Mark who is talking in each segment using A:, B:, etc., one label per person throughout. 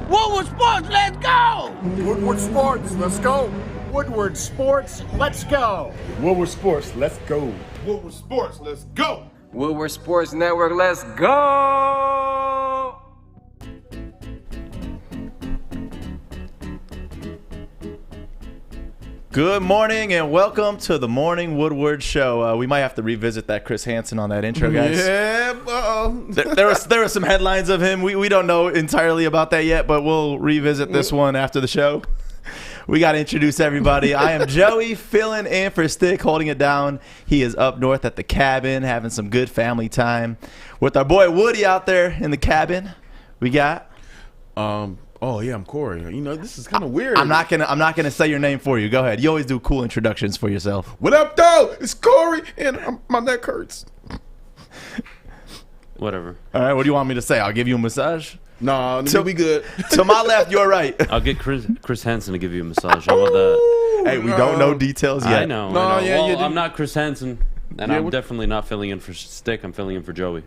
A: Woodward Sports, let's go!
B: Woodward Sports, let's go. Woodward Sports, let's go.
C: Woodward Sports, let's go.
B: Woodward Sports, let's go.
D: Woodward Sports Network, let's go!
E: Good morning and welcome to the Morning Woodward Show. We might have to revisit that Chris Hansen on that intro, guys.
C: Yeah,
E: There were some headlines of him. We don't know entirely about that yet, but we'll revisit this one after the show. We got to introduce everybody. I am Joey, filling in for Stick, holding it down. He is up north at the cabin, having some good family time. With our boy Woody out there in the cabin, we got...
C: Oh yeah, I'm Corey. You know, this is kind of weird.
E: I'm not gonna say your name for you. Go ahead. You always do cool introductions for yourself.
C: What up, though? It's Corey, and my neck hurts.
F: Whatever.
E: All right. What do you want me to say? I'll give you a massage.
C: Nah, you'll be good.
E: To my left, you're right.
F: I'll get Chris Hansen to give you a massage. How about that?
E: Hey, we don't know details yet.
F: I know.
C: No,
F: I know.
C: yeah,
F: well, I'm not Chris Hansen, and
C: Yeah,
F: I'm
C: what-
F: definitely not filling in for Stick. I'm filling in for Joey.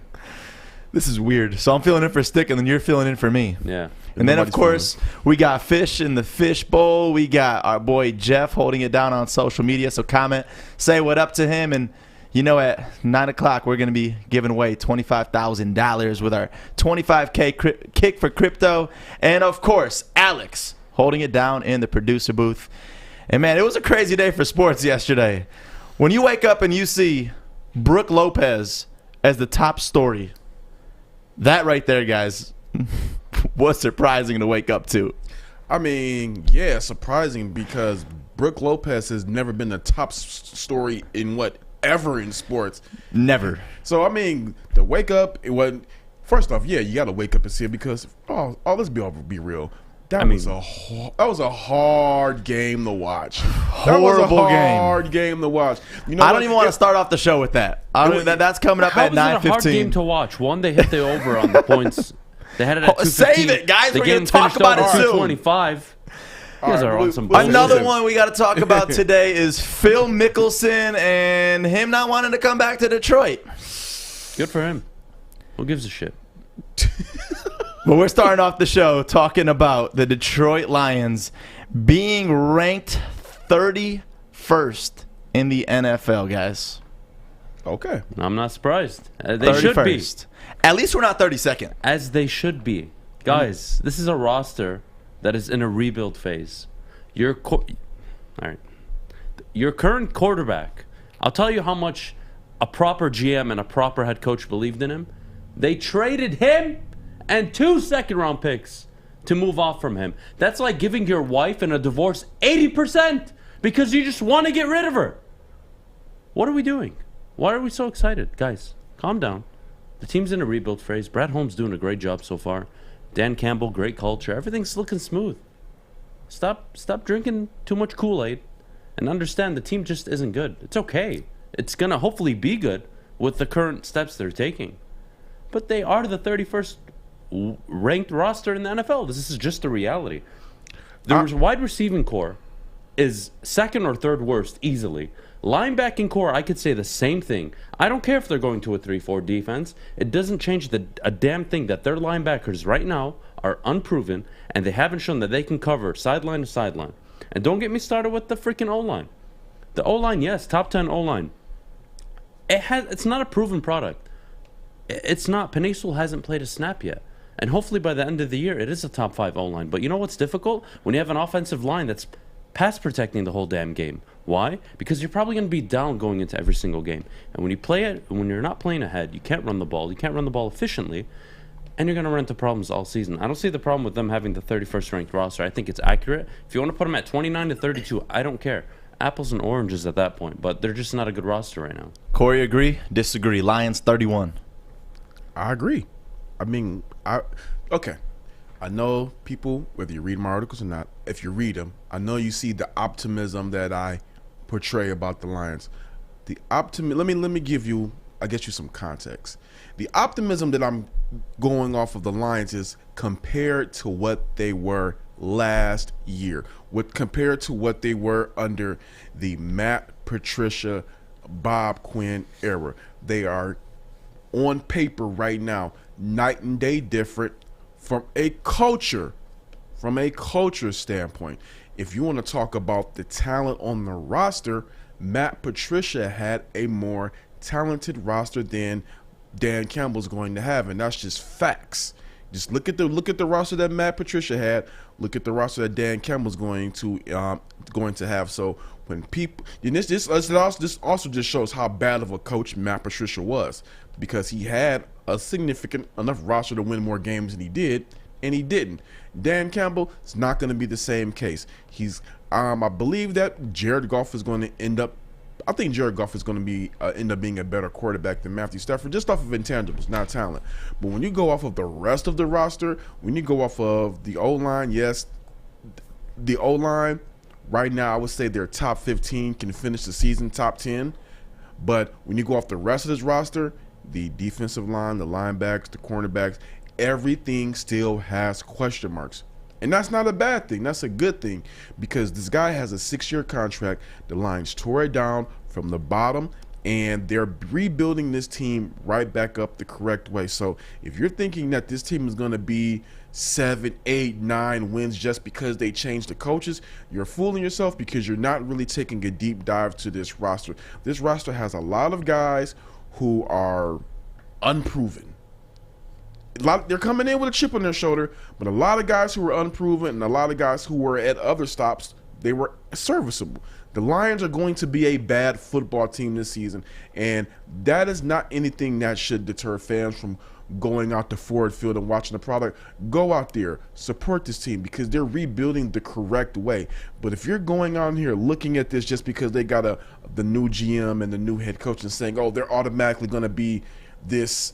E: This is weird. So I'm filling in for Stick, and then you're filling in for me.
F: Yeah.
E: And then, of
C: Nobody's
E: course, we got Fish in the Fish Bowl. We got our boy Jeff holding it down on social media. So comment, say what up to him. And, you know, at 9 o'clock, we're going to be giving away $25,000 with our 25K kick for crypto. And, of course, Alex holding it down in the producer booth. And, man, it was a crazy day for sports yesterday. When you wake up and you see Brooke Lopez as the top story, that right there, guys, was surprising to wake up to.
C: I mean, yeah, surprising because Brooke Lopez has never been the top story in ever in sports.
E: Never.
C: So I mean, to wake up, it wasn't. First off, yeah, you got to wake up and see it because let's be real. That was a hard game to watch. That was a
E: Horrible game.
C: hard game to watch. You know
E: I
C: what?
E: don't even want to start off the show with that. That's coming up
F: How
E: at
F: was it a hard game
E: 9:15.
F: to watch? One, they hit the over on the points. They had it at 215.
E: Save it, guys.
F: The
E: We're
F: game
E: gonna talk
F: finished
E: about
F: over
E: it soon.
F: 225. You guys
C: All
F: are
C: right,
F: on some
C: listen.
E: Another
C: Listen.
E: one we got to talk about today is Phil Mickelson and him not wanting to come back to Detroit.
F: Good for him. Who gives a shit?
E: But we're starting off the show talking about the Detroit Lions being ranked 31st in the NFL, guys.
C: Okay.
F: I'm not surprised. They should be.
E: 31st. At least we're not 32nd.
F: As they should be. Guys, this is a roster that is in a rebuild phase. All right. Your current quarterback, I'll tell you how much a proper GM and a proper head coach believed in him. They traded him and 2 second-round picks to move off from him. That's like giving your wife in a divorce 80% because you just want to get rid of her. What are we doing? Why are we so excited? Guys, calm down. The team's in a rebuild phase. Brad Holmes doing a great job so far. Dan Campbell, great culture. Everything's looking smooth. Stop drinking too much Kool-Aid and understand the team just isn't good. It's okay. It's going to hopefully be good with the current steps they're taking. But they are the 31st ranked roster in the NFL. This is just the reality. The wide receiving core is second or third worst easily. Linebacking core, I could say the same thing. I don't care if they're going to a 3-4 defense. It doesn't change a damn thing that their linebackers right now are unproven and they haven't shown that they can cover sideline to sideline. And don't get me started with the freaking O-line. The O-line, yes, top 10 O-line. It's not a proven product. It's not. Penasul hasn't played a snap yet. And hopefully by the end of the year, it is a top 5 O-line. But you know what's difficult? When you have an offensive line that's pass protecting the whole damn game. Why? Because you're probably going to be down going into every single game. And when you play it, when you're not playing ahead, you can't run the ball. You can't run the ball efficiently. And you're going to run into problems all season. I don't see the problem with them having the 31st ranked roster. I think it's accurate. If you want to put them at 29 to 32, I don't care. Apples and oranges at that point. But they're just not a good roster right now.
E: Corey, agree? Disagree? Lions 31.
C: I agree. I mean, okay. I know people, whether you read my articles or not, if you read them, I know you see the optimism that I portray about the Lions. The optimism. Let me give you, I guess, you some context. The optimism that I'm going off of the Lions is compared to what they were last year, compared to what they were under the Matt Patricia, Bob Quinn era. They are on paper right now night and day different from a culture from a culture standpoint. If you want to talk about the talent on the roster, Matt Patricia had a more talented roster than Dan Campbell's going to have, and that's just facts. Just look at the roster that Matt Patricia had. Look at the roster that Dan Campbell's going to have. So when people, and this also just shows how bad of a coach Matt Patricia was, because he had a significant enough roster to win more games than he did, and he didn't. Dan Campbell, it's not going to be the same case. I believe that Jared Goff is going to end up. I think Jared Goff is going to be end up being a better quarterback than Matthew Stafford, just off of intangibles, not talent. But when you go off of the rest of the roster, when you go off of the O-line, yes, the O-line right now, I would say their top 15 can finish the season top 10. But when you go off the rest of this roster, the defensive line, the linebackers, the cornerbacks, everything still has question marks. And that's not a bad thing. That's a good thing, because this guy has a 6-year contract. The Lions tore it down from the bottom, and they're rebuilding this team right back up the correct way. So if you're thinking that this team is going to be 7, 8, 9 wins just because they changed the coaches, you're fooling yourself, because you're not really taking a deep dive to this roster. This roster has a lot of guys who are unproven. They're coming in with a chip on their shoulder, but a lot of guys who were unproven and a lot of guys who were at other stops, they were serviceable. The Lions are going to be a bad football team this season, and that is not anything that should deter fans from going out to Ford Field and watching the product. Go out there, support this team, because they're rebuilding the correct way. But if you're going on here looking at this just because they got the new GM and the new head coach and saying, oh, they're automatically going to be this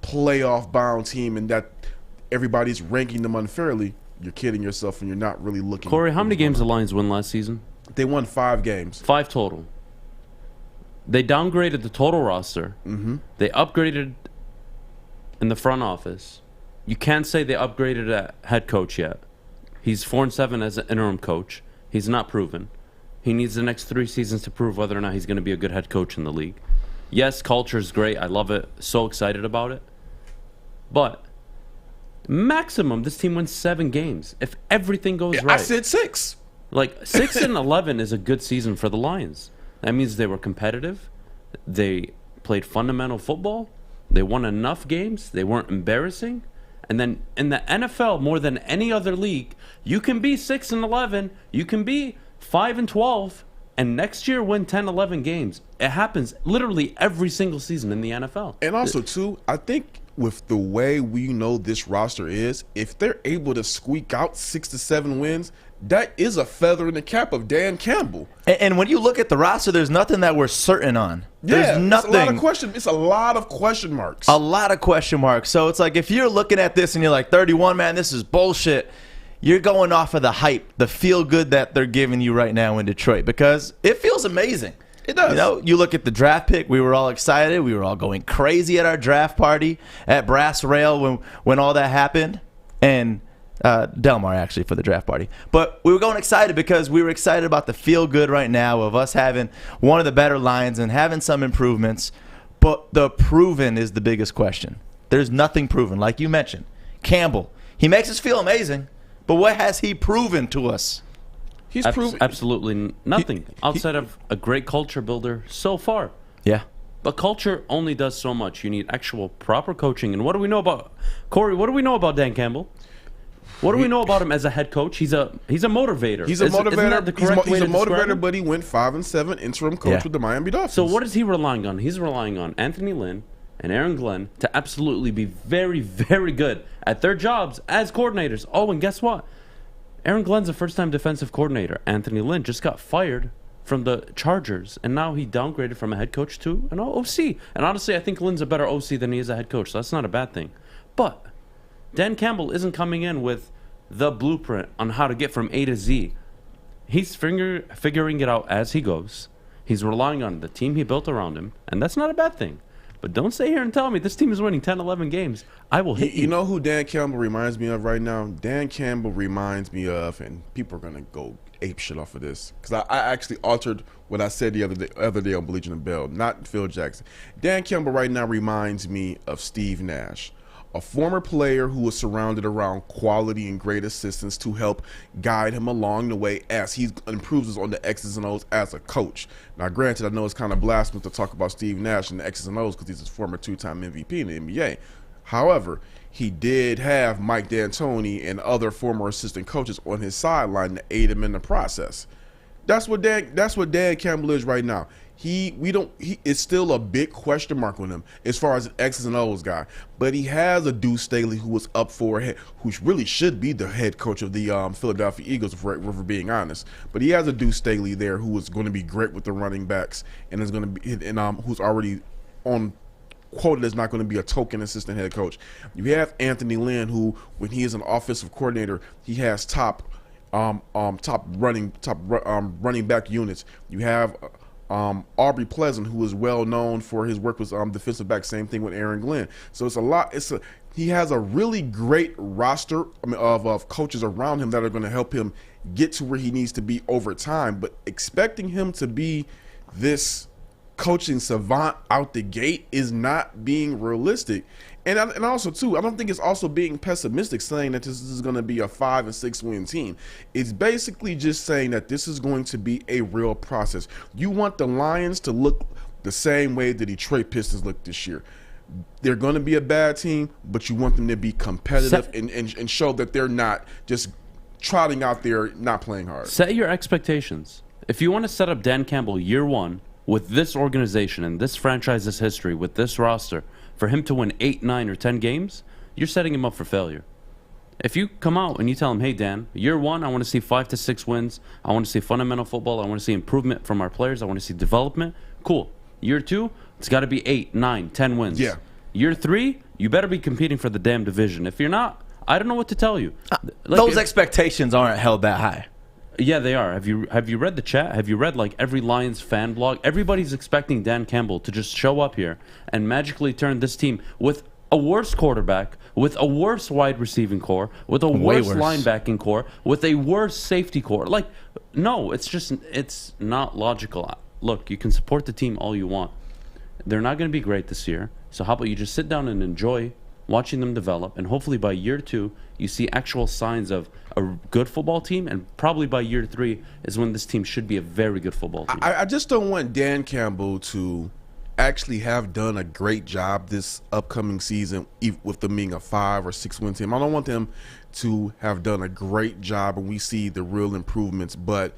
C: playoff bound team and that everybody's ranking them unfairly, you're kidding yourself, and you're not really looking.
F: Corey, how many games the Lions win last season?
C: They won 5 games.
F: 5 total. They downgraded the total roster.
C: Mm-hmm.
F: They upgraded in the front office. You can't say they upgraded a head coach yet. He's 4-7 as an interim coach. He's not proven. He needs the next 3 seasons to prove whether or not he's going to be a good head coach in the league. Yes, culture is great. I love it. So excited about it. But maximum, this team wins 7 games if everything goes right.
C: I said 6.
F: Like 6-11 is a good season for the Lions. That means they were competitive. They played fundamental football. They won enough games. They weren't embarrassing. And then in the NFL, more than any other league, you can be 6-11. You can be 5-12. And next year win 10-11 games. It happens literally every single season in the NFL.
C: And also, too, I think with the way we know this roster is, if they're able to squeak out 6 to 7 wins, that is a feather in the cap of Dan Campbell.
E: And when you look at the roster, there's nothing that we're certain on. There's nothing.
C: It's a lot of question marks.
E: A lot of question marks. So it's like, if you're looking at this and you're like, 31, man, this is bullshit, you're going off of the hype, the feel good that they're giving you right now in Detroit, because it feels amazing.
C: It does.
E: You know, you look at the draft pick. We were all excited. We were all going crazy at our draft party at Brass Rail when all that happened, and Delmar actually for the draft party. But we were going excited because we were excited about the feel good right now of us having one of the better lines and having some improvements. But the proven is the biggest question. There's nothing proven, like you mentioned. Campbell, he makes us feel amazing. But what has he proven to us?
F: He's proven absolutely nothing outside of a great culture builder so far.
E: Yeah.
F: But culture only does so much. You need actual proper coaching. And what do we know about Corey? What do we know about Dan Campbell? What do we know about him as a head coach? He's a motivator.
C: He's a motivator.
F: Isn't that the correct way
C: he's a
F: to describe
C: motivator,
F: him?
C: but he went 5-7 interim coach with the Miami Dolphins.
F: So what is he relying on? He's relying on Anthony Lynn and Aaron Glenn to absolutely be very, very good at their jobs as coordinators. Oh, and guess what? Aaron Glenn's a first-time defensive coordinator. Anthony Lynn just got fired from the Chargers, and now he downgraded from a head coach to an OC. And honestly, I think Lynn's a better OC than he is a head coach, so that's not a bad thing. But Dan Campbell isn't coming in with the blueprint on how to get from A to Z. He's figuring it out as he goes. He's relying on the team he built around him, and that's not a bad thing. But don't stay here and tell me this team is winning 10, 11 games. I will hit you.
C: You know who Dan Campbell reminds me of right now? Dan Campbell reminds me of, and people are going to go ape shit off of this, because I actually altered what I said the other day on Baligian and Bell, not Phil Jackson. Dan Campbell right now reminds me of Steve Nash. a former player who was surrounded around quality and great assistants to help guide him along the way as he improves on the X's and O's as a coach. Now, granted, I know it's kind of blasphemous to talk about Steve Nash and the X's and O's because he's a former 2-time MVP in the NBA. However, he did have Mike D'Antoni and other former assistant coaches on his sideline to aid him in the process. That's what Dan Campbell is right now. It's still a big question mark on him as far as an X's and O's guy. But he has a Deuce Staley who was up for who really should be the head coach of the Philadelphia Eagles, if we're being honest. But he has a Deuce Staley there who is going to be great with the running backs and is going to be who's already on quoted as not going to be a token assistant head coach. You have Anthony Lynn, who when he is an offensive coordinator, he has top running back units. You have Aubrey Pleasant, who is well known for his work with defensive back. Same thing with Aaron Glenn. So it's a lot. He has a really great roster of coaches around him that are going to help him get to where he needs to be over time. But expecting him to be this coaching savant out the gate is not being realistic. And also, too, I don't think it's also being pessimistic saying that this is going to be a 5 and 6 win team. It's basically just saying that this is going to be a real process. You want the Lions to look the same way the Detroit Pistons look this year. They're going to be a bad team, but you want them to be competitive and show that they're not just trotting out there not playing hard.
F: Set your expectations. If you want to set up Dan Campbell year one with this organization and this franchise's history, with this roster, for him to win 8, 9, or 10 games, you're setting him up for failure. If you come out and you tell him, hey, Dan, year one, I want to see 5 to 6 wins. I want to see fundamental football. I want to see improvement from our players. I want to see development. Cool. Year two, it's got to be 8, 9, 10 wins.
C: Yeah.
F: Year three, you better be competing for the damn division. If you're not, I don't know what to tell you.
E: Those expectations aren't held that high.
F: Yeah, they are. Have you read the chat? Have you read like every Lions fan blog? Everybody's expecting Dan Campbell to just show up here and magically turn this team with a worse quarterback, with a worse wide receiving core, with a worse linebacking core, with a worse safety core. Like, no, it's not logical. Look, you can support the team all you want. They're not going to be great this year. So how about you just sit down and enjoy watching them develop, and hopefully by year two, you see actual signs of a good football team, and probably by year three is when this team should be a very good football team.
C: I just don't want Dan Campbell to actually have done a great job this upcoming season with them being a 5 or 6 win team. I don't want them to have done a great job and we see the real improvements, but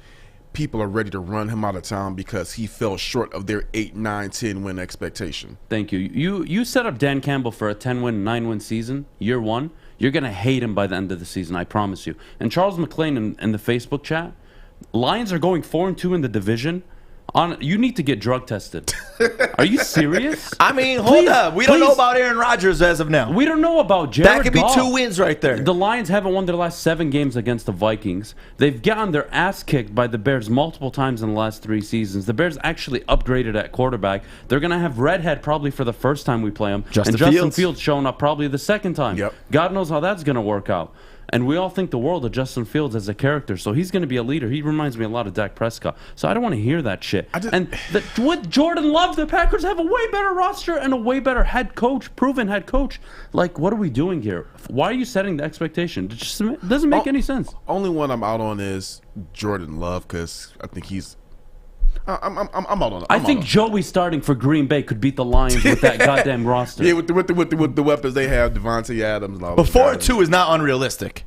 C: people are ready to run him out of town because he fell short of their 8, 9, 10 win expectation.
F: Thank you. You set up Dan Campbell for a 10-win, 9-win season, year one. You're going to hate him by the end of the season, I promise you. And Charles McClain in the Facebook chat, Lions are going 4-2 in the division. You need to get drug tested. Are you serious?
E: I mean, hold up. We don't know about Aaron Rodgers as of now.
F: We don't know about Jared
E: That could be
F: Goff.
E: 2 wins right there.
F: The Lions haven't won their last 7 games against the Vikings. They've gotten their ass kicked by the Bears multiple times in the last 3 seasons. The Bears actually upgraded at quarterback. They're going to have Redhead probably for the first time we play him.
E: Justin
F: Fields showing up probably the second time.
C: Yep.
F: God knows how that's going to work out. And we all think the world of Justin Fields as a character, so he's going to be a leader. He reminds me a lot of Dak Prescott. So I don't want to hear that shit. With Jordan Love, the Packers have a way better roster and a way better head coach, proven head coach. Like, what are we doing here? Why are you setting the expectation? It just doesn't make any sense.
C: Only one I'm out on is Jordan Love because I think he's. I'm out on it.
F: I think Joey starting for Green Bay could beat the Lions with that goddamn roster.
C: Yeah, with the weapons they have, Devontae Adams and all.
E: But 4-2 is not unrealistic.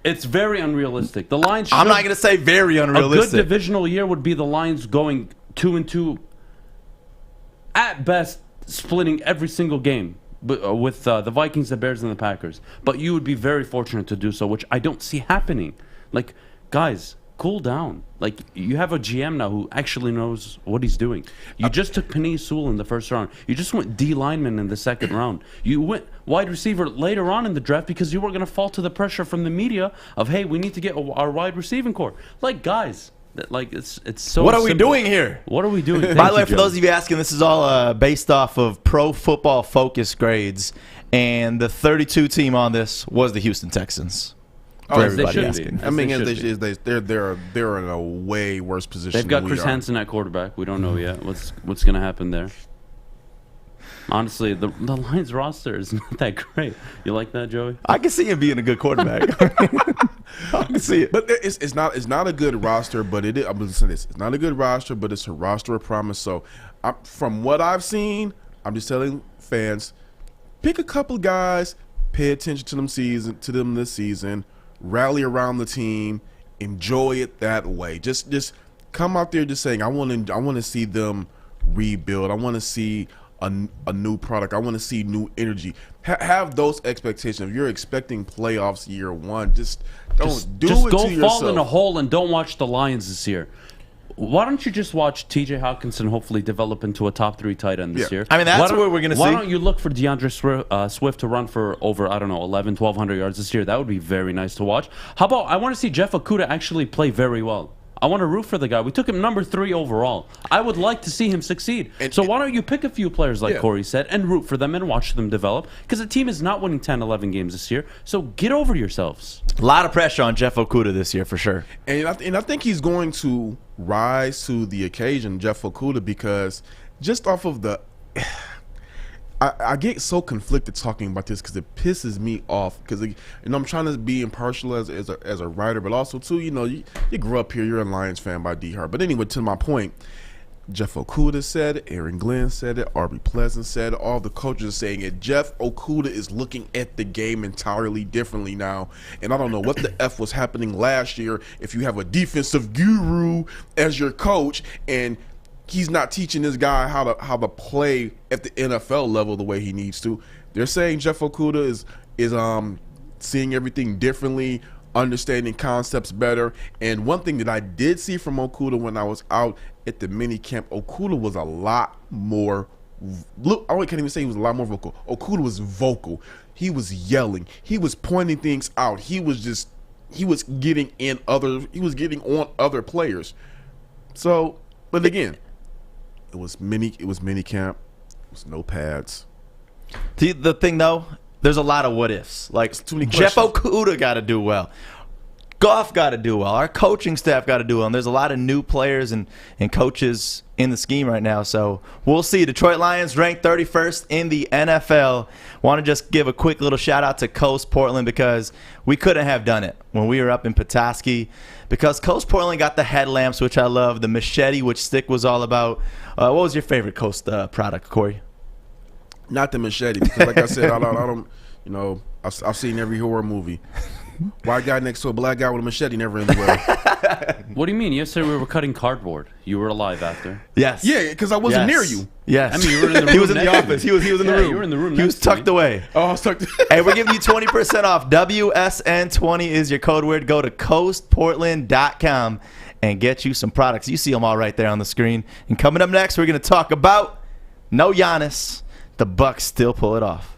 F: It's very unrealistic. The Lions.
E: I'm not going to say very unrealistic.
F: A good divisional year would be the Lions going 2-2. At best, splitting every single game with the Vikings, the Bears, and the Packers. But you would be very fortunate to do so, which I don't see happening. Like, guys, cool down. Like, you have a GM now who actually knows what he's doing. You just took Penei Sewell in the first round. You just went D lineman in the second round. You went wide receiver later on in the draft because you were going to fall to the pressure from the media of, hey, we need to get our wide receiving core. Like, guys, like it's so
E: What are we
F: simple.
E: doing here?
F: What are we doing?
E: By the way, for those of you asking, this is all based off of Pro Football Focus grades, and the 32 team on this was the Houston Texans.
C: Oh,
F: everybody
C: asking. I mean, they're in a way worse position.
F: They've got Chris Hansen at quarterback. We don't know yet what's going to happen there. Honestly, the Lions roster is not that great. You like that, Joey?
E: I can see him being a good quarterback. I can see it.
C: But it's not a good roster, but it is. I'm going to say this. It's not a good roster, but it's a roster of promise. So, from what I've seen, I'm just telling fans, pick a couple guys, pay attention to them this season, rally around the team, enjoy it that way. Just come out there just saying, I want to see them rebuild. I want to see a new product. I want to see new energy. Have those expectations. If you're expecting playoffs year one, just don't do it to yourself.
F: Just go fall in a hole and don't watch the Lions this year. Why don't you just watch T.J. Hawkinson hopefully develop into a top 3 tight end this year?
E: I mean, that's what we're going to see.
F: Why don't you look for DeAndre Swift to run for over, 1,100 yards this year? That would be very nice to watch. How about I want to see Jeff Okudah actually play very well. I want to root for the guy. We took him number 3 overall. I would like to see him succeed. So why don't you pick a few players like Corey said and root for them and watch them develop? Because the team is not winning 10, 11 games this year. So get over yourselves.
E: A lot of pressure on Jeff Okudah this year for sure.
C: And I think he's going to rise to the occasion, Jeff Okudah, because just off of the I get so conflicted talking about this because it pisses me off because I'm trying to be impartial as a writer, but also too you grew up here, you're a Lions fan by D-Hart. But anyway, to my point, Jeff Okudah said it, Aaron Glenn said it, Arby Pleasant said it, all the coaches are saying it. Jeff Okudah is looking at the game entirely differently now, and I don't know what the F was happening last year if you have a defensive guru as your coach and he's not teaching this guy how to play at the NFL level the way he needs to. They're saying Jeff Okudah is seeing everything differently, understanding concepts better. And one thing that I did see from Okudah when I was out at the mini camp, Okudah was a lot more. Look, I can't even say he was a lot more vocal. Okudah was vocal. He was yelling. He was pointing things out. He was getting on other players. So, but again, it was mini camp. It was no pads.
E: The thing though, there's a lot of what ifs. Like Jeff Okudah got to do well. Goff got to do well. Our coaching staff got to do well. And there's a lot of new players and coaches in the scheme right now. So we'll see. Detroit Lions ranked 31st in the NFL. Want to just give a quick little shout out to Coast Portland because we couldn't have done it when we were up in Petoskey. Because Coast Portland got the headlamps, which I love, the machete, which Stick was all about. What was your favorite Coast product, Corey?
C: Not the machete, because like I said, I don't, I've seen every horror movie. White guy next to a black guy with a machete never ends well.
F: What do you mean? Yesterday we were cutting cardboard. You were alive after.
E: Yes.
C: Yeah, because I wasn't near you.
E: Yes.
F: I mean, you were in the room.
E: He was in the office. He was in the room.
F: You were in the room.
E: He was tucked away.
C: Oh, I was tucked.
E: Hey, we're giving you 20% off. WSN20 is your code word. Go to coastportland.com and get you some products. You see them all right there on the screen. And coming up next, we're going to talk about no Giannis. The Bucks still pull it off.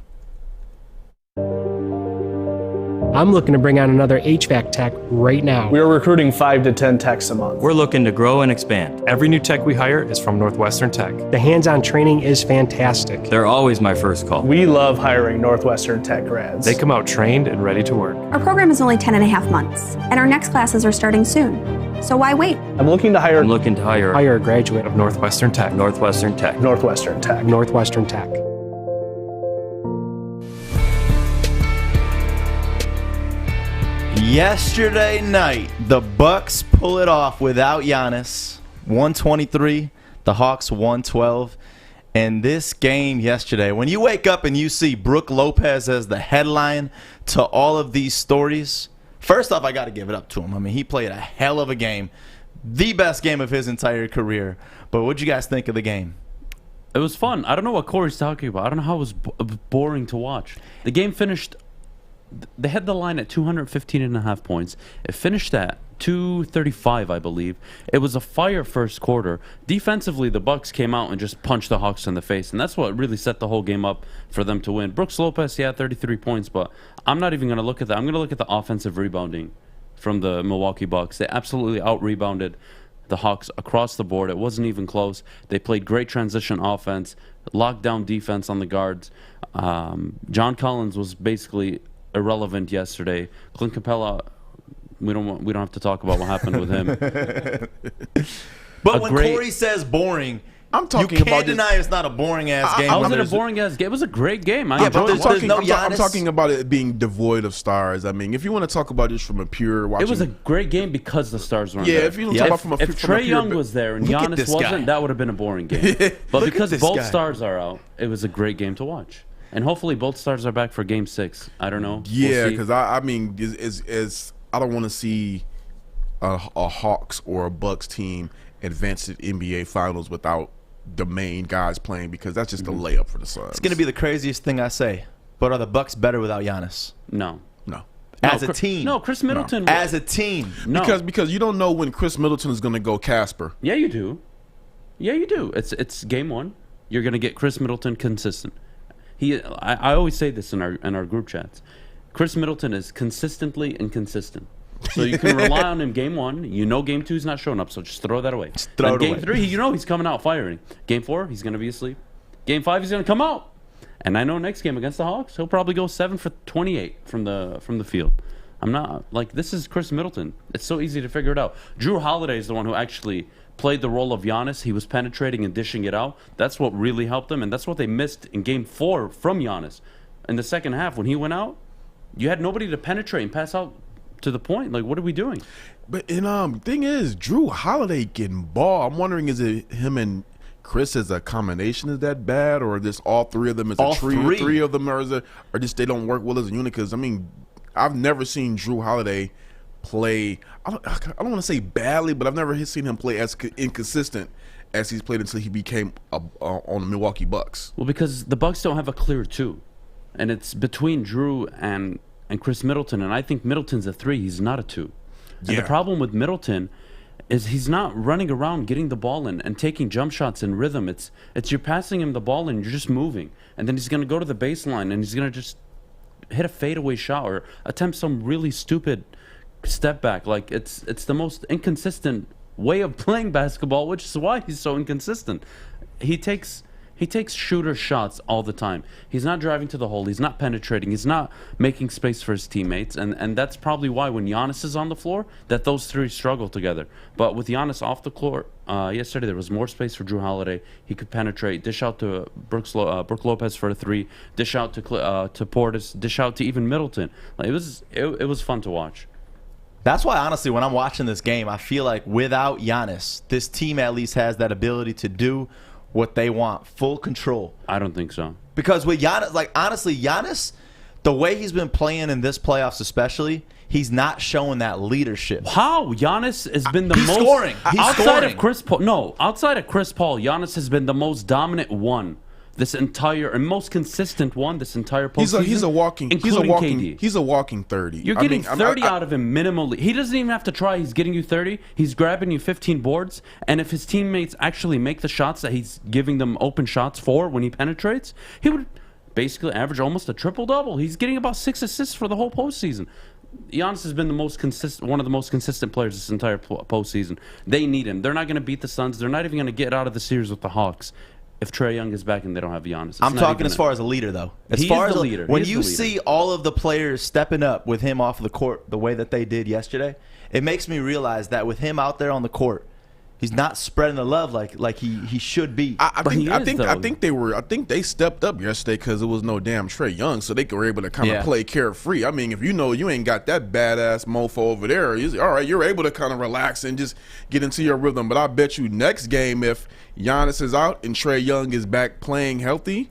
G: I'm looking to bring on another HVAC tech right now.
H: We are recruiting 5 to 10 techs a month.
I: We're looking to grow and expand. Every new tech we hire is from Northwestern Tech.
G: The hands-on training is fantastic.
I: They're always my first call.
H: We love hiring Northwestern Tech grads.
I: They come out trained and ready to work.
J: Our program is only 10.5 months, and our next classes are starting soon. So why wait?
H: I'm looking to hire
I: Hire a graduate of Northwestern Tech. Northwestern Tech.
H: Northwestern Tech.
G: Northwestern Tech.
E: Yesterday night, the Bucks pull it off without Giannis. 123, the Hawks 112. And this game yesterday, when you wake up and you see Brook Lopez as the headline to all of these stories, first off, I got to give it up to him. I mean, he played a hell of a game. The best game of his entire career. But what'd you guys think of the game?
F: It was fun. I don't know what Corey's talking about. I don't know how it was boring to watch. The game finished... They had the line at 215.5 points. It finished at 235, I believe. It was a fire first quarter. Defensively, the Bucks came out and just punched the Hawks in the face, and that's what really set the whole game up for them to win. Brooks Lopez, 33 points, but I'm not even going to look at that. I'm going to look at the offensive rebounding from the Milwaukee Bucks. They absolutely out-rebounded the Hawks across the board. It wasn't even close. They played great transition offense, lockdown defense on the guards. John Collins was basically irrelevant yesterday. Clint Capella, we don't have to talk about what happened with him.
E: But when Corey says boring,
C: I'm talking
E: you
C: about
E: can't
C: this.
E: deny it's not a boring ass game.
F: How was
E: when
F: it a
E: there's-
F: boring ass game? It was a great game. I
E: Yeah,
F: enjoyed
E: but
F: it.
E: there's no
C: I'm
E: Giannis.
C: talking about it being devoid of stars. I mean, if you want to talk about this from a pure watching,
F: It was a great game because the stars weren't
C: Yeah,
F: there.
C: if you don't talk about from a
F: if
C: from a
F: Trae
C: pure-
F: Young was there and
E: Look at
F: Giannis
E: this
F: wasn't,
E: guy.
F: that would have been a boring game. But
E: Look at
F: because
E: this
F: both
E: guy.
F: stars are out, it was a great game to watch. And hopefully both stars are back for Game 6. I don't know.
C: Yeah,
F: We'll see.
C: because I mean, is I don't want to see a Hawks or a Bucks team advance to the NBA Finals without the main guys playing, because that's just a layup for the Suns.
E: It's going to be the craziest thing I say. But are the Bucks better without Giannis?
F: No.
E: As
F: No,
E: a team.
F: No, Chris Middleton.
E: As a team.
F: No.
C: because you don't know when Chris Middleton is going to go Casper.
F: Yeah, you do. Yeah, you do. It's game 1. You're going to get Chris Middleton consistent. I always say this in our group chats. Chris Middleton is consistently inconsistent. So you can rely on him game 1. You know game 2 is not showing up, so just throw that away.
E: throw it
F: Game
E: away.
F: 3, you know he's coming out firing. Game 4, he's going to be asleep. Game 5, he's going to come out. And I know next game against the Hawks, he'll probably go 7 for 28 from the field. I'm not like, this is Chris Middleton. It's so easy to figure it out. Drew Holiday is the one who actually played the role of Giannis. He was penetrating and dishing it out. That's what really helped them, and that's what they missed in game 4 from Giannis. In the second half, when he went out, you had nobody to penetrate and pass out to the point. Like, what are we doing?
C: But thing is, Drew Holiday getting ball. I'm wondering, is it him and Chris as a combination is that bad, or just all three of them as
E: All
C: a trio?
E: three.
C: Three of them, or is it, or just they don't work well as a unit? Because I mean, I've never seen Drew Holiday play. I don't want to say badly, but I've never seen him play as inconsistent as he's played until he became on the Milwaukee Bucks.
F: Well, because the Bucks don't have a clear 2, and it's between Drew and Chris Middleton, and I think Middleton's a 3. He's not a 2. And the problem with Middleton is he's not running around getting the ball in and taking jump shots in rhythm. It's you're passing him the ball and you're just moving, and then he's going to go to the baseline and he's going to just hit a fadeaway shot or attempt some really stupid step back. Like, it's the most inconsistent way of playing basketball, which is why he's so inconsistent. He takes shooter shots all the time. He's not driving to the hole. He's not penetrating. He's not making space for his teammates. And that's probably why when Giannis is on the floor, that those three struggle together. But with Giannis off the floor, yesterday there was more space for Drew Holiday. He could penetrate, dish out to Brook Lopez for a 3, dish out to Portis, dish out to even Middleton. Like, it was fun to watch.
E: That's why, honestly, when I'm watching this game, I feel like without Giannis, this team at least has that ability to do what they want, full control.
F: I don't think so.
E: Because with Giannis, like, honestly, Giannis, the way he's been playing in this playoffs especially, he's not showing that leadership.
F: How? Giannis has been the
E: He's
F: most...
E: scoring. He's
F: outside
E: scoring.
F: of Chris Paul... No, outside of Chris Paul, Giannis has been the most dominant one this entire... and most consistent one this entire postseason.
C: He's a walking KD. 30.
F: You're getting 30 out of him minimally. He doesn't even have to try. He's getting you 30. He's grabbing you 15 boards. And if his teammates actually make the shots that he's giving them open shots for when he penetrates, he would basically average almost a triple-double. He's getting about 6 assists for the whole postseason. Giannis has been the most consistent, one of the most consistent players this entire postseason. They need him. They're not going to beat the Suns. They're not even going to get out of the series with the Hawks if Trae Young is back and they don't have Giannis.
E: I'm talking as far as a leader, though. As far as
F: the leader.
E: When you see all of the players stepping up with him off the court the way that they did yesterday, it makes me realize that with him out there on the court, he's not spreading the love like he should be.
C: I think they stepped up yesterday because it was no damn Trae Young, so they were able to kind of play carefree. I mean, if you know you ain't got that badass mofo over there, all right, you're able to kind of relax and just get into your rhythm. But I bet you next game, if Giannis is out and Trae Young is back playing healthy,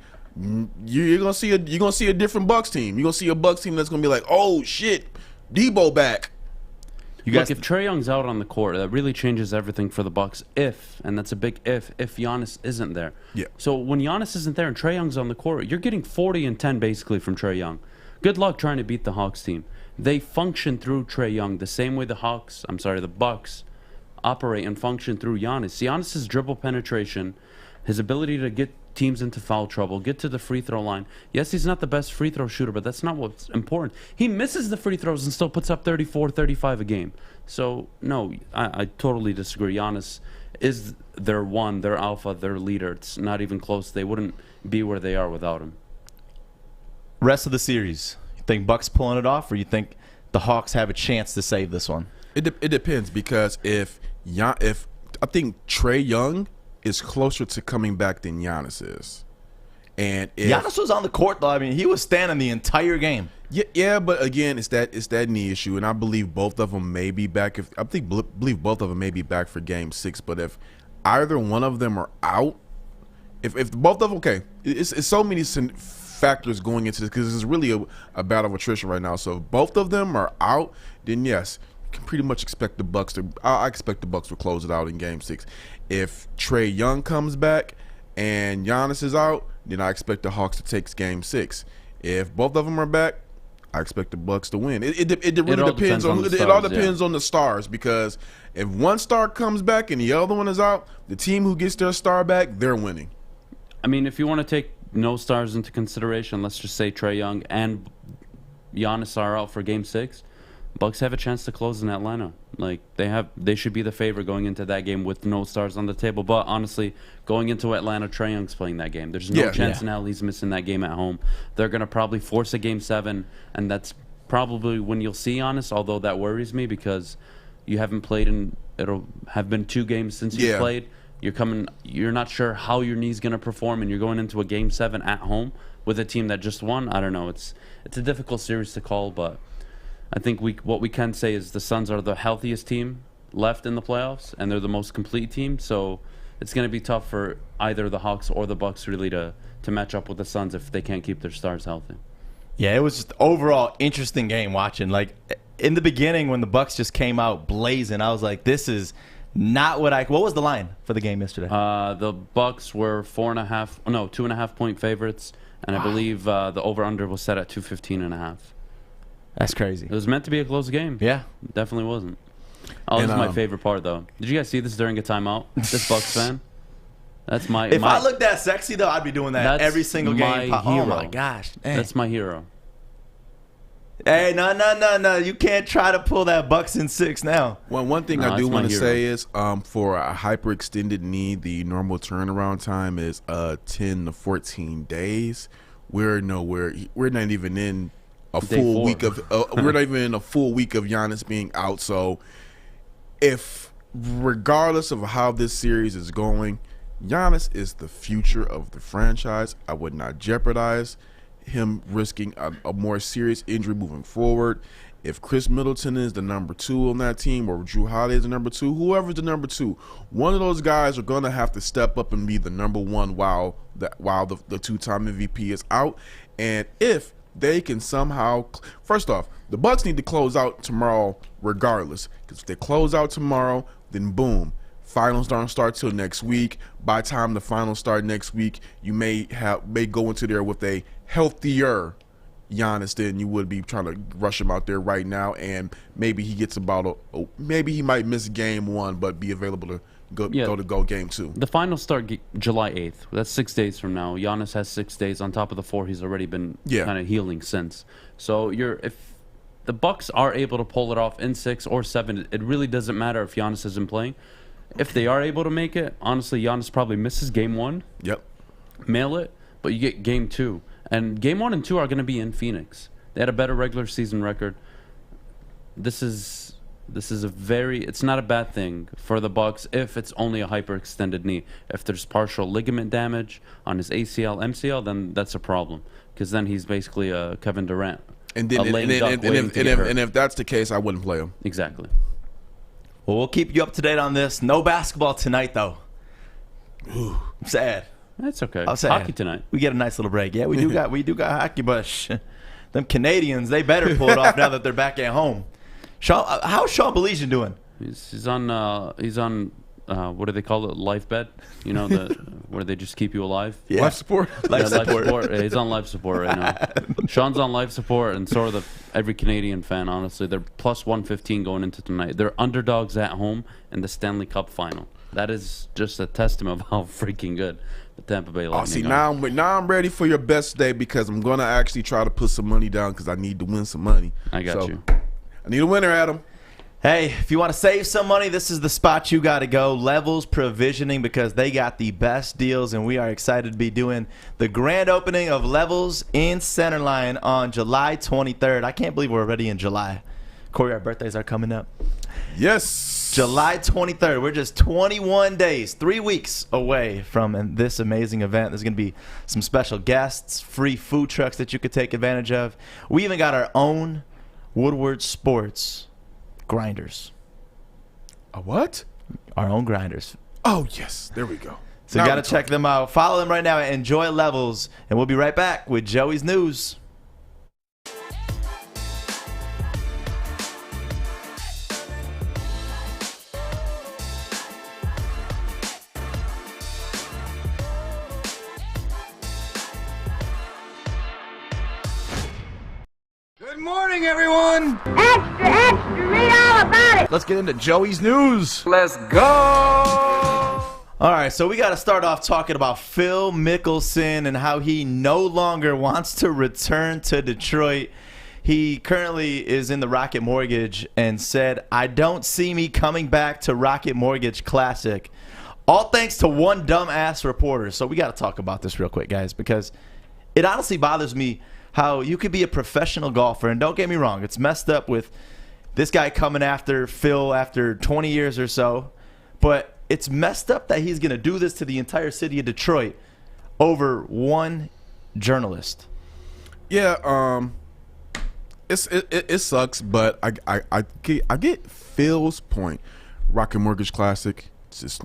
C: you're gonna see a different Bucks team. You're gonna see a Bucks team that's gonna be like, oh shit, Debo back.
F: Look, if Trae Young's out on the court, that really changes everything for the Bucks. And that's a big if Giannis isn't there.
C: Yeah.
F: So when Giannis isn't there and Trae Young's on the court, you're getting 40 and 10 basically from Trae Young. Good luck trying to beat the Hawks team. They function through Trae Young the same way the Bucks operate and function through Giannis. Giannis's dribble penetration, his ability to get teams into foul trouble, get to the free throw line. Yes, he's not the best free throw shooter, but that's not what's important. He misses the free throws and still puts up 34, 35 a game. So, no, I totally disagree. Giannis is their one, their alpha, their leader. It's not even close. They wouldn't be where they are without him.
E: Rest of the series, you think Bucks pulling it off, or you think the Hawks have a chance to save this one?
C: It depends, because if I think Trae Young is closer to coming back than Giannis is. And if,
E: Giannis was on the court though. I mean, he was standing the entire game.
C: Yeah, but again, it's that knee issue, and I believe both of them may be back. Believe both of them may be back for Game 6. But if either one of them are out, if both of them, okay, it's so many factors going into this because it's really a battle of attrition right now. So if both of them are out, then yes, you can pretty much expect the Bucks to. I expect the Bucks to close it out in Game 6. If Trae Young comes back and Giannis is out, then I expect the Hawks to take Game 6. If both of them are back, I expect the Bucks to win. It really depends on it all depends on the stars, because if one star comes back and the other one is out, the team who gets their star back, they're winning.
F: I mean, if you want to take no stars into consideration, let's just say Trae Young and Giannis are out for Game 6. Bucks have a chance to close in Atlanta. Like they should be the favorite going into that game with no stars on the table. But honestly, going into Atlanta, Trae Young's playing that game. There's no chance in hell he's missing that game at home. They're gonna probably force a Game 7, and that's probably when you'll see Giannis. Although that worries me because you haven't played in. It'll have been 2 games since you played. You're not sure how your knee's gonna perform, and you're going into a Game 7 at home with a team that just won. I don't know. It's a difficult series to call, but I think what we can say is the Suns are the healthiest team left in the playoffs, and they're the most complete team. So it's going to be tough for either the Hawks or the Bucks really to match up with the Suns if they can't keep their stars healthy.
E: Yeah, it was just overall interesting game watching. Like in the beginning when the Bucks just came out blazing, I was like, this is not what was the line for the game yesterday?
F: The Bucks were 2.5 point favorites, and I believe the over-under was set at 215.5.
E: That's crazy.
F: It was meant to be a close game.
E: Yeah.
F: Definitely wasn't. Oh, this is my favorite part, though. Did you guys see this during a timeout? This Bucks fan? That's my...
E: If I looked that sexy, though, I'd be doing that every single game.
F: Hero.
E: Oh, my gosh. Dang.
F: That's my hero.
E: Hey, no. You can't try to pull that Bucks in 6 now.
C: Well, one thing I do want to say is for a hyperextended knee, the normal turnaround time is 10 to 14 days. We're not even in a full week of we're not even in a full week of Giannis being out. So if regardless of how this series is going, Giannis is the future of the franchise. I would not jeopardize him risking a more serious injury moving forward. If Chris Middleton is the number 2 on that team, or Drew Holiday is the number 2, whoever's the number 2, one of those guys are going to have to step up and be the number 1 while the 2-time MVP is out. And if they can somehow, first off, the Bucks need to close out tomorrow regardless, because if they close out tomorrow, then boom, finals don't start till next week. By the time the finals start next week, you may go into there with a healthier Giannis than you would be trying to rush him out there right now. And maybe he gets maybe he might miss Game 1 but be available to go Game 2.
F: The finals start July 8th. That's 6 days from now. Giannis has 6 days on top of the 4 he's already been kind of healing since. So if the Bucks are able to pull it off in 6 or 7, it really doesn't matter if Giannis isn't playing. If they are able to make it, honestly, Giannis probably misses Game 1.
C: Yep.
F: Mail it, but you get Game 2. And Game 1 and 2 are going to be in Phoenix. They had a better regular season record. This is it's not a bad thing for the Bucks if it's only a hyperextended knee. If there's partial ligament damage on his ACL, MCL, then that's a problem, because then he's basically a Kevin Durant.
C: And if that's the case, I wouldn't play him.
F: Exactly.
E: Well, we'll keep you up to date on this. No basketball tonight, though. Ooh, I'm sad.
F: That's okay.
E: I'm sad.
F: Hockey tonight.
E: We get a nice little break. Yeah, we do got hockey, but them Canadians, they better pull it off now that they're back at home. How's Sean Baligian doing?
F: He's on what do they call it? Life bed? You know, where they just keep you alive?
C: Yeah. Life support?
E: Life support.
F: Yeah, he's on life support right now. Sean's on life support, and so are every Canadian fan, honestly. They're plus 115 going into tonight. They're underdogs at home in the Stanley Cup final. That is just a testament of how freaking good the Tampa Bay Lightning are.
C: Now I'm ready for your best day, because I'm going to actually try to put some money down, because I need to win some money.
F: I got you.
C: I need a winner, Adam.
E: Hey, if you want to save some money, this is the spot you got to go. Levels Provisioning, because they got the best deals, and we are excited to be doing the grand opening of Levels in Centerline on July 23rd. I can't believe we're already in July. Corey, our birthdays are coming up.
C: Yes.
E: July 23rd. We're just 21 days, 3 weeks away from this amazing event. There's going to be some special guests, free food trucks that you could take advantage of. We even got our own Woodward Sports grinders.
C: A what?
E: Our own grinders.
C: Oh, yes. There we go.
E: So you got to check them out. Follow them right now at Enjoy Levels, and we'll be right back with Joey's News.
A: Good morning, everyone.
K: Extra, extra, read all about it.
B: Let's get into Joey's News.
D: Let's go!
E: All right, so we got to start off talking about Phil Mickelson and how he no longer wants to return to Detroit. He currently is in the Rocket Mortgage and said, "I don't see me coming back to Rocket Mortgage Classic." All thanks to one dumbass reporter. So we got to talk about this real quick, guys, because it honestly bothers me how you could be a professional golfer, and don't get me wrong, it's messed up with this guy coming after Phil after 20 years or so, but it's messed up that he's going to do this to the entire city of Detroit over one journalist.
C: Yeah, it sucks, but I get Phil's point. Rocket Mortgage Classic, just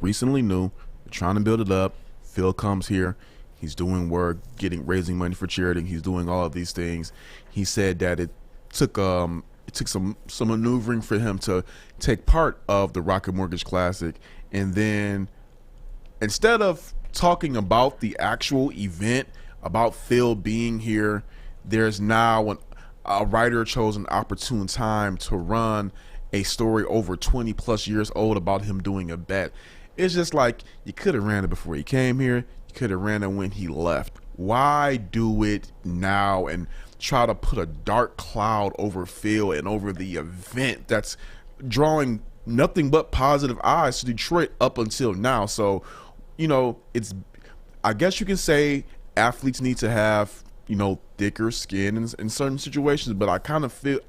C: recently new. They're trying to build it up. Phil comes here. He's doing work, raising money for charity. He's doing all of these things. He said that it took some maneuvering for him to take part of the Rocket Mortgage Classic, and then instead of talking about the actual event, about Phil being here, there's now a writer chose an opportune time to run a story over 20 plus years old about him doing a bet. It's just like, you could have ran it before he came here. Could have ran it when he left. Why do it now and try to put a dark cloud over Phil and over the event that's drawing nothing but positive eyes to Detroit up until now? So, I guess you can say athletes need to have, thicker skin in certain situations, but I kind of feel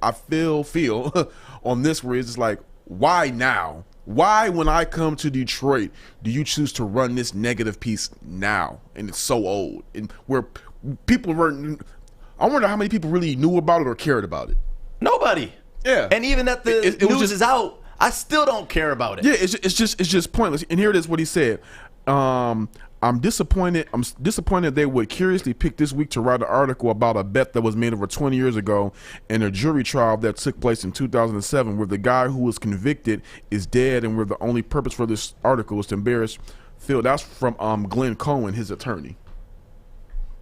C: on this where it's just like, why now? Why, when I come to Detroit, do you choose to run this negative piece now? And it's so old. And where people weren't, I wonder how many people really knew about it or cared about it.
E: Nobody.
C: Yeah.
E: And even that the news is out, I still don't care about it.
C: Yeah, it's just pointless. And here it is what he said. I'm disappointed they would curiously pick this week to write an article about a bet that was made over 20 years ago in a jury trial that took place in 2007 where the guy who was convicted is dead, and where the only purpose for this article is to embarrass Phil. That's from Glenn Cohen, his attorney.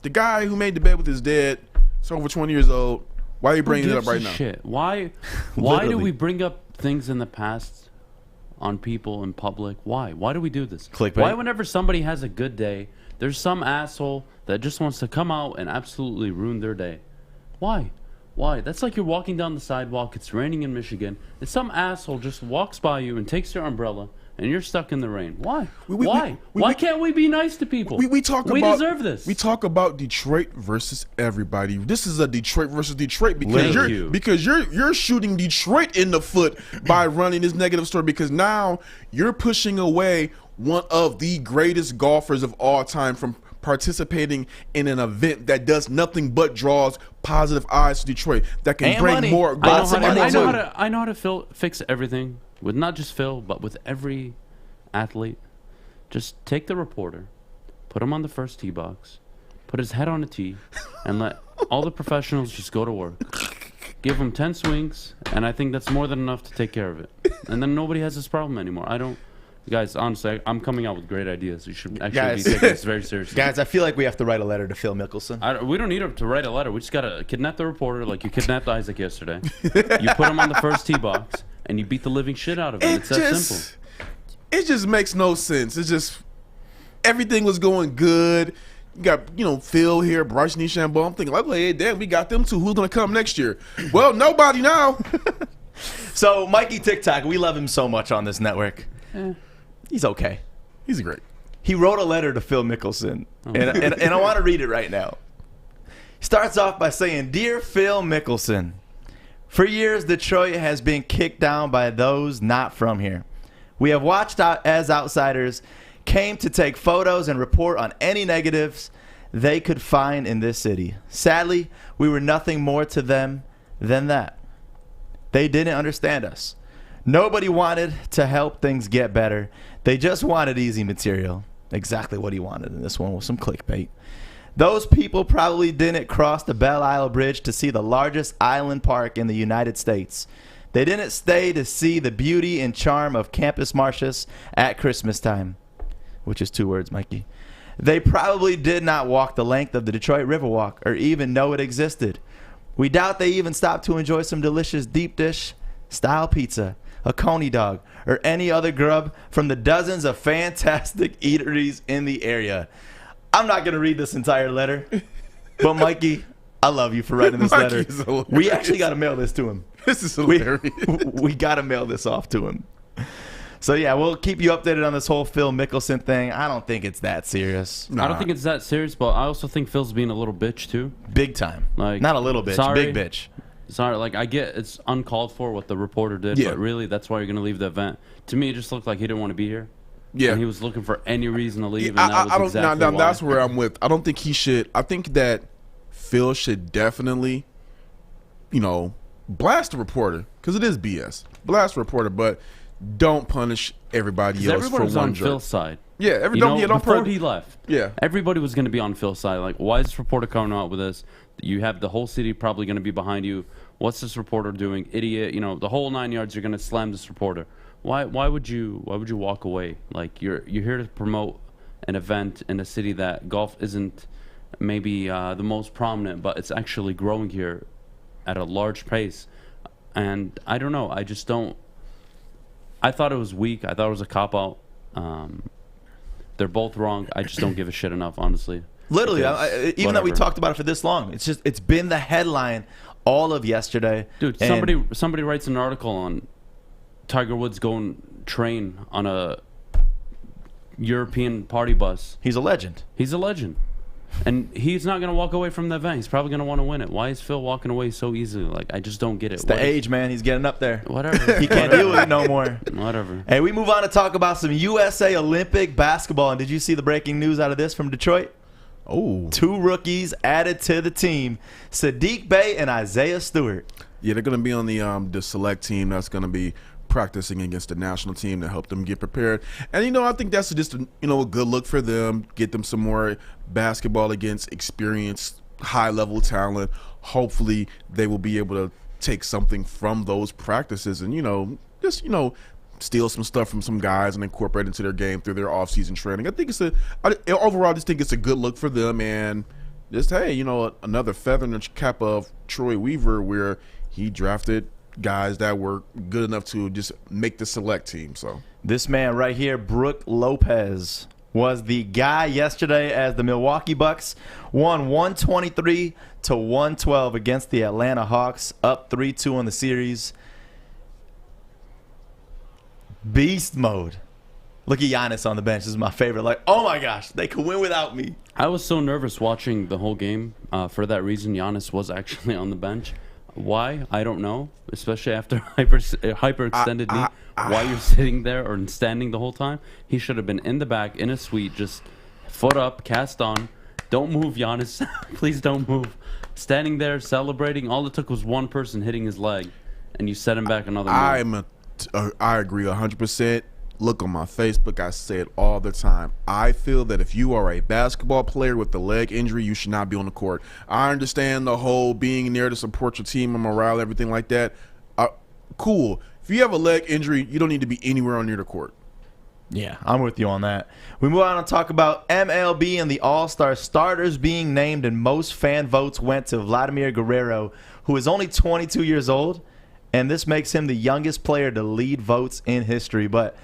C: The guy who made the bet with his dead, so over 20 years old. Why are you bringing it up right now?
F: Shit. Why do we bring up things in the past on people in public? Why do we do this?
E: Clickbait.
F: Why, whenever somebody has a good day, there's some asshole that just wants to come out and absolutely ruin their day? Why? That's like you're walking down the sidewalk, it's raining in Michigan, and some asshole just walks by you and takes your umbrella, and you're stuck in the rain. Why? Why can't we be nice to people?
C: We
F: deserve this.
C: We talk about Detroit versus everybody. This is a Detroit versus Detroit because you're shooting Detroit in the foot by running this negative story, because now you're pushing away one of the greatest golfers of all time from participating in an event that does nothing but draws positive eyes to Detroit, that can bring money. More golf.
F: I know how to fix everything with not just Phil, but with every athlete. Just take the reporter, put him on the first tee box, put his head on a tee, and let all the professionals just go to work. Give him 10 swings, and I think that's more than enough to take care of it. And then nobody has this problem anymore. Guys, honestly, I'm coming out with great ideas. You should actually be taking this very seriously.
E: Guys, I feel like we have to write a letter to Phil Mickelson.
F: We don't need to write a letter. We just got to kidnap the reporter like you kidnapped Isaac yesterday. You put him on the first tee box, and you beat the living shit out of him. It's that simple.
C: It just makes no sense. It's just, everything was going good. You got, Phil here, Bryce DeChambeau. I'm thinking, like, hey, damn, we got them two. Who's going to come next year? Well, nobody now.
E: So, Mikey TikTok, we love him so much on this network. He's okay.
C: He's great.
E: He wrote a letter to Phil Mickelson, and I want to read it right now. He starts off by saying, "Dear Phil Mickelson, For years, Detroit has been kicked down by those not from here. We have watched out as outsiders came to take photos and report on any negatives they could find in this city. Sadly, we were nothing more to them than that. They didn't understand us. Nobody wanted to help things get better. They just wanted easy material. Exactly what he wanted in this one was some clickbait. Those people probably didn't cross the Belle Isle Bridge to see the largest island park in the United States. They didn't stay to see the beauty and charm of Campus Martius at Christmas time, which is 2 words, Mikey. They probably did not walk the length of the Detroit Riverwalk or even know it existed. We doubt they even stopped to enjoy some delicious deep dish style pizza, a coney dog, or any other grub from the dozens of fantastic eateries in the area. I'm not going to read this entire letter, but Mikey, I love you for writing this letter.
C: Hilarious.
E: We actually got to mail this to him.
C: This is hilarious.
E: We got to mail this off to him. So, yeah, we'll keep you updated on this whole Phil Mickelson thing. I don't think it's that serious.
F: I don't think it's that serious, but I also think Phil's being a little bitch, too.
E: Big time.
F: Like,
E: not a little bitch,
F: sorry,
E: big bitch.
F: Sorry, like, I get it's uncalled for what the reporter did,
C: Yeah.
F: but really, that's why you're going to leave the event. To me, it just looked like he didn't want to be here.
C: Yeah.
F: And he was looking for any reason to leave, and
C: I
F: that was
C: don't.
F: exactly why.
C: That's where I'm with. I don't think he should. I think that Phil should definitely, blast the reporter because it is BS. Blast the reporter, but don't punish everybody else
F: everyone
C: for
F: was
C: one
F: on
C: jerk.
F: Phil's side.
C: Yeah,
F: before he left.
C: Yeah,
F: everybody was going to be on Phil's side. Like, why is this reporter coming out with this? You have the whole city probably going to be behind you. What's this reporter doing? Idiot! The whole 9 yards. You're going to slam this reporter. Why would you walk away? Like, you're here to promote an event in a city that golf isn't maybe the most prominent, but it's actually growing here at a large pace. And I don't know. I just don't. I thought it was weak. I thought it was a cop out. They're both wrong. I just don't give a shit enough, honestly.
E: Literally, even though we
F: whatever.
E: talked about it for this long, it's been the headline all of yesterday.
F: Dude, somebody writes an article on Tiger Woods going train on a European party bus.
E: He's a legend.
F: He's a legend. And he's not going to walk away from the event. He's probably going to want to win it. Why is Phil walking away so easily? Like, I just don't get it.
E: It's the age, man. He's getting up there.
F: Whatever.
E: He can't deal with it no more.
F: Whatever.
E: Hey, we move on to talk about some USA Olympic basketball. And did you see the breaking news out of this from Detroit?
C: Oh.
E: 2 rookies added to the team, Sadiq Bey and Isaiah Stewart.
C: Yeah, they're going to be on the select team that's going to be practicing against the national team to help them get prepared. And, I think that's just a good look for them, get them some more basketball against experienced, high-level talent. Hopefully they will be able to take something from those practices and, steal some stuff from some guys and incorporate it into their game through their off-season training. I think overall, I just think it's a good look for them. And just, hey, another feather in the cap of Troy Weaver where he drafted guys that were good enough to just make the select team. So
E: this man right here, Brook Lopez, was the guy yesterday as the Milwaukee Bucks won 123-112 against the Atlanta Hawks, up 3-2 on the series. Beast mode. Look at Giannis on the bench. This is my favorite. Like, oh my gosh, they could win without me.
F: I was so nervous watching the whole game. For that reason, Giannis was actually on the bench. Why? I don't know. Especially after hyperextended knee. Why you're sitting there or standing the whole time? He should have been in the back in a suite, just foot up, cast on. Don't move, Giannis. Please don't move. Standing there celebrating. All it took was one person hitting his leg, and you set him back another move.
C: I agree 100%. Look on my Facebook, I say it all the time. I feel that if you are a basketball player with a leg injury, you should not be on the court. I understand the whole being there to support your team and morale, everything like that. Cool. If you have a leg injury, you don't need to be anywhere on near the court.
E: Yeah, I'm with you on that. We move on to talk about MLB and the All-Star starters being named, and most fan votes went to Vladimir Guerrero, who is only 22 years old, and this makes him the youngest player to lead votes in history. But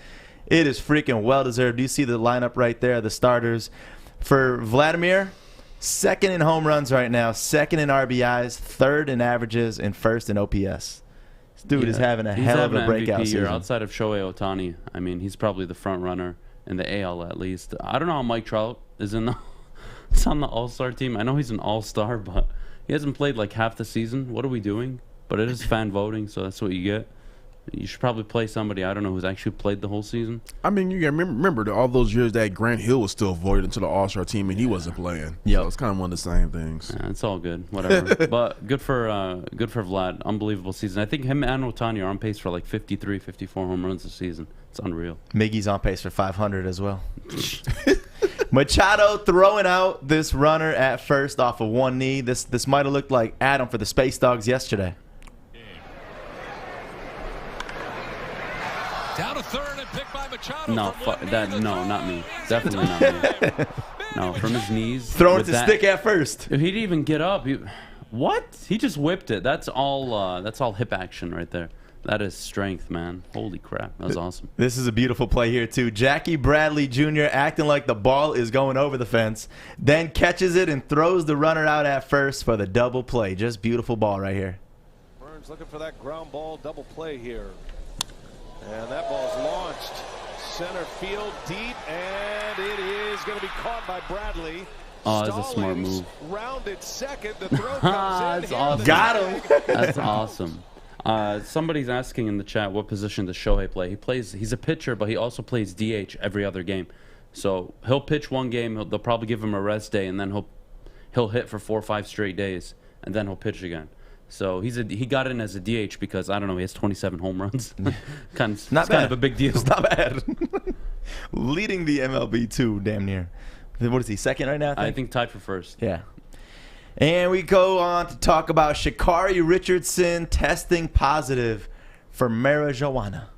E: it is freaking well-deserved. Do you see the lineup right there, the starters? For Vladimir, second in home runs right now, second in RBIs, third in averages, and first in OPS. This dude is having a hell of a breakout season.
F: Outside of Shohei Ohtani, I mean, he's probably the front runner in the AL at least. I don't know how Mike Trout is on the All-Star team. I know he's an All-Star, but he hasn't played like half the season. What are we doing? but it is fan voting, so that's what you get. You should probably play somebody, I don't know, who's actually played the whole season.
C: I mean, you remember all those years that Grant Hill was still voted into the All-Star team and he wasn't playing.
E: Yeah,
C: so it's kind of one of the same things.
F: Yeah, it's all good, whatever. But good for Vlad. Unbelievable season. I think him and Ohtani are on pace for like 53, 54 home runs this season. It's unreal.
E: Miggy's on pace for 500 as well. Machado throwing out this runner at first off of one knee. This might have looked like Adam for the Space Dogs yesterday.
L: Down to third and picked by Machado.
F: No, no, not me. Definitely not me. No, from his knees.
E: Throwing to stick at first.
F: He didn't even get up. What? He just whipped it. That's all hip action right there. That is strength, man. Holy crap. That was awesome.
E: This is a beautiful play here, too. Jackie Bradley Jr. acting like the ball is going over the fence, then catches it and throws the runner out at first for the double play. Just beautiful ball right here.
L: Burns looking for that ground ball double play here. And that ball's launched center field deep, and it is going to be caught by Bradley.
F: Oh, that's a smart move.
L: Rounded second. The throw comes in.
E: That's awesome. Got him.
F: That's awesome. Somebody's asking in the chat what position does Shohei play. He's a pitcher, but he also plays DH every other game. So he'll pitch one game. They'll probably give him a rest day, and then he'll hit for 4 or 5 straight days, and then he'll pitch again. So he got in as a DH because, I don't know, he has 27 home runs. kind of a big deal.
E: It's not bad. Leading the MLB too, damn near. What is he, second right now?
F: I think tied for first.
E: Yeah. And we go on to talk about Sha'Carri Richardson testing positive for marijuana.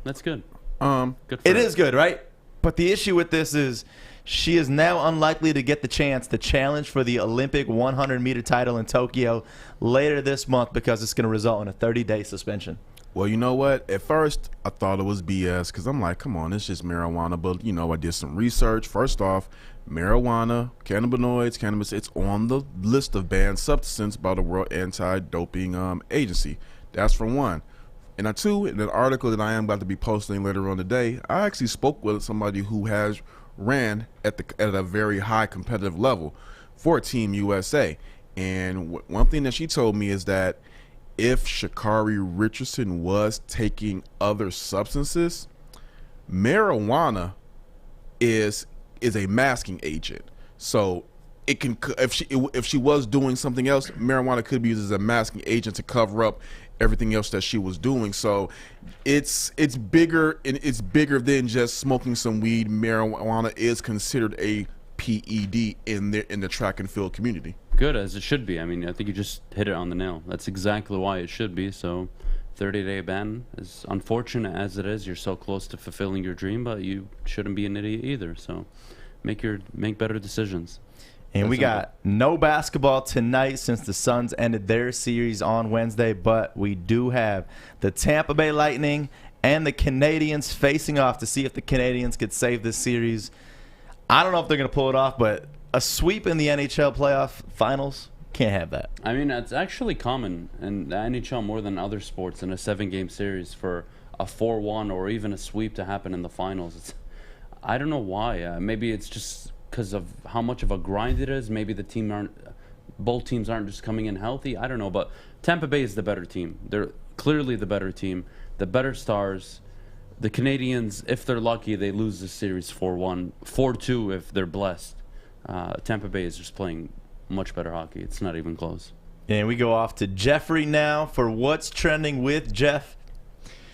F: That's good.
E: Good for it is good, right? But the issue with this is she is now unlikely to get the chance to challenge for the Olympic 100-meter title in Tokyo later this month because it's going to result in a 30-day suspension.
C: Well, you know what? At first, I thought it was BS because I'm like, come on, it's just marijuana. But, you know, I did some research. First off, marijuana, cannabinoids, cannabis, it's on the list of banned substances by the World Anti-Doping Agency. That's for one. And two, in an article that I am about to be posting later on today, I actually spoke with somebody who has ran at a very high competitive level for Team USA. And one thing that she told me is that if Sha'Carri Richardson was taking other substances, marijuana is a masking agent. So it can, if she was doing something else, marijuana could be used as a masking agent to cover up everything else that she was doing. So it's bigger, and it's bigger than just smoking some weed. Marijuana is considered a PED in the track and field community.
F: Good, as it should be. I mean, I think you just hit it on the nail. That's exactly why it should be. So 30-day ban, as unfortunate as it is, you're so close to fulfilling your dream, but you shouldn't be an idiot either. So make better decisions.
E: And we got no basketball tonight since the Suns ended their series on Wednesday, but we do have the Tampa Bay Lightning and the Canadiens facing off to see if the Canadiens could save this series. I don't know if they're going to pull it off, but a sweep in the NHL playoff finals, can't have that.
F: I mean, it's actually common in the NHL more than other sports in a 7-game series for a 4-1 or even a sweep to happen in the finals. I don't know why. Maybe it's just because of how much of a grind it is. Maybe both teams aren't just coming in healthy. I don't know, but Tampa Bay is the better team. They're clearly the better team, the better stars. The Canadiens, if they're lucky, they lose the series 4-1, 4-2 if they're blessed. Tampa Bay is just playing much better hockey. It's not even close.
E: And we go off to Jeffrey now for what's trending with Jeff.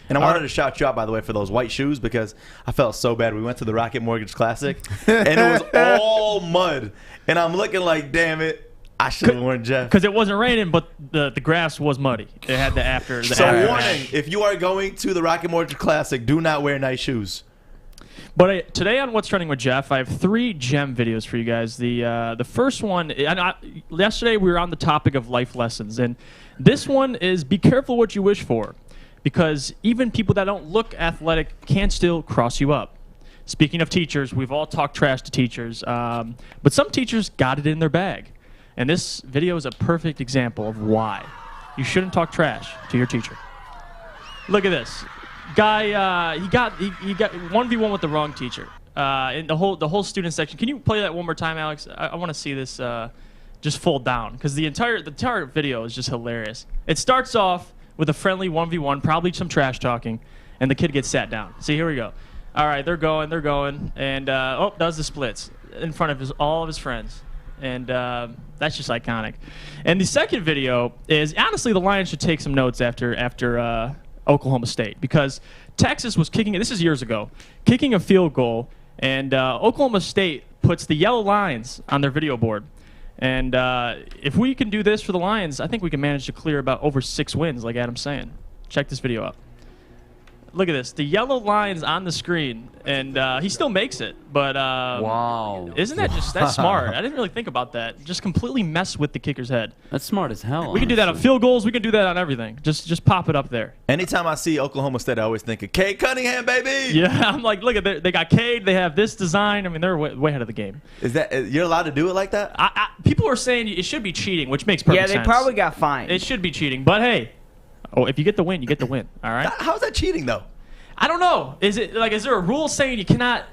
E: And I wanted to shout you out, by the way, for those white shoes because I felt so bad. We went to the Rocket Mortgage Classic, and it was all mud. And I'm looking like, damn it, I should have worn Jeff.
M: Because it wasn't raining, but the grass was muddy. It had the after.
E: Warning, if you are going to the Rocket Mortgage Classic, do not wear nice shoes.
M: But today on What's Trending with Jeff, I have 3 gem videos for you guys. The first one, yesterday we were on the topic of life lessons, and this one is be careful what you wish for, because even people that don't look athletic can still cross you up. Speaking of teachers, we've all talked trash to teachers, but some teachers got it in their bag. And this video is a perfect example of why you shouldn't talk trash to your teacher. Look at this. Guy, he got 1v1 with the wrong teacher. In the whole student section. Can you play that one more time, Alex? I want to see this just fold down because the entire video is just hilarious. It starts off with a friendly 1v1, probably some trash talking, and the kid gets sat down. See, here we go. All right, they're going, and does the splits in front of all of his friends. And that's just iconic. And the second video is, honestly, the Lions should take some notes after Oklahoma State, because Texas was kicking, this is years ago, kicking a field goal, and Oklahoma State puts the yellow lines on their video board. And if we can do this for the Lions, I think we can manage to clear about over 6 wins, like Adam's saying. Check this video out. Look at this. The yellow lines on the screen, and he still makes it. But
F: wow,
M: isn't that that's smart? I didn't really think about that. Just completely mess with the kicker's head.
F: That's smart as hell.
M: We can do that on field goals. We can do that on everything. Just pop it up there.
E: Anytime I see Oklahoma State, I always think of Cade Cunningham, baby.
M: Yeah, I'm like, look at they got Cade. They have this design. I mean, they're way ahead of the game.
E: Is that you're allowed to do it like that?
M: People are saying it should be cheating, which makes perfect sense.
N: Yeah, they probably got fined.
M: It should be cheating, but hey, if you get the win, you get the win. All right.
E: How's that cheating though?
M: I don't know. Is there a rule saying you cannot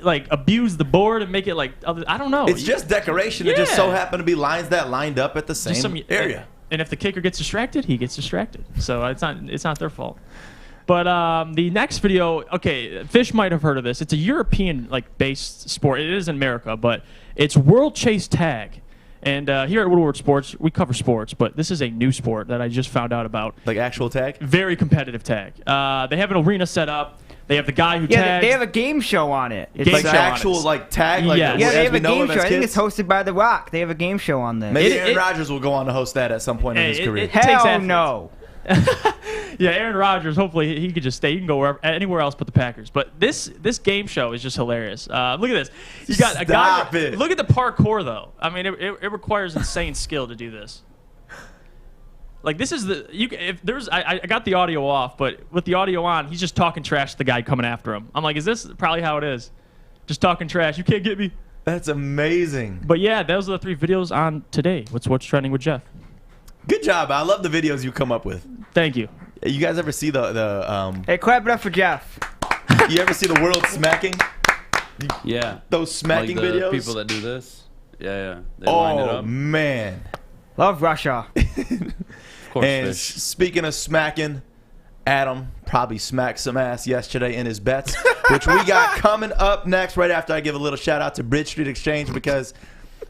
M: abuse the board and make it I don't know.
E: It's just decoration. It just so happened to be lines that lined up at the same area.
M: And if the kicker gets distracted, he gets distracted. So it's not their fault. But the next video, okay, Fish might have heard of this. It's a European based sport. It is in America, but it's World Chase Tag. And here at Woodward Sports, we cover sports, but this is a new sport that I just found out about.
E: Like actual tag?
M: Very competitive tag. They have an arena set up. They have the guy who tags.
N: They have a game show on it.
E: It's like actual tag?
N: Yeah, they have a game show. I think it's hosted by The Rock. They have a game show on this.
E: Maybe Aaron Rodgers will go on to host that at some point in his career.
N: Hell no.
M: Yeah, Aaron Rodgers, hopefully he could just stay. He can go anywhere else but the Packers. But this game show is just hilarious. Look at this. You got a guy. Look at the parkour, though. I mean, it requires insane skill to do this. This is I got the audio off, but with the audio on, he's just talking trash to the guy coming after him. I'm like, is this probably how it is? Just talking trash. You can't get me.
E: That's amazing.
M: But yeah, those are the 3 videos on today. What's trending with Jeff?
E: Good job. I love the videos you come up with.
M: Thank you.
E: You guys ever see the
N: Hey, clap it up for Jeff.
E: You ever see the world smacking?
F: Yeah.
E: Those smacking
F: like the
E: videos?
F: People that do this. Yeah. They line it up.
E: Man.
N: Love Russia.
F: Of course,
E: and speaking of smacking, Adam probably smacked some ass yesterday in his bets, which we got coming up next right after I give a little shout out to Bridge Street Exchange, because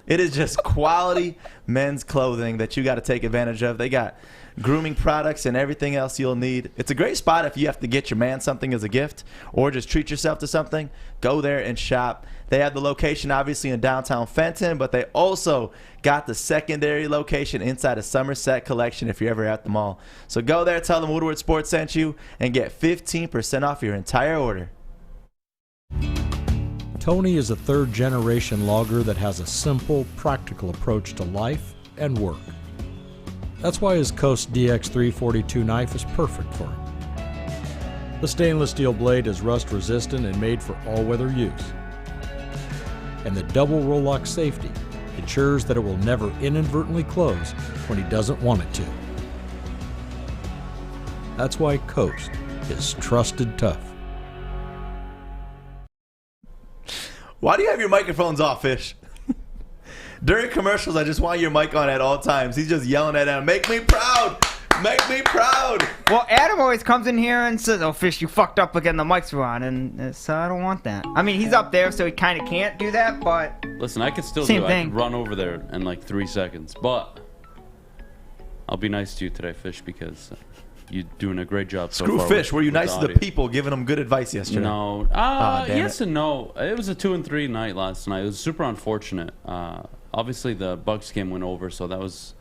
E: it is just quality men's clothing that you got to take advantage of. They got grooming products and everything else you'll need. It's a great spot if you have to get your man something as a gift or just treat yourself to something. Go there and shop. They have the location obviously in downtown Fenton, but they also got the secondary location inside of Somerset Collection if you're ever at the mall. So go there, tell them Woodward Sports sent you, and get 15% off your entire order.
O: Tony is a third-generation logger that has a simple, practical approach to life and work. That's why his Coast DX342 knife is perfect for him. The stainless steel blade is rust-resistant and made for all-weather use. And the double roll-lock safety ensures that it will never inadvertently close when he doesn't want it to. That's why Coast is trusted tough.
E: Why do you have your microphones off, Fish? During commercials, I just want your mic on at all times. He's just yelling at Adam, make me proud! Make me proud!
N: Well, Adam always comes in here and says, oh, Fish, you fucked up again, the mics were on, and so I don't want that. I mean, he's up there, so he kind of can't do that, but...
F: Listen, I could still
N: Same
F: do it.
N: thing.
F: I could run over there in like 3 seconds, but I'll be nice to you today, Fish, because you're doing a great job so far.
E: Screw Fish. Were you nice to the people, giving them good advice yesterday?
F: No. Yes and no. It was a 2-3 night last night. It was super unfortunate. Obviously, the Bucks game went over, so that was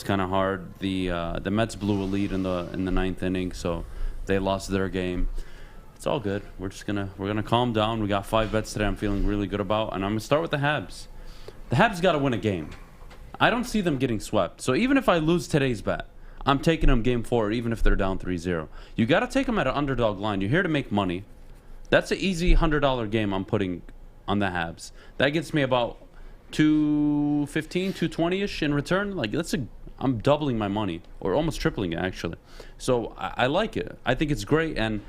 F: kind of hard. The Mets blew a lead in the 9th inning, so they lost their game. It's all good. We're gonna calm down. We got 5 bets today. I'm feeling really good about, and I'm gonna start with the Habs. The Habs got to win a game. I don't see them getting swept. So even if I lose today's bet, I'm taking them game 4, even if they're down 3-0. You got to take them at an underdog line. You're here to make money. That's an easy $100 game I'm putting on the Habs. That gets me about $215, $220-ish in return. Like I'm doubling my money, or almost tripling it actually. So I like it. I think it's great. And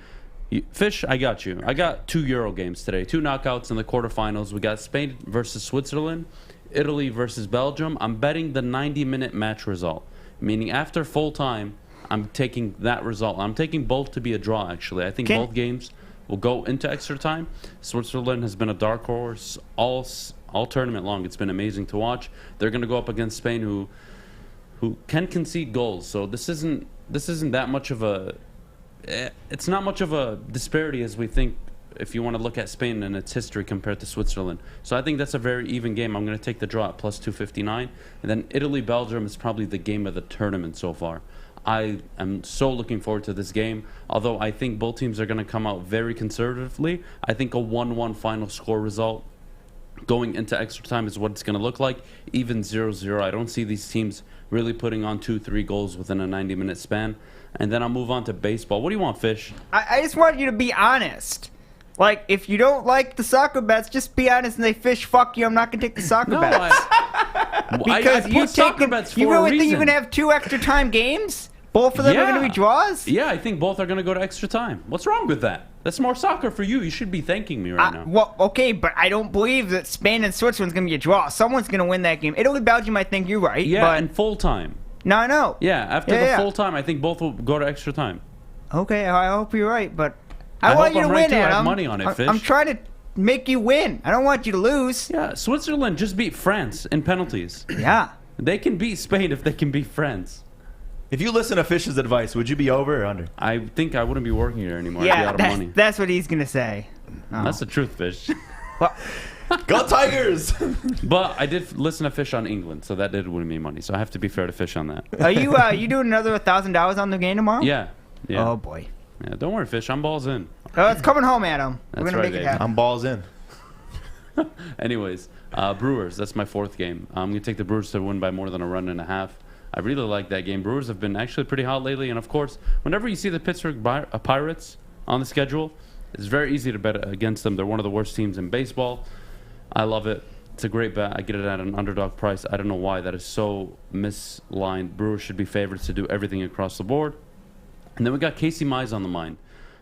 F: Fish, I got you. I got 2 Euro games today, 2 knockouts in the quarterfinals. We got Spain versus Switzerland Italy versus Belgium, I'm betting the 90-minute match result. Meaning after full time, I'm taking that result. I'm taking both to be a draw, actually. I think both games will go into extra time. Switzerland has been a dark horse all tournament long. It's been amazing to watch. They're going to go up against Spain, who can concede goals. So this isn't that much of a... It's not much of a disparity as we think if you want to look at Spain and its history compared to Switzerland. So I think that's a very even game. I'm going to take the draw at plus 259. And then Italy-Belgium is probably the game of the tournament so far. I am so looking forward to this game. Although I think both teams are going to come out very conservatively. I think a 1-1 final score result going into extra time is what it's going to look like. Even 0-0. I don't see these teams really putting on 2-3 goals within a 90-minute span. And then I'll move on to baseball. What do you want, Fish?
N: I just want you to be honest. Like, if you don't like the soccer bets, just be honest and say, Fish, fuck you, I'm not going to take the soccer bets. Because
F: I put soccer bets for
N: you
F: a
N: really think
F: reason.
N: you're going to have 2 extra time games? Both of them are going to be draws?
F: Yeah, I think both are going to go to extra time. What's wrong with that? That's more soccer for you. You should be thanking me right now.
N: Well, okay, but I don't believe that Spain and Switzerland's going to be a draw. Someone's going to win that game. Italy, Belgium, I think you're right.
F: Yeah,
N: but
F: in full time.
N: No, I know.
F: Yeah, after the full time, I think both will go to extra time.
N: Okay, I hope you're right, but I want you to win,
F: I have
N: Adam.
F: money on it, Fish.
N: I'm trying to make you win. I don't want you to lose.
F: Yeah, Switzerland just beat France in penalties.
N: Yeah.
F: They can beat Spain if they can beat France.
E: If you listen to Fish's advice, would you be over or under?
F: I think I wouldn't be working here anymore. I'd be
N: Yeah,
F: out of money.
N: that's what he's going to say. Oh.
F: That's the truth, Fish.
E: Go Tigers!
F: But I did listen to Fish on England, so that did win me money. So I have to be fair to Fish on that.
N: Are you doing another $1,000 on the game tomorrow?
F: Yeah.
N: Oh, boy.
F: Yeah, don't worry, Fish. I'm balls in.
N: Oh, it's coming home, Adam. We're
F: That's
N: going to
F: right,
N: make it
F: baby.
N: happen.
E: I'm balls in.
F: Anyways, Brewers. That's my 4th game. I'm going to take the Brewers to win by more than a run and a half. I really like that game. Brewers have been actually pretty hot lately. And, of course, whenever you see the Pittsburgh Pirates on the schedule, it's very easy to bet against them. They're one of the worst teams in baseball. I love it. It's a great bet. I get it at an underdog price. I don't know why. That is so mislined. Brewers should be favorites to do everything across the board. And then we got Casey Mize on the mind.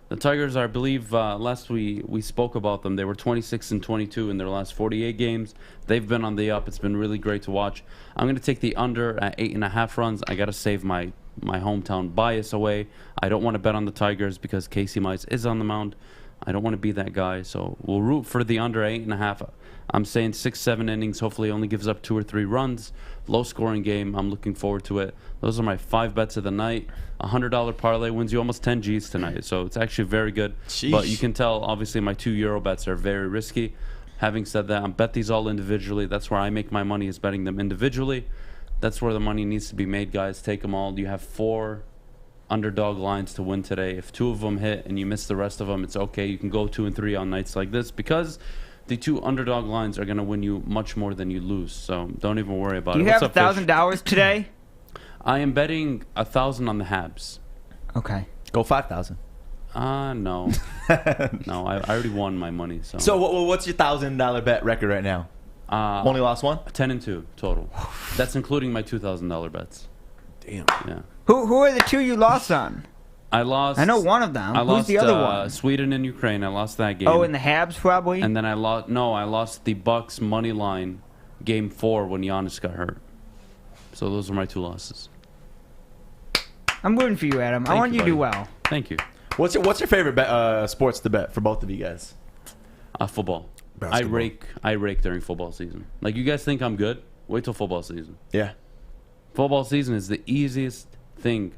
F: The Tigers, I believe, last we spoke about them. They were 26-22 in their last 48 games. They've been on the up. It's been really great to watch. I'm going to take the under at 8.5 runs. I got to save my hometown bias away. I don't want to bet on the Tigers because Casey Mize is on the mound. I don't want to be that guy, so we'll root for the under 8.5. I'm saying 6-7 innings. Hopefully, only gives up 2 or 3 runs. Low-scoring game. I'm looking forward to it. Those are my 5 bets of the night. $100 parlay wins you almost 10 G's tonight, so it's actually very good.
E: Sheesh.
F: But you can tell, obviously, my 2 euro bets are very risky. Having said that, I bet these all individually. That's where I make my money, is betting them individually. That's where the money needs to be made, guys. Take them all. You have 4 underdog lines to win today. If 2 of them hit and you miss the rest of them, it's okay. You can go 2 and 3 on nights like this because the 2 underdog lines are going to win you much more than you lose. So don't even worry about it.
N: Do you have $1,000 today?
F: I am betting 1,000 on the Habs.
N: Okay.
E: Go 5,000.
F: No. No, I already won my money.
E: So what's your $1,000 bet record right now? Only lost 1?
F: 10-2 total. That's including my $2,000 bets.
C: Damn.
F: Yeah.
N: Who are the 2 you lost on?
F: I lost.
N: I know one of them.
F: I
N: Who's
F: lost
N: the other one?
F: Sweden and Ukraine. I lost that game.
N: Oh, in the Habs probably?
F: And then I lost. No, I lost the Bucks money line game 4 when Giannis got hurt. So those are my 2 losses.
N: I'm rooting for you, Adam. I want you to do well.
F: Thank you.
E: What's your favorite sports to bet for both of you guys?
F: Football.
C: Basketball.
F: I rake during football season. Like, you guys think I'm good? Wait till football season.
E: Yeah.
F: Football season is the easiest thing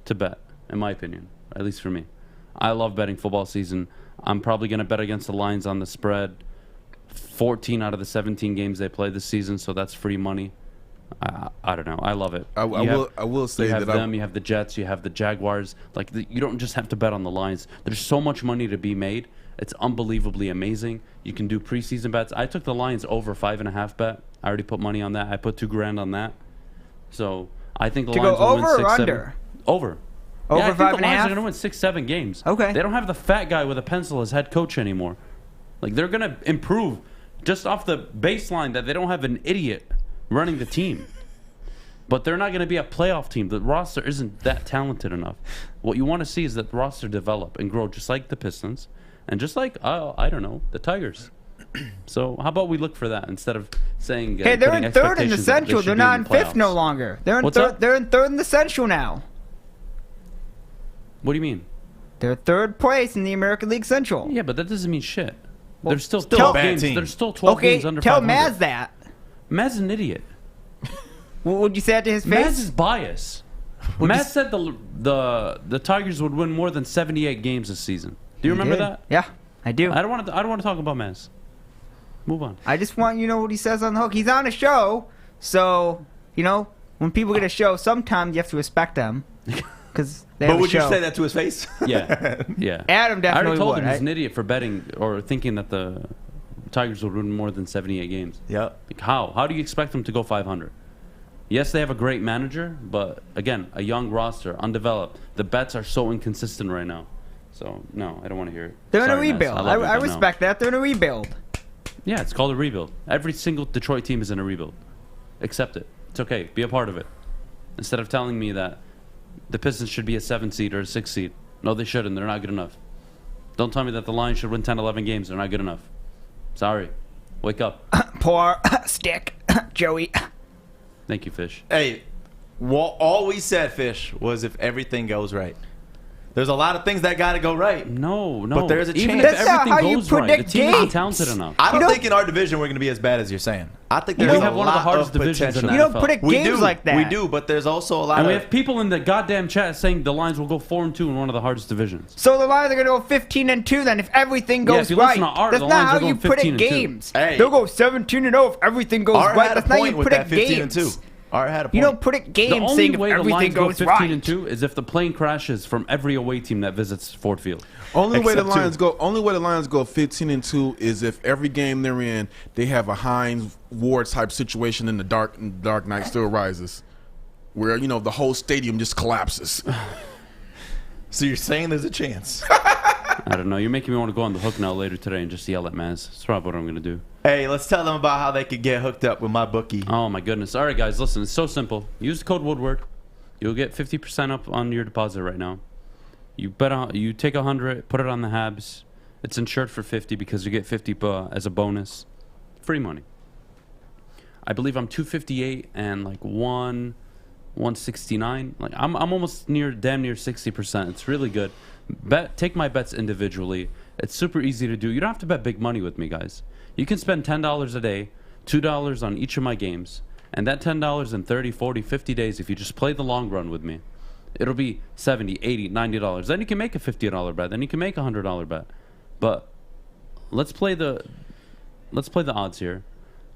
F: to bet, in my opinion, at least for me. I love betting football season. I'm probably going to bet against the Lions on the spread. 14 out of the 17 games they play this season, so that's free money. I don't know. I love it.
C: I will say
F: you have
C: that
F: them. You have the Jets. You have the Jaguars. Like, you don't just have to bet on the Lions. There's so much money to be made. It's unbelievably amazing. You can do preseason bets. I took the Lions over 5.5 bet. I already put money on that. I put $2,000 on that. So I think the Lions will win 6-7.
N: Over or under?
F: Over.
N: Over
F: yeah, I think
N: 5.5?
F: the Lions are going to win 6-7 games.
N: Okay.
F: They don't have the fat guy with a pencil as head coach anymore. Like, they're going to improve just off the baseline that they don't have an idiot running the team. But they're not going to be a playoff team. The roster isn't that talented enough. What you want to see is that the roster develop and grow just like the Pistons and just like, I don't know, the Tigers. So how about we look for that instead of saying
N: Hey, they're
F: putting
N: in third in the
F: expectations that they
N: Central.
F: should
N: They're
F: be
N: not
F: in
N: in
F: the
N: fifth no
F: playoffs.
N: longer. They're in
F: What's
N: third.
F: up?
N: They're in third in the Central now.
F: What do you mean?
N: They're third place in the American League Central.
F: Yeah, but that doesn't mean shit.
N: Well,
F: There's still
N: tell-
F: 12
E: bad
F: games.
E: team.
F: There's still 12
N: Okay,
F: games under
N: tell
F: 500.
N: Maz that.
F: Maz is an idiot.
N: Would you say that to his
F: Maz
N: face?
F: is biased. Maz said the Tigers would win more than 78 games this season. Do you remember that?
N: Yeah, I do.
F: I don't want to talk about Maz. Move on.
N: I just want you to know what he says on the hook. He's on a show, so when people get a show, sometimes you have to respect them because they have
E: But
N: a
E: would you
N: show.
E: say that to his face?
F: Yeah, yeah.
N: Adam
F: I
N: definitely
F: already told
N: would.
F: him he's an idiot for betting or thinking that the Tigers would win more than 78 games.
E: Yep.
F: Like how? How do you expect them to go 500? Yes, they have a great manager, but again, a young roster, undeveloped. The bets are so inconsistent right now. So no, I don't want to hear it.
N: They're in a
F: Sorry, Maz.
N: rebuild.
F: love you,
N: I
F: but no.
N: respect that. They're in a rebuild.
F: Yeah, it's called a rebuild. Every single Detroit team is in a rebuild. Accept it. It's okay. Be a part of it. Instead of telling me that the Pistons should be a 7 seed or a 6 seed. No, they shouldn't. They're not good enough. Don't tell me that the Lions should win 10, 11 games. They're not good enough. Sorry. Wake up.
N: Poor stick, Joey.
F: Thank you, Fish.
E: Hey, all we said, Fish, was if everything goes right. There's a lot of things that got to go right.
F: No.
E: But there's a
F: Even
E: chance.
F: if everything goes right, the team isn't talented enough.
E: I don't think in our division we're going to be as bad as you're saying. I think there's
F: We
E: a
F: have one of
E: lot
F: the hardest
E: of
F: divisions in
E: potential.
F: the
N: You don't
F: NFL.
N: predict
E: We
N: games
E: do,
N: like that.
E: We do, but there's also a lot
F: And
E: of...
F: we have people in the goddamn chat saying the Lions will go 4-2 in one of the hardest divisions.
N: So the Lions are going to go 15-2 then if everything
F: Yeah,
N: goes
F: if you
N: right.
F: listen to Art,
N: That's
F: the
N: not
F: Lions
N: how
F: are
N: you
F: going
N: predict
F: 15-2.
N: games.
E: Hey.
N: They'll go 17-0 if everything goes
E: Art
N: right.
E: had a
N: That's not how
E: point
N: you
E: with that
N: predict
E: 15
N: games.
E: and 2. Art had a point.
N: You don't predict
F: The
N: games
F: only
N: saying if
F: way the
N: everything
F: Lions go
N: goes
F: 15
N: right.
F: and 2 is if the plane crashes from every away team that visits Ford Field.
C: Only way the
E: Except two.
C: Lions go 15-2 is if every game they're in they have a Hines Ward type situation in the Dark Knight Still Rises, where the whole stadium just collapses.
E: So you're saying there's a chance?
F: I don't know. You're making me want to go on the hook now later today and just yell at Maz. That's probably what I'm going to do.
E: Hey, let's tell them about how they could get hooked up with my bookie.
F: Oh, my goodness. All right, guys, listen. It's so simple. Use the code Woodward. You'll get 50% up on your deposit right now. You take 100, put it on the Habs. It's insured for 50 because you get 50 as a bonus. Free money. I believe I'm 258 and like 169. Like I'm almost damn near 60%. It's really good. Take my bets individually. It's super easy to do. You don't have to bet big money with me, guys. You can spend $10 a day, $2 on each of my games, and that $10 in 30, 40, 50 days, if you just play the long run with me, it'll be $70, $80, $90. Then you can make a $50 bet. Then you can make a $100 bet. But let's play the odds here.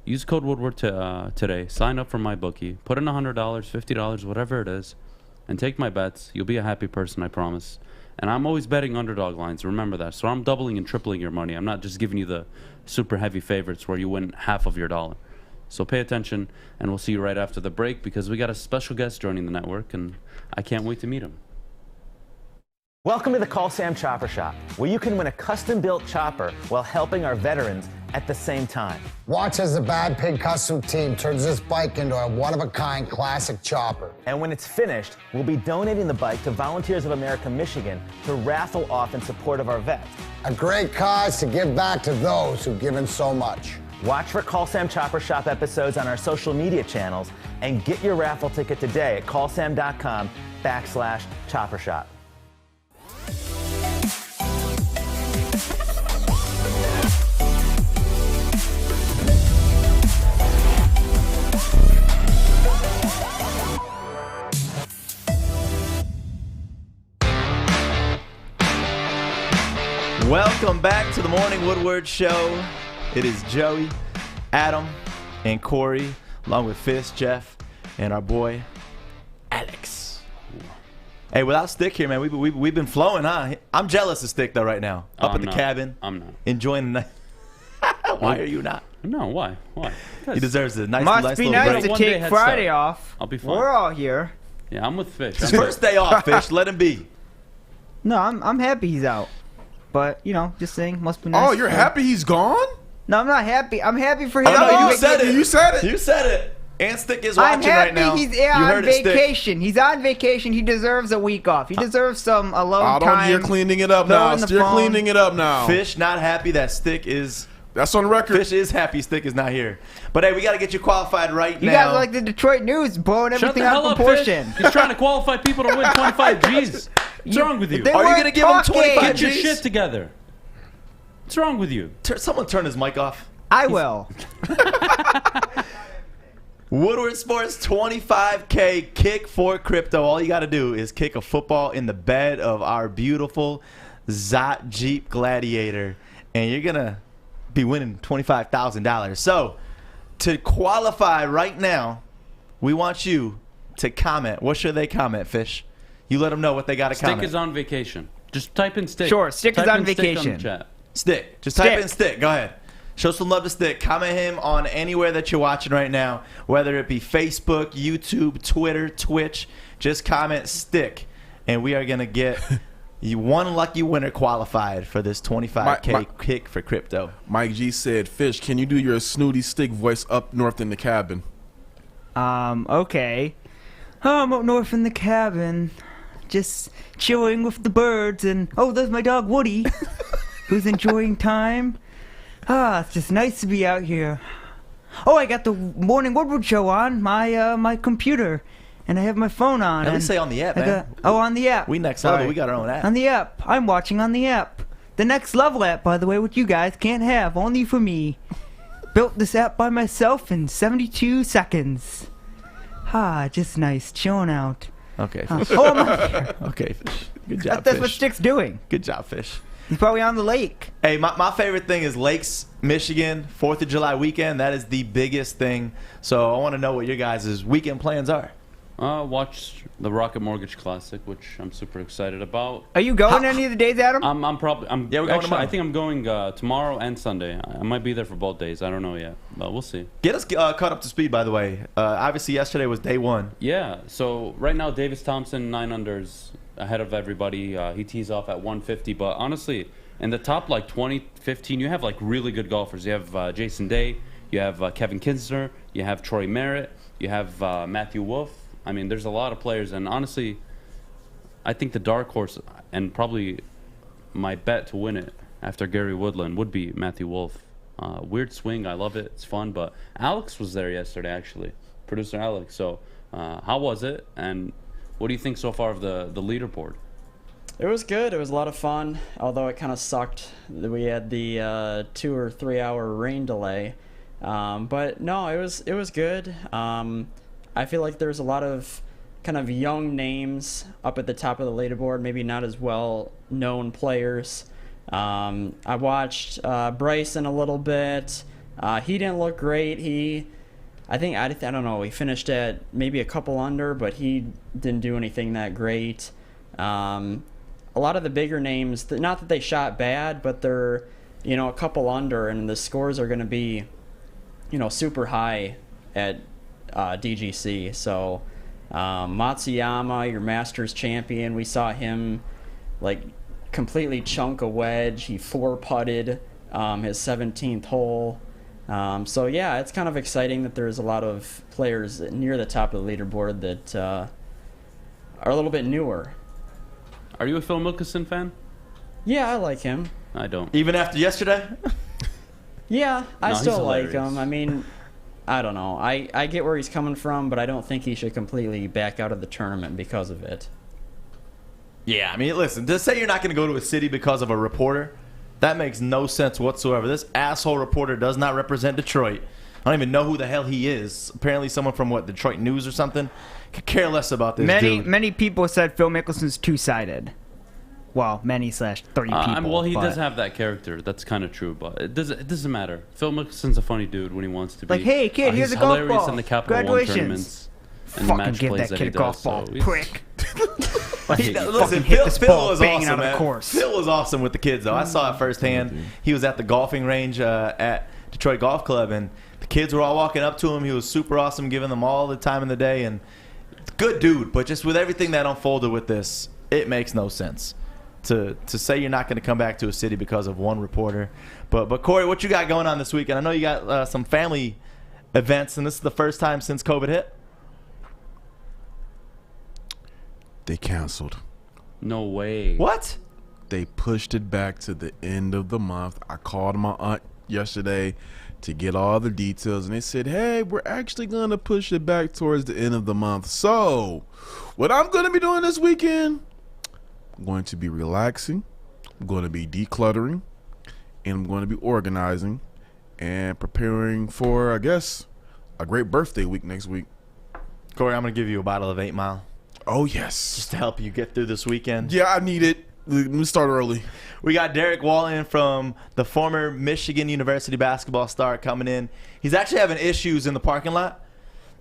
F: Use code Woodward today. Sign up for my bookie. Put in $100, $50, whatever it is, and take my bets. You'll be a happy person, I promise. And I'm always betting underdog lines. Remember that. So I'm doubling and tripling your money. I'm not just giving you the super heavy favorites where you win half of your dollar. So pay attention, and we'll see you right after the break because we got a special guest joining the network, and I can't wait to meet him.
P: Welcome to the Call Sam Chopper Shop, where you can win a custom-built chopper while helping our veterans at the same time.
Q: Watch as the Bad Pig Custom team turns this bike into a one-of-a-kind classic chopper.
P: And when it's finished, we'll be donating the bike to Volunteers of America Michigan to raffle off in support of our vets.
Q: A great cause to give back to those who've given so much.
P: Watch for Call Sam Chopper Shop episodes on our social media channels and get your raffle ticket today at callsam.com/chopper shop.
E: Welcome back to the Morning Woodward Show. It is Joey, Adam, and Corey, along with Fist, Jeff, and our boy, Alex. Hey, without Stick here, man, we've been flowing, huh? I'm jealous of Stick, though, right now. Up at the cabin.
F: I'm not.
E: Enjoying the night. Why are you not?
F: No, why? Why?
E: He deserves a nice
N: Must be
E: little
N: nice
E: break.
N: to take Friday off.
F: I'll be fine.
N: We're all here.
F: Yeah, I'm with Fish.
E: His first day off, Fish. Let him be.
N: No, I'm happy he's out. But, just saying, must be nice.
C: Oh, you're happy he's gone?
N: No, I'm not happy. I'm happy for him.
E: Oh, no,
N: to
E: you said it.
C: You said it.
E: You said it. And Stick is
N: I'm
E: watching
N: happy
E: right now.
N: he's
E: You
N: on
E: heard it, Stick.
N: vacation. He's on vacation. He deserves a week off. He deserves some alone time.
C: You're cleaning it up now.
N: Blowing the
C: You're
N: phone.
C: cleaning it up now.
E: Fish not happy that Stick is
C: That's on record.
E: Fish is happy Stick is not here. But hey, we got to get you qualified right
N: You
E: now.
N: guys are like the Detroit News, blowing
F: Shut
N: everything
F: the
N: out
F: hell
N: of
F: up,
N: proportion.
F: Fish. He's trying to qualify people to win 25 G's. What's wrong with you?
N: They
E: Are you
N: weren't
E: going to give him
N: talking.
E: 25
F: Get your
E: G's?
F: shit together. What's wrong with you?
E: Someone turn his mic off.
N: I will.
E: Woodward Sports 25K kick for crypto. All you got to do is kick a football in the bed of our beautiful Zot Jeep Gladiator, and you're going to be winning $25,000. So to qualify right now, we want you to comment. What should they comment, Fish? You let them know what they got to comment.
F: Stick is on vacation. Just type in Stick.
N: Sure, Stick is
F: Type
N: on
F: in Stick
N: vacation.
F: on the chat.
E: Stick. Just type in Stick. Go ahead. Show some love to Stick. Comment him on anywhere that you're watching right now, whether it be Facebook, YouTube, Twitter, Twitch. Just comment Stick, and we are going to get you one lucky winner qualified for this 25K kick for crypto.
C: Mike G said, Fish, can you do your snooty Stick voice up north in the cabin?
N: Okay. I'm up north in the cabin, just chilling with the birds, and there's my dog Woody, who's enjoying time. It's just nice to be out here. I got the Morning Woodward show on my computer, and I have my phone on.
E: At least say on the app, man.
N: On the app.
E: We next level. We got our own app.
N: On the app. I'm watching on the app. The next level app, by the way, which you guys can't have, only for me. Built this app by myself in 72 seconds. Just nice, chilling out.
E: Okay.
N: Fish. I'm out here.
E: Okay, Fish. Good job,
N: That's
E: Fish.
N: what Stick's doing.
E: Good job, Fish.
N: He's probably on the lake.
E: Hey, my favorite thing is Lakes, Michigan, 4th of July weekend. That is the biggest thing. So I want to know what your guys' weekend plans are.
F: Watch the Rocket Mortgage Classic, which I'm super excited about.
N: Are you going any of the days, Adam?
F: I'm we're going
E: tomorrow.
F: I think I'm going tomorrow and Sunday. I might be there for both days. I don't know yet, but we'll see.
E: Get us caught up to speed, by the way. Obviously, yesterday was day one.
F: Yeah. So right now, Davis Thompson 9 unders ahead of everybody. He tees off at 150. But honestly, in the top 20, 15, you have really good golfers. You have Jason Day. You have Kevin Kinsler. You have Troy Merritt. You have Matthew Wolff. I mean, there's a lot of players, and honestly, I think the dark horse and probably my bet to win it after Gary Woodland would be Matthew Wolff. Weird swing, I love it, it's fun. But Alex was there yesterday, actually, producer Alex. So, how was it, and what do you think so far of the leaderboard?
R: It was good. It was a lot of fun, although it kind of sucked that we had the 2 or 3 hour rain delay. But no, it was good. I feel like there's a lot of kind of young names up at the top of the leaderboard, maybe not as well known players. I watched Bryson a little bit. He didn't look great. I don't know, he finished at maybe a couple under, but he didn't do anything that great. A lot of the bigger names, not that they shot bad, but they're, a couple under, and the scores are going to be, super high at DGC. So Matsuyama, your Masters champion, we saw him completely chunk a wedge. He 4-putted his 17th hole. So yeah, it's kind of exciting that there's a lot of players near the top of the leaderboard that are a little bit newer.
F: Are you a Phil Mickelson fan?
R: Yeah, I like him.
F: I don't.
E: Even after yesterday?
R: Yeah, I still like
F: hilarious.
R: him. I mean, I don't know. I get where he's coming from, but I don't think he should completely back out of the tournament because of it.
E: Yeah, I mean, listen, to say you're not going to go to a city because of a reporter, that makes no sense whatsoever. This asshole reporter does not represent Detroit. I don't even know who the hell he is. Apparently someone from, Detroit News or something. Could care less about this dude.
N: Many people said Phil Mickelson's two-sided. Well, many/30 people.
F: Well, he does have that character. That's kind of true, but it doesn't matter. Phil Mickelson's a funny dude when he wants to be.
N: Hey, kid, here's a golf ball.
F: He's hilarious in the Capital One tournaments and the match
N: give
F: plays
N: that
F: that he
N: kid a golf
F: does.
N: ball,
F: So
N: prick.
E: Listen,
N: hit this
E: Phil
N: ball
E: was
N: banging
E: awesome,
N: out of the
E: man.
N: course.
E: Phil was awesome with the kids, though. I saw it firsthand. He was at the golfing range at Detroit Golf Club, and the kids were all walking up to him. He was super awesome, giving them all the time in the day, and good dude. But just with everything that unfolded with this, it makes no sense to say you're not going to come back to a city because of one reporter. But Corey, what you got going on this weekend? I know you got some family events, and this is the first time since COVID hit.
C: They canceled.
F: No way.
E: What?
C: They pushed it back to the end of the month. I called my aunt yesterday to get all the details, and they said, hey, we're actually going to push it back towards the end of the month. So what I'm going to be doing this weekend, I'm going to be relaxing, I'm going to be decluttering, and I'm going to be organizing and preparing for, I guess, a great birthday week next week.
E: Corey, I'm going to give you a bottle of 8 Mile.
C: Oh, yes.
E: Just to help you get through this weekend.
C: Yeah, I need it. Let me start early.
E: We got Derrick Walton from the former Michigan University basketball star coming in. He's actually having issues in the parking lot.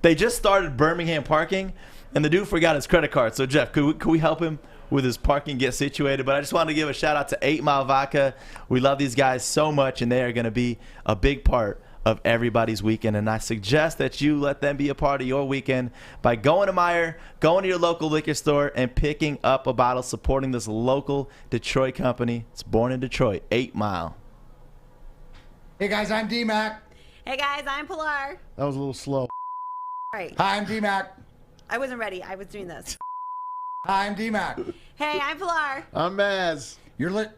E: They just started Birmingham parking, and the dude forgot his credit card. So, Jeff, could we help him with his parking, get situated? But I just wanted to give a shout-out to 8 Mile Vodka. We love these guys so much, and they are going to be a big part of everybody's weekend, and I suggest that you let them be a part of your weekend by going to Meijer, going to your local liquor store, and picking up a bottle, supporting this local Detroit company. It's born in Detroit, 8 Mile.
Q: Hey guys, I'm D-Mac.
S: Hey guys, I'm Pilar.
B: That was a little slow.
S: All right.
Q: Hi, I'm D-Mac.
S: I wasn't ready. I was doing this.
Q: Hi, I'm D-Mac.
S: Hey, I'm Pilar.
B: I'm Maz.
Q: You're lit.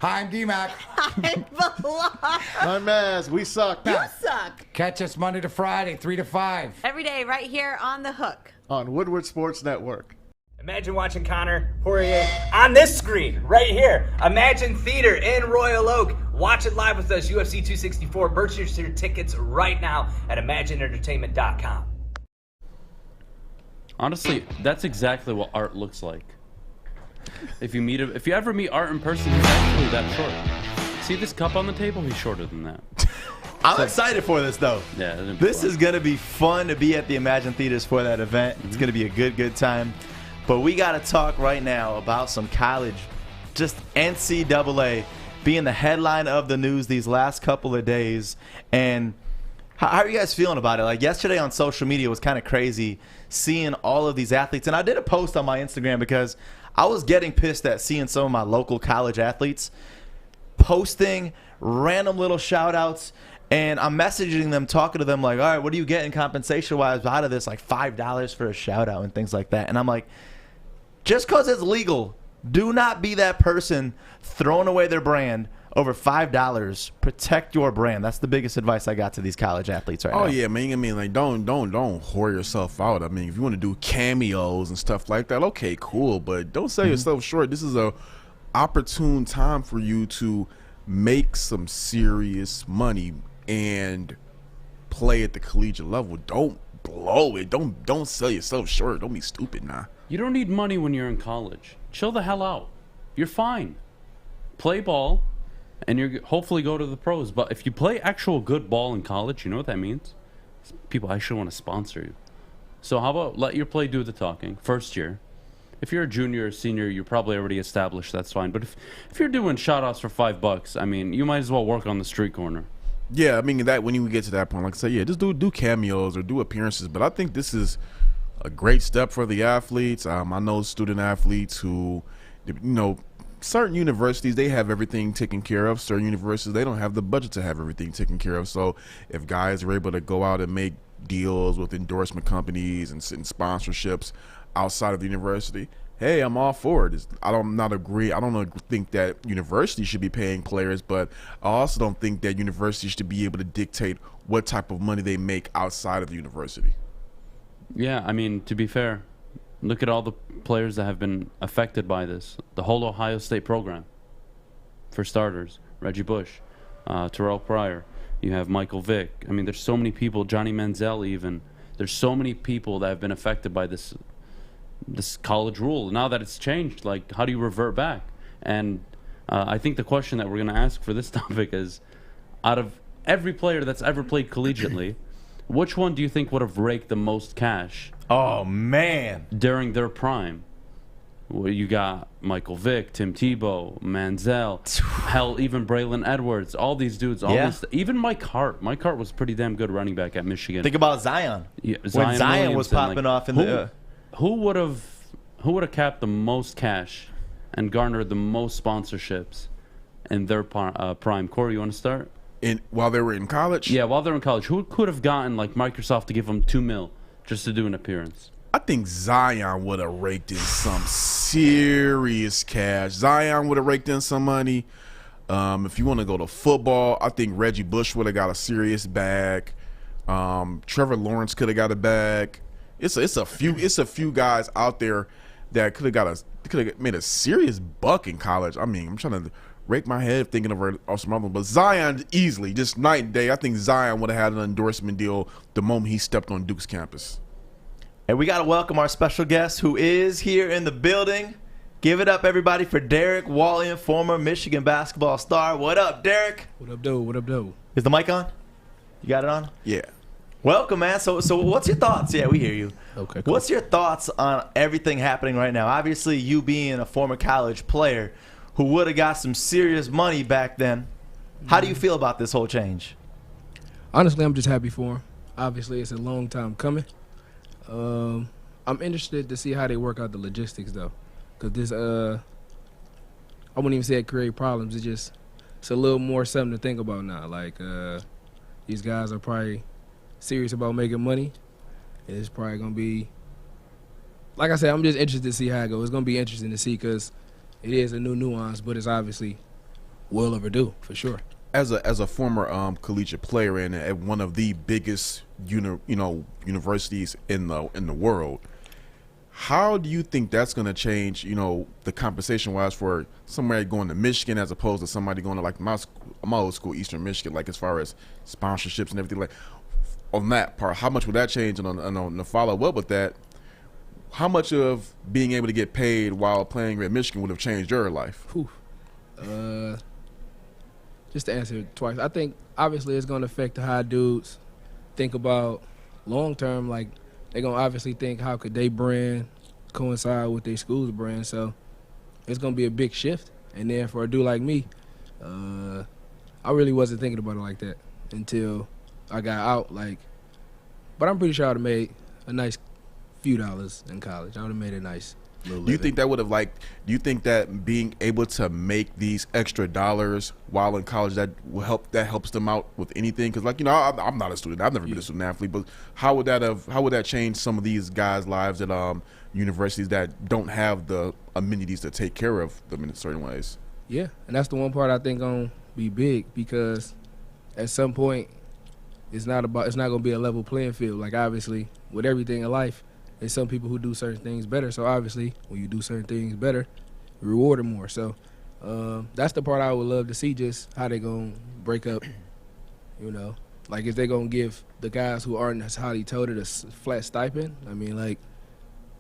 Q: Hi, I'm D-Mac.
S: I'm Pilar.
B: I'm Maz. We suck.
S: You suck.
Q: Catch us Monday to Friday, 3 to 5.
S: Every day right here on The Hook.
B: On Woodward Sports Network.
T: Imagine watching Connor Poirier on this screen right here. Imagine Theater in Royal Oak. Watch it live with us, UFC 264. Purchase your tickets right now at ImagineEntertainment.com.
F: Honestly, that's exactly what art looks like. If you ever meet Art in person, he's actually that short. See this cup on the table? He's shorter than that.
E: I'm excited for this, though.
F: Yeah,
E: this is going to be fun to be at the Imagine Theaters for that event. It's going to be a good time. But we got to talk right now about some college, just NCAA being the headline of the news these last couple of days. And how are you guys feeling about it? Like yesterday on social media was kind of crazy seeing all of these athletes. And I did a post on my Instagram because I was getting pissed at seeing some of my local college athletes posting random little shout outs, and I'm messaging them, talking to them like, all right, what are you getting compensation wise out of this? Like $5 for a shout out and things like that. And I'm like, just because it's legal, do not be that person throwing away their brand over $5. Protect your brand. That's the biggest advice I got to these college athletes right now.
C: Oh yeah, man. I mean, like, don't whore yourself out. I mean, if you want to do cameos and stuff like that, okay, cool. But don't sell yourself short. This is a opportune time for you to make some serious money and play at the collegiate level. Don't blow it. Don't sell yourself short. Don't be stupid, nah.
F: You don't need money when you're in college. Chill the hell out. You're fine. Play ball, and you hopefully go to the pros. But if you play actual good ball in college, you know what that means? People actually want to sponsor you. So how about let your play do the talking first year. If you're a junior or senior, you're probably already established. That's fine. But if you're doing shout-outs for $5, I mean, you might as well work on the street corner.
C: Yeah, I mean, that when you get to that point, like I said, yeah, just do cameos or do appearances. But I think this is a great step for the athletes. I know student athletes who, you know, certain universities, they have everything taken care of. Certain universities, they don't have the budget to have everything taken care of. So if guys are able to go out and make deals with endorsement companies and sponsorships outside of the university, hey, I'm all for it. I don't think that universities should be paying players, but I also don't think that universities should be able to dictate what type of money they make outside of the university.
F: Yeah, I mean, to be fair, look at all the players that have been affected by this. The whole Ohio State program, for starters. Reggie Bush, Terrell Pryor. You have Michael Vick. I mean, there's so many people, Johnny Manziel even. There's so many people that have been affected by this college rule. Now that it's changed, like, how do you revert back? And I think the question that we're going to ask for this topic is, out of every player that's ever played collegiately, which one do you think would have raked the most cash?
E: Oh, man.
F: During their prime? Well, you got Michael Vick, Tim Tebow, Manziel, hell, even Braylon Edwards, all these dudes. Even Mike Hart. Mike Hart was pretty damn good running back at Michigan.
E: Think about Zion.
F: Yeah,
E: when Zion was popping off in the...
F: Who would have capped the most cash and garnered the most sponsorships in their prime? Corey, you want to start?
C: While they were in college?
F: Yeah, while they were in college. Who could have gotten, like, Microsoft to give them $2 million just to do an appearance?
C: I think Zion would have raked in some serious cash. Zion would have raked in some money. If you want to go to football, I think Reggie Bush would have got a serious bag. Trevor Lawrence could have got a bag. It's a few guys out there that could have made a serious buck in college. I mean, I'm trying to rake my head thinking of some other, but Zion easily, just night and day. I think Zion would have had an endorsement deal the moment he stepped on Duke's campus.
E: And we got to welcome our special guest who is here in the building. Give it up, everybody, for Derrick Walton, former Michigan basketball star. What up, Derrick?
U: What up, though? What up, though?
E: Is the mic on? You got it on?
C: Yeah.
E: Welcome, man. So what's your thoughts? Yeah, we hear you.
U: Okay, cool.
E: What's your thoughts on everything happening right now? Obviously, you being a former college player who would have got some serious money back then, how do you feel about this whole change?
U: Honestly, I'm just happy for him. Obviously, it's a long time coming. I'm interested to see how they work out the logistics, though, because this I wouldn't even say it create problems. It's a little more something to think about now. Like these guys are probably serious about making money. It's probably gonna be, like I said, I'm just interested to see how it goes. It's gonna be interesting to see because it is a new nuance, but it's obviously well overdue for sure.
C: As a former collegiate player and at one of the biggest universities in the world, how do you think that's going to change, the compensation wise for somebody going to Michigan as opposed to somebody going to like my old school, Eastern Michigan, like as far as sponsorships and everything, like on that part, how much would that change? And on the follow up with that, how much of being able to get paid while playing at Michigan would have changed your life?
U: Just to answer it twice, I think obviously it's going to affect how dudes think about long term. Like they're going to obviously think how could they brand coincide with their school's brand. So it's going to be a big shift. And then for a dude like me, I really wasn't thinking about it like that until I got out. But I'm pretty sure I would have made a nice few dollars in college. I would have made a nice little living.
C: Do you think that would have do you think that being able to make these extra dollars while in college that helps them out with anything? Because I'm not a student. I've never been a student athlete, but how would that change some of these guys' lives at universities that don't have the amenities to take care of them in certain ways?
U: Yeah, and that's the one part I think gonna be big because at some point it's not gonna be a level playing field. Like obviously with everything in life, there's some people who do certain things better. So obviously when you do certain things better, you reward them more. So that's the part I would love to see, just how they gonna break up. Like if they gonna give the guys who aren't as highly touted a flat stipend. I mean,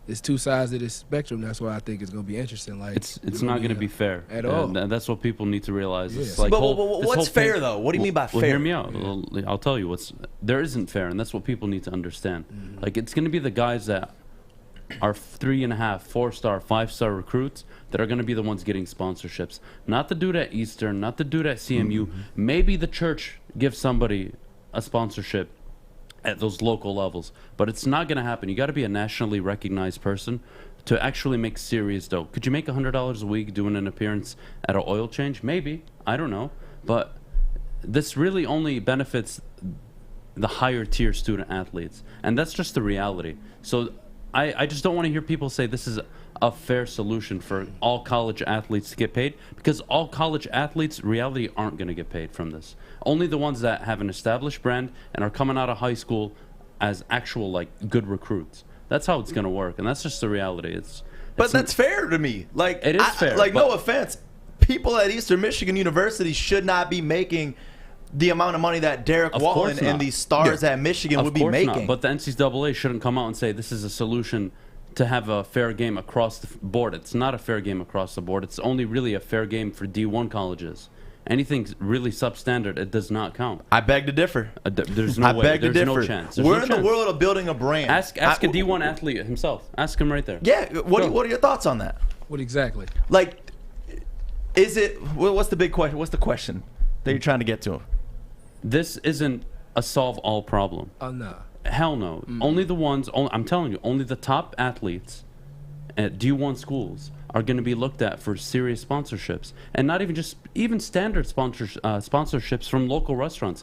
U: it's two sides of this spectrum. That's why I think it's going to be interesting.
F: It's not going to be fair
U: at all.
F: And that's what people need to realize.
U: Yeah.
F: It's like
E: but what's fair though? What do you mean by fair?
F: Well, hear me out. Yeah. I'll tell you there isn't fair, and that's what people need to understand. Mm-hmm. It's going to be the guys that are 3.5, 4-star, 5-star recruits that are going to be the ones getting sponsorships. Not the dude at Eastern, not the dude at CMU. Mm-hmm. Maybe the church gives somebody a sponsorship at those local levels, but it's not going to happen. You got to be a nationally recognized person to actually make serious dough. Could you make $100 a week doing an appearance at an oil change? Maybe. I don't know. But this really only benefits the higher tier student athletes, and that's just the reality. So I just don't want to hear people say this is a fair solution for all college athletes to get paid, because all college athletes, reality, aren't going to get paid from this. Only the ones that have an established brand and are coming out of high school as actual good recruits. That's how it's going to work, and that's just the reality.
E: But that's fair to me.
F: It is fair.
E: No offense, people at Eastern Michigan University should not be making the amount of money that Derrick Walton and these stars at Michigan would be making.
F: Not. But the NCAA shouldn't come out and say this is a solution to have a fair game across the board. It's not a fair game across the board. It's only really a fair game for D1 colleges. Anything really substandard, it does not count.
E: I beg to differ.
F: There's no way. There's no chance.
E: We're in the world of building a brand.
F: Ask a D1 athlete himself. Ask him right there.
E: Yeah. What are your thoughts on that?
U: What exactly?
E: Is it? What's the big question? What's the question that you're trying to get to?
F: This isn't a solve-all problem.
U: Oh, no.
F: Hell no. Mm-hmm. Only the ones, I'm telling you, only the top athletes at D1 schools are going to be looked at for serious sponsorships. And not even standard sponsorships from local restaurants.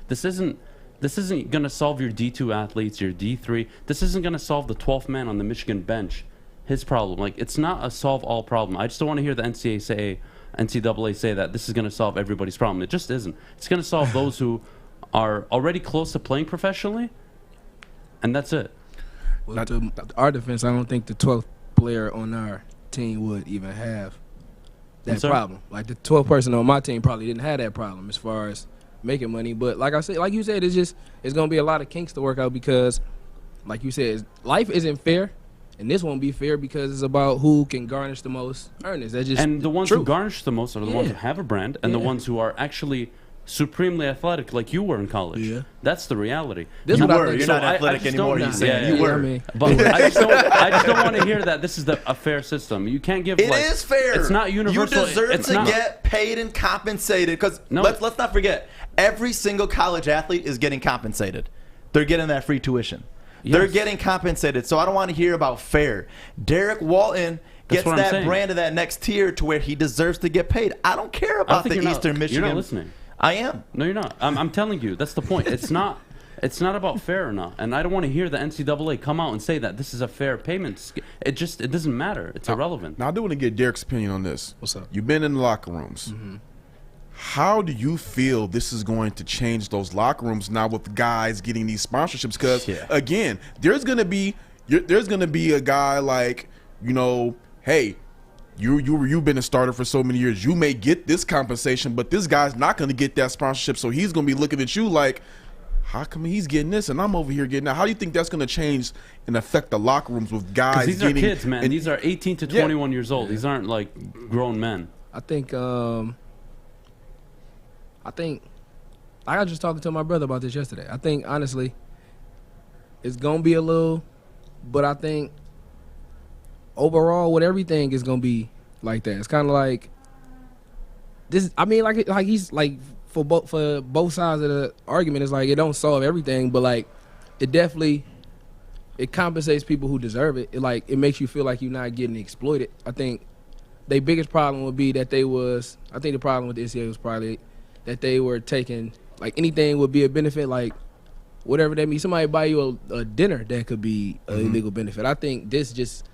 F: This isn't going to solve your D2 athletes, your D3. This isn't going to solve the 12th man on the Michigan bench, his problem. It's not a solve-all problem. I just don't want to hear the NCAA say, NCAA say that this is going to solve everybody's problem. It just isn't. It's going to solve those who are already close to playing professionally, and that's it.
U: Well, to our defense, I don't think the 12th player on our team would even have that problem. Like the 12th person on my team probably didn't have that problem as far as making money. But like I said, like you said, it's going to be a lot of kinks to work out because, like you said, life isn't fair. And this won't be fair because it's about who can garnish the most earnings. That's just
F: and the ones
U: true.
F: who garnish the most are the ones who have a brand and the ones who are actually supremely athletic, like you were in college. Yeah. That's the reality.
E: You're not athletic anymore. You saying you were.
F: But I just don't want to hear that this is a fair system. You can't give.
E: It is fair.
F: It's not universal.
E: You deserve to get paid and compensated because let's not forget, every single college athlete is getting compensated. They're getting that free tuition. Yes. They're getting compensated, so I don't want to hear about fair. Derrick Walton gets that brand of that next tier to where he deserves to get paid. I don't care about the Eastern Michigan.
F: You're not listening.
E: I am.
F: No, you're not. I'm telling you. That's the point. It's not about fair or not. And I don't want to hear the NCAA come out and say that this is a fair payment. It doesn't matter. It's irrelevant.
C: Now, I do want to get Derrick's opinion on this.
U: What's up?
C: You've been in the locker rooms. Mm-hmm. How do you feel this is going to change those locker rooms now with guys getting these sponsorships? Because again, there's gonna be a guy like, hey, you've been a starter for so many years. You may get this compensation, but this guy's not gonna get that sponsorship. So he's gonna be looking at you like, how come he's getting this and I'm over here getting that? How do you think that's gonna change and affect the locker rooms with guys?
F: These are kids, man. And these are 18 to 21 years old. These aren't like grown men.
U: I think I was just talking to my brother about this yesterday. I think, honestly, it's going to be a little, but I think overall with everything is going to be like that. It's kind of like this. I mean, like he's like for both sides of the argument, it's like it don't solve everything, but like it compensates people who deserve it. It makes you feel like you're not getting exploited. I think their biggest problem would be that I think the problem with the NCAA was probably that they were taking, like, anything would be a benefit, like whatever that means. Somebody buy you a dinner, that could be an illegal benefit. I think this just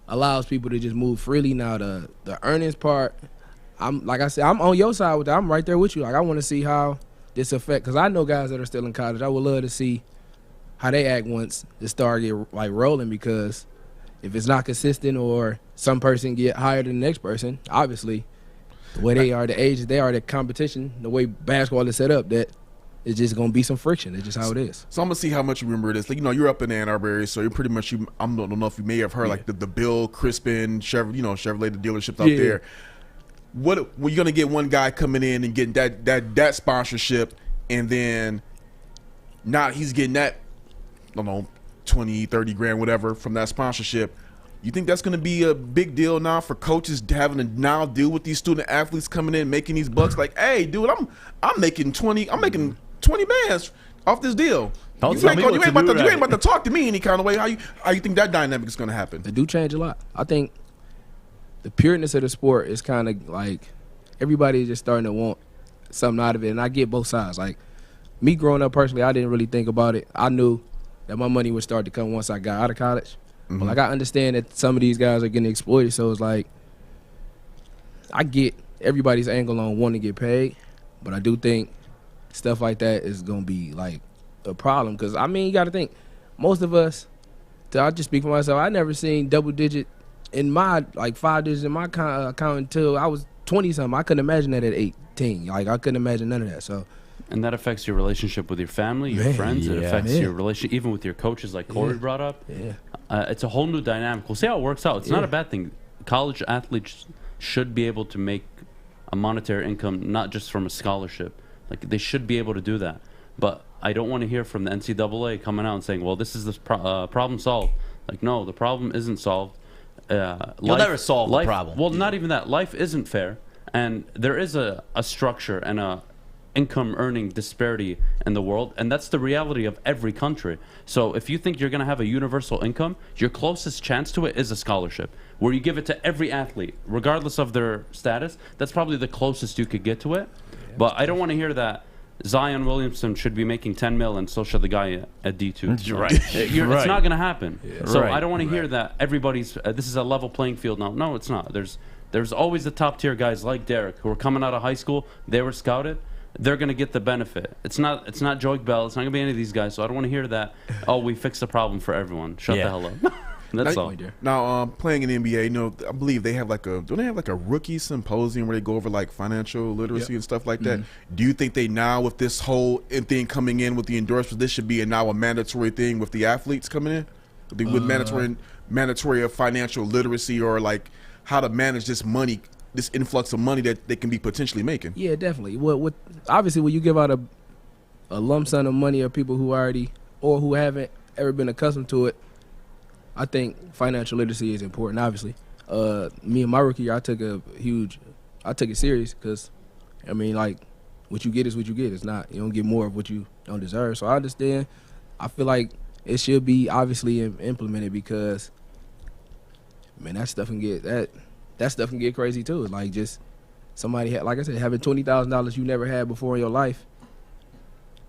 U: allows people to just move freely. Now the earnings part, like I said, I'm on your side with that. I'm right there with you. Like, I want to see how this affect, because I know guys that are still in college. I would love to see how they act once it start get like rolling, because if it's not consistent or some person get higher than the next person, obviously the way they are, the age they are, the competition, the way basketball is set up, that it's just gonna be some friction. It's just how it is.
C: So I'm gonna see how much you remember this. Like, you're up in the Ann Arbor area, so you're pretty much. I don't know if you may have heard like the Bill Crispin, Chevrolet, the dealerships out there. What you're gonna get one guy coming in and getting that sponsorship, and then now he's getting that, I don't know, 20, 30 grand, whatever, from that sponsorship. You think that's going to be a big deal now for coaches having to now deal with these student athletes coming in making these bucks? Like, hey, dude, I'm making 20 bands off this deal. You ain't about to talk to me any kind of way. How you think that dynamic is going to happen?
U: They do change a lot. I think the pureness of the sport is kind of like everybody is just starting to want something out of it, and I get both sides. Like, me growing up personally, I didn't really think about it. I knew that my money would start to come once I got out of college. But like, I understand that some of these guys are getting exploited, so it's like I get everybody's angle on wanting to get paid, but I do think stuff like that is gonna be like a problem, because I mean, you got to think, most of us, I'll just speak for myself, I never seen double digit in my, like 5 digits in my account until I was 20 something. I couldn't imagine that at 18. Like, I couldn't imagine none of that. So.
F: And that affects your relationship with your family, your friends. It affects your relationship even with your coaches, like Corey brought up. It's a whole new dynamic. We'll see how it works out. It's not a bad thing. College athletes should be able to make a monetary income, not just from a scholarship. Like, they should be able to do that. But I don't want to hear from the NCAA coming out and saying, well, this is the problem solved. Like, no, the problem isn't solved.
E: You'll never solve the problem.
F: Well, not even that. Life isn't fair. And there is a structure and a income earning disparity in the world, and that's the reality of every country. So if you think you're going to have a universal income, your closest chance to it is a scholarship, where you give it to every athlete regardless of their status. That's probably the closest you could get to it. But I don't want to hear that Zion Williamson should be making 10 mil and so should the guy at D2.
E: Right.
F: It's not going to happen. So I don't want to hear that everybody's this is a level playing field now. No, it's not. There's There's always the top tier guys like Derrick who are coming out of high school. They were scouted. They're going to get the benefit. It's not Joique Bell. It's not going to be any of these guys. So I don't want to hear that. Oh, we fixed the problem for everyone. Shut the hell up. That's all.
C: Now, playing in the NBA, you know, I believe they have don't they have like a rookie symposium where they go over like financial literacy and stuff like that? Do you think they now, with this whole thing coming in with the endorsements, this should be now a mandatory thing with the athletes coming in? With mandatory financial literacy, or like how to manage this money, this influx of money that they can be potentially making?
U: Yeah, definitely. Well, obviously, when you give out a lump sum of money of people who already or who haven't ever been accustomed to it, I think financial literacy is important. Obviously, me in my rookie year, I took it serious because, I mean, like, what you get is what you get. It's not, you don't get more of what you don't deserve. So I understand. I feel like it should be obviously implemented because, man, that stuff can get crazy too. Like, just somebody like I said, having $20,000 you never had before in your life,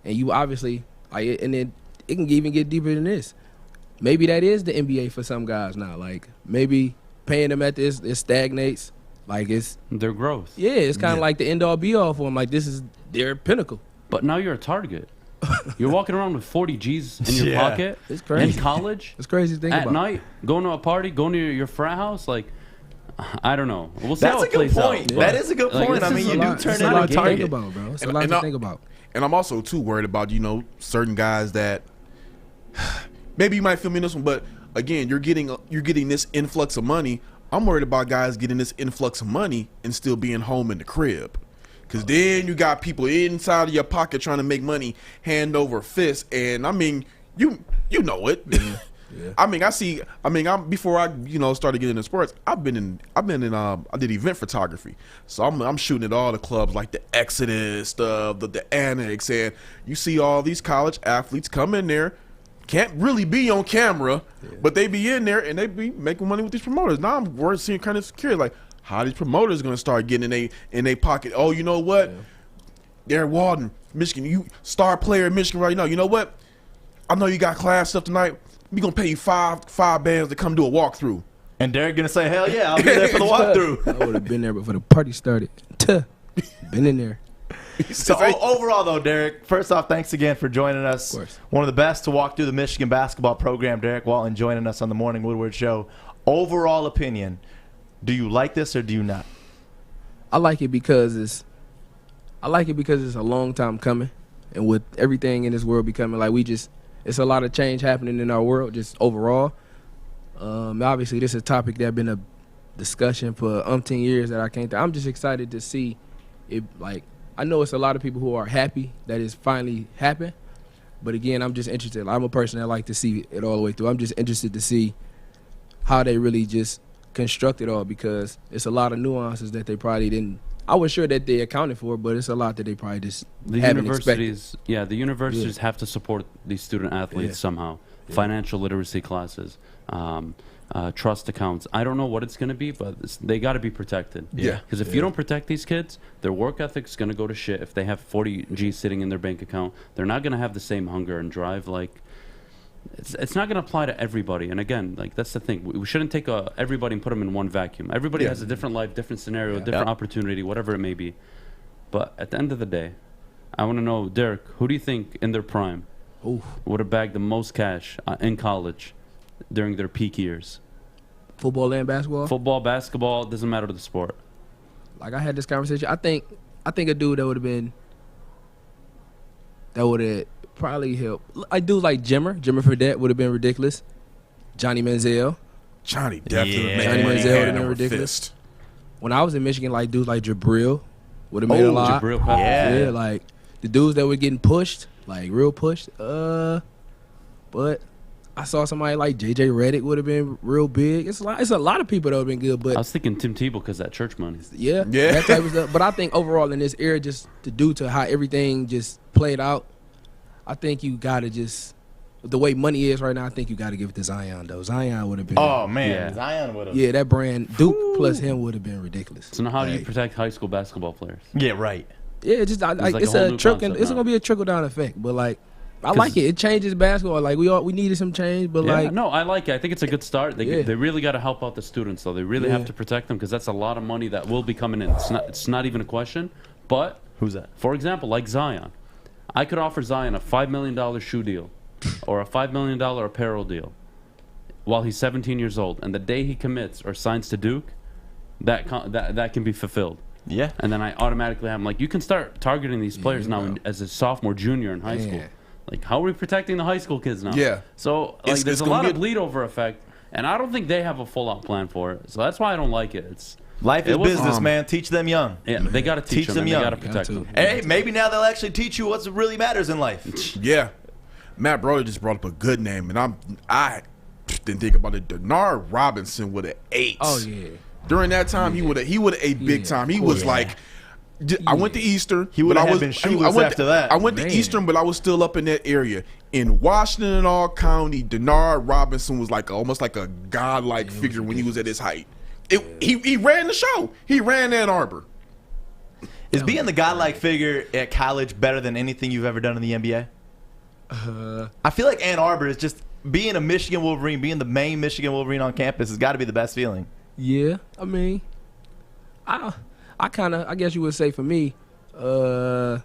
U: and you obviously like, and then it can even get deeper than this. Maybe that is the NBA for some guys now. Like, maybe paying them at this, it stagnates. Like, it's
F: their growth.
U: Yeah, it's kind of like the end all be all for them. Like, this is their pinnacle.
F: But now you're a target. You're walking around with 40 G's in your pocket.
U: It's crazy.
F: In college.
U: It's crazy to think about.
F: At night, going to a party, going to your frat house, like, I don't know. We'll see
E: That's
F: how
E: a
F: it
E: good
F: plays
E: point.
F: out.
E: That is a good point. I mean, you do turn into a target.
U: Think about, bro. It's a lot to think about.
C: And I'm also too worried about, you know, certain guys that maybe you might feel me in this one, but again, you're getting this influx of money. I'm worried about guys getting this influx of money and still being home in the crib. Because then you got people inside of your pocket trying to make money hand over fist. And I mean, you know it. Yeah. I mean, before I started getting into sports, I did event photography. So I'm shooting at all the clubs like the Exodus, the Annex, and you see all these college athletes come in there, can't really be on camera, but they be in there and they be making money with these promoters. Now I'm worried, seeing kind of secure, like how these promoters going to start getting in their pocket. Oh, you know what? Derrick Walton, Michigan, you star player in Michigan right now. You know what? I know you got class stuff tonight. We gonna pay you five bands to come do a walkthrough.
E: And Derrick gonna say, "Hell yeah, I'll be there for the walkthrough."
U: I would have been there before the party started. Been in there.
E: So overall, though, Derrick, first off, thanks again for joining us. Of course. One of the best to walk through the Michigan basketball program, Derrick Walton, joining us on the Morning Woodward Show. Overall opinion, do you like this or do you not?
U: I like it because it's a long time coming, and with everything in this world becoming like it's a lot of change happening in our world just overall. Obviously, this is a topic that's been a discussion for umpteen years that I can't. I'm just excited to see it. Like, I know it's a lot of people who are happy that it's finally happened, but again, I'm just interested. I'm a person that like to see it all the way through. I'm just interested to see how they really just construct it all, because it's a lot of nuances that they probably didn't. I was sure that they accounted for, but it's a lot that they probably just haven't expected.
F: Yeah, the universities have to support these student athletes somehow. Financial literacy classes, trust accounts. I don't know what it's going to be, but they got to be protected.
C: Yeah.
F: Because if you don't protect these kids, their work ethic's going to go to shit. If they have 40 G's sitting in their bank account, they're not going to have the same hunger and drive. Like, it's not going to apply to everybody. And again, like, that's the thing. We shouldn't take everybody and put them in one vacuum. Everybody has a different life, different scenario, different opportunity, whatever it may be. But at the end of the day, I want to know, Derrick, who do you think in their prime would have bagged the most cash in college during their peak years?
U: Football and basketball?
F: Football, basketball, doesn't matter the sport.
U: Like, I had this conversation. I think a dude that would have probably helped. I do like Jimmer Fredette would have been ridiculous. Johnny Manziel.
C: Johnny definitely.
U: Johnny Manziel would have been ridiculous. When I was in Michigan, like dudes like Jabril would have made a lot.
F: Jabril Peppers.
U: Yeah, like the dudes that were getting pushed, like real pushed. But I saw somebody like J.J. Redick would have been real big. It's a lot of people that would have been good. But
F: I was thinking Tim Tebow because that church money.
U: Yeah, that type of stuff. But I think overall in this era, just due to how everything just played out, I think you gotta just, the way money is right now, I think you gotta give it to Zion though. Zion would have been.
E: Oh man, Zion would have.
U: Yeah, that brand Duke plus him would have been ridiculous.
F: So now, how do you protect high school basketball players?
E: Yeah, right.
U: Yeah, just it's a trickle. It's gonna be a trickle down effect. But like, I like it. It changes basketball. Like we needed some change, but like
F: no, I like it. I think it's a good start. They really got to help out the students, though. They really have to protect them because that's a lot of money that will be coming in. It's not even a question. But
E: who's that?
F: For example, like Zion, I could offer Zion a $5 million shoe deal or a $5 million apparel deal while he's 17 years old, and the day he commits or signs to Duke, that can be fulfilled.
E: Yeah.
F: And then I automatically have him like, you can start targeting these players now as a sophomore, junior in high school. Like, how are we protecting the high school kids now?
C: Yeah.
F: So, like, there's a lot of bleed over effect, and I don't think they have a full-out plan for it. So that's why I don't like it.
E: Life is business, man. Teach them young.
F: Yeah, they got to teach them young. They got to protect them.
E: Hey, maybe now they'll actually teach you what really matters in life.
C: Yeah. Matt Brody just brought up a good name, and I didn't think about it. Denard Robinson with an 8.
U: Oh yeah.
C: During that time, he would have ate big time. He was like. I went to Eastern.
E: He would have been shoeless after that.
C: I went to Eastern, but I was still up in that area. In Washington and all county, Denard Robinson was like almost like a godlike figure when he was at his height. He ran the show. He ran Ann Arbor.
E: Is being the godlike figure at college better than anything you've ever done in the NBA? I feel like Ann Arbor is just being a Michigan Wolverine, being the main Michigan Wolverine on campus has got to be the best feeling.
U: Yeah, I mean, I guess you would say for me, I've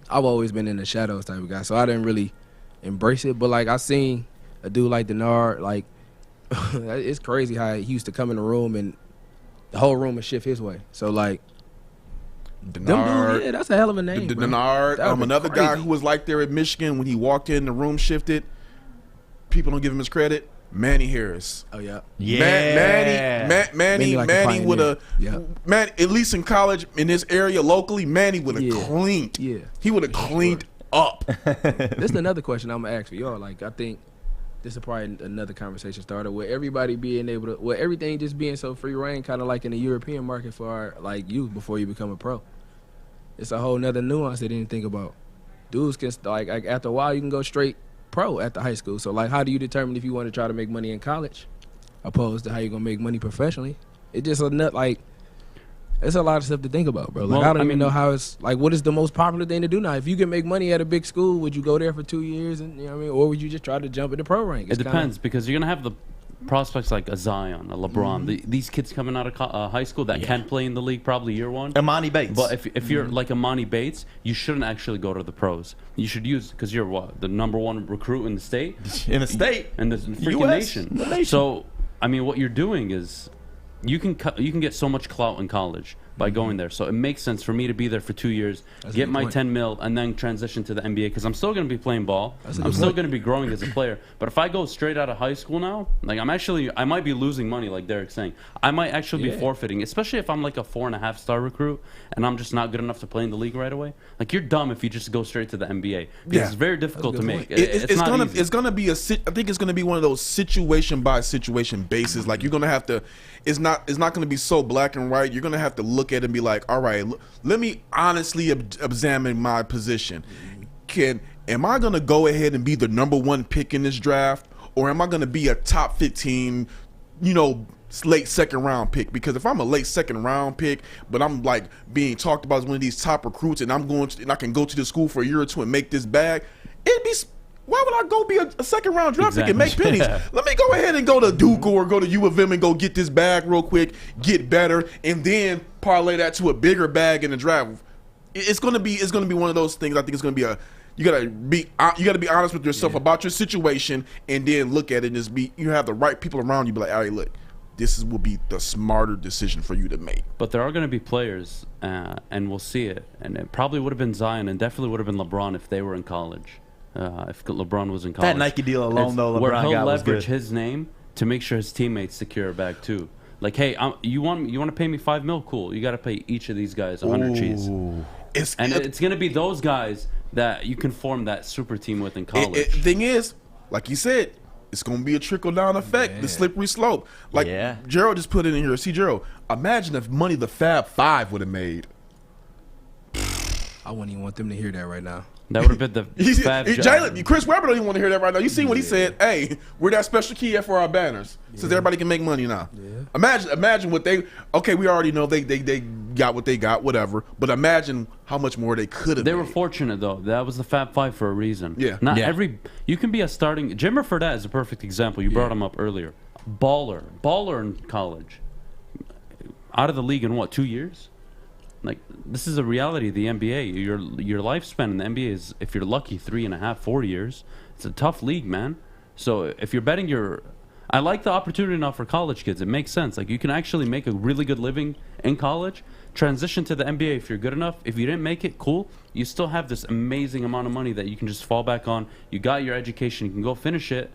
U: always been in the shadows type of guy, so I didn't really embrace it. But like I seen a dude like Denard, like it's crazy how he used to come in the room and the whole room would shift his way. So like
C: Denard,
U: yeah, that's a hell of a name.
C: Denard, another guy who was like there at Michigan when he walked in, the room shifted. People don't give him his credit. Manny Harris.
U: Oh yeah,
C: Manny would have. Man, at least in college in this area locally, Manny would have cleaned.
U: Yeah,
C: he would have cleaned up.
U: This is another question I'm gonna ask for y'all. Like I think this is probably another conversation starter where everybody being able to, where everything just being so free reign, kind of like in the European market for our, like youth before you become a pro. It's a whole nother nuance they didn't think about. Dudes can like after a while you can go straight pro at the high school. So like how do you determine if you want to try to make money in college opposed to how you're gonna make money professionally? It just a nut like it's a lot of stuff to think about, bro. Like I don't even know how it's like what is the most popular thing to do now? If you can make money at a big school, would you go there for 2 years and you know what I mean? Or would you just try to jump in the pro rank?
F: It depends because you're gonna have the prospects like a Zion, a LeBron, these kids coming out of high school that can play in the league probably year one.
E: Amani Bates.
F: But if you're like Amani Bates, you shouldn't actually go to the pros. You should use because you're the #1 recruit in the state.
E: In the state.
F: In the freaking nation. So I mean, what you're doing is you can get so much clout in college by going there. So it makes sense for me to be there for 2 years, get my 10 mil, and then transition to the NBA because I'm still going to be playing ball. I'm still going to be growing as a player. But if I go straight out of high school now, like I might be losing money, like Derrick's saying. I might actually be forfeiting, especially if I'm like a 4.5-star recruit and I'm just not good enough to play in the league right away. Like you're dumb if you just go straight to the NBA because it's very difficult to make. It's not easy.
C: It's gonna be I think it's gonna be one of those situation by situation basis. Like you're gonna have to. It's not going to be so black and white. You're going to have to look at it and be like, all right, let me honestly examine my position. Am I going to go ahead and be the #1 pick in this draft, or am I going to be a top 15, late second round pick? Because if I'm a late second round pick, but I'm like being talked about as one of these top recruits, and I can go to the school for a year or two and make this bag, it'd be. Why would I go be a second round draft pick and make pennies? Let me go ahead and go to Duke or go to U of M and go get this bag real quick, get better, and then parlay that to a bigger bag in the draft. It's gonna be one of those things. I think it's gonna be you gotta be honest with yourself about your situation, and then look at it and just you have the right people around you. Be like, all right, look, this will be the smarter decision for you to make.
F: But there are going to be players, and we'll see it. And it probably would have been Zion, and definitely would have been LeBron if they were in college. If LeBron was in college.
E: That Nike deal alone, though, LeBron
F: where he'll
E: got was
F: leverage
E: good.
F: his name to make sure his teammates secure a bag too. Like, hey, you want to pay me $5 million? Cool. You got to pay each of these guys 100 cheese. It's going to be those guys that you can form that super team with in college.
C: Thing is, like you said, it's going to be a trickle down effect, the slippery slope. Like Gerald just put it in here. See, Gerald, imagine if money the Fab Five would have made.
U: I wouldn't even want them to hear that right now.
F: That would have been the Fab
C: Jalen, Chris Webber don't even want to hear that right now. You see what he said? Hey, we're that special key for our banners, since everybody can make money now. Imagine what we already know they got what they got, whatever. But imagine how much more they could have.
F: They were fortunate though. That was the Fab Five for a reason.
C: Yeah.
F: Not every. You can be a starting. Jimmer Fredette is a perfect example. You brought him up earlier. Baller in college. Out of the league in what, 2 years? Like, this is a reality of the NBA. Your lifespan in the NBA is, if you're lucky, 3.5, 4 years. It's a tough league, man. So if you're betting I like the opportunity now for college kids. It makes sense. Like, you can actually make a really good living in college, transition to the NBA if you're good enough. If you didn't make it, cool. You still have this amazing amount of money that you can just fall back on. You got your education. You can go finish it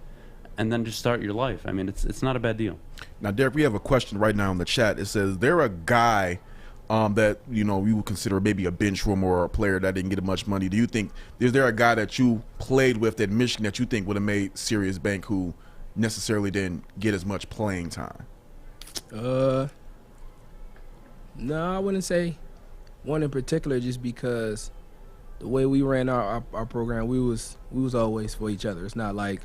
F: and then just start your life. I mean, it's not a bad deal.
C: Now, Derek, we have a question right now in the chat. It says, there a guy that, you know, we would consider maybe a bench room or a player that didn't get much money. Do you think, is there a guy that you played with at Michigan that you think would have made serious bank who necessarily didn't get as much playing time?
U: No, I wouldn't say one in particular, just because the way we ran our program, we was always for each other. It's not like,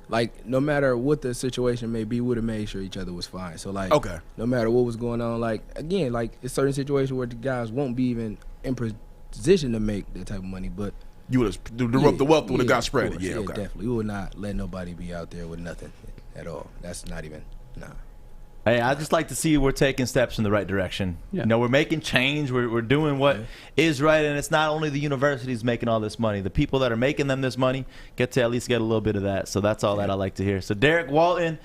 U: like no matter what the situation may be, we would have made sure each other was fine. So like, no matter what was going on, like again, like it's certain situations where the guys won't be even in position to make that type of money, but
C: you would have the wealth would have got spread. Yeah,
U: definitely. We would not let nobody be out there with nothing at all. That's not even
E: Hey, I just like to see we're taking steps in the right direction. You know, we're making change. We're doing what is right, and it's not only the universities making all this money. The people that are making them this money get to at least get a little bit of that. So that's all that I like to hear. So Derrick Walton,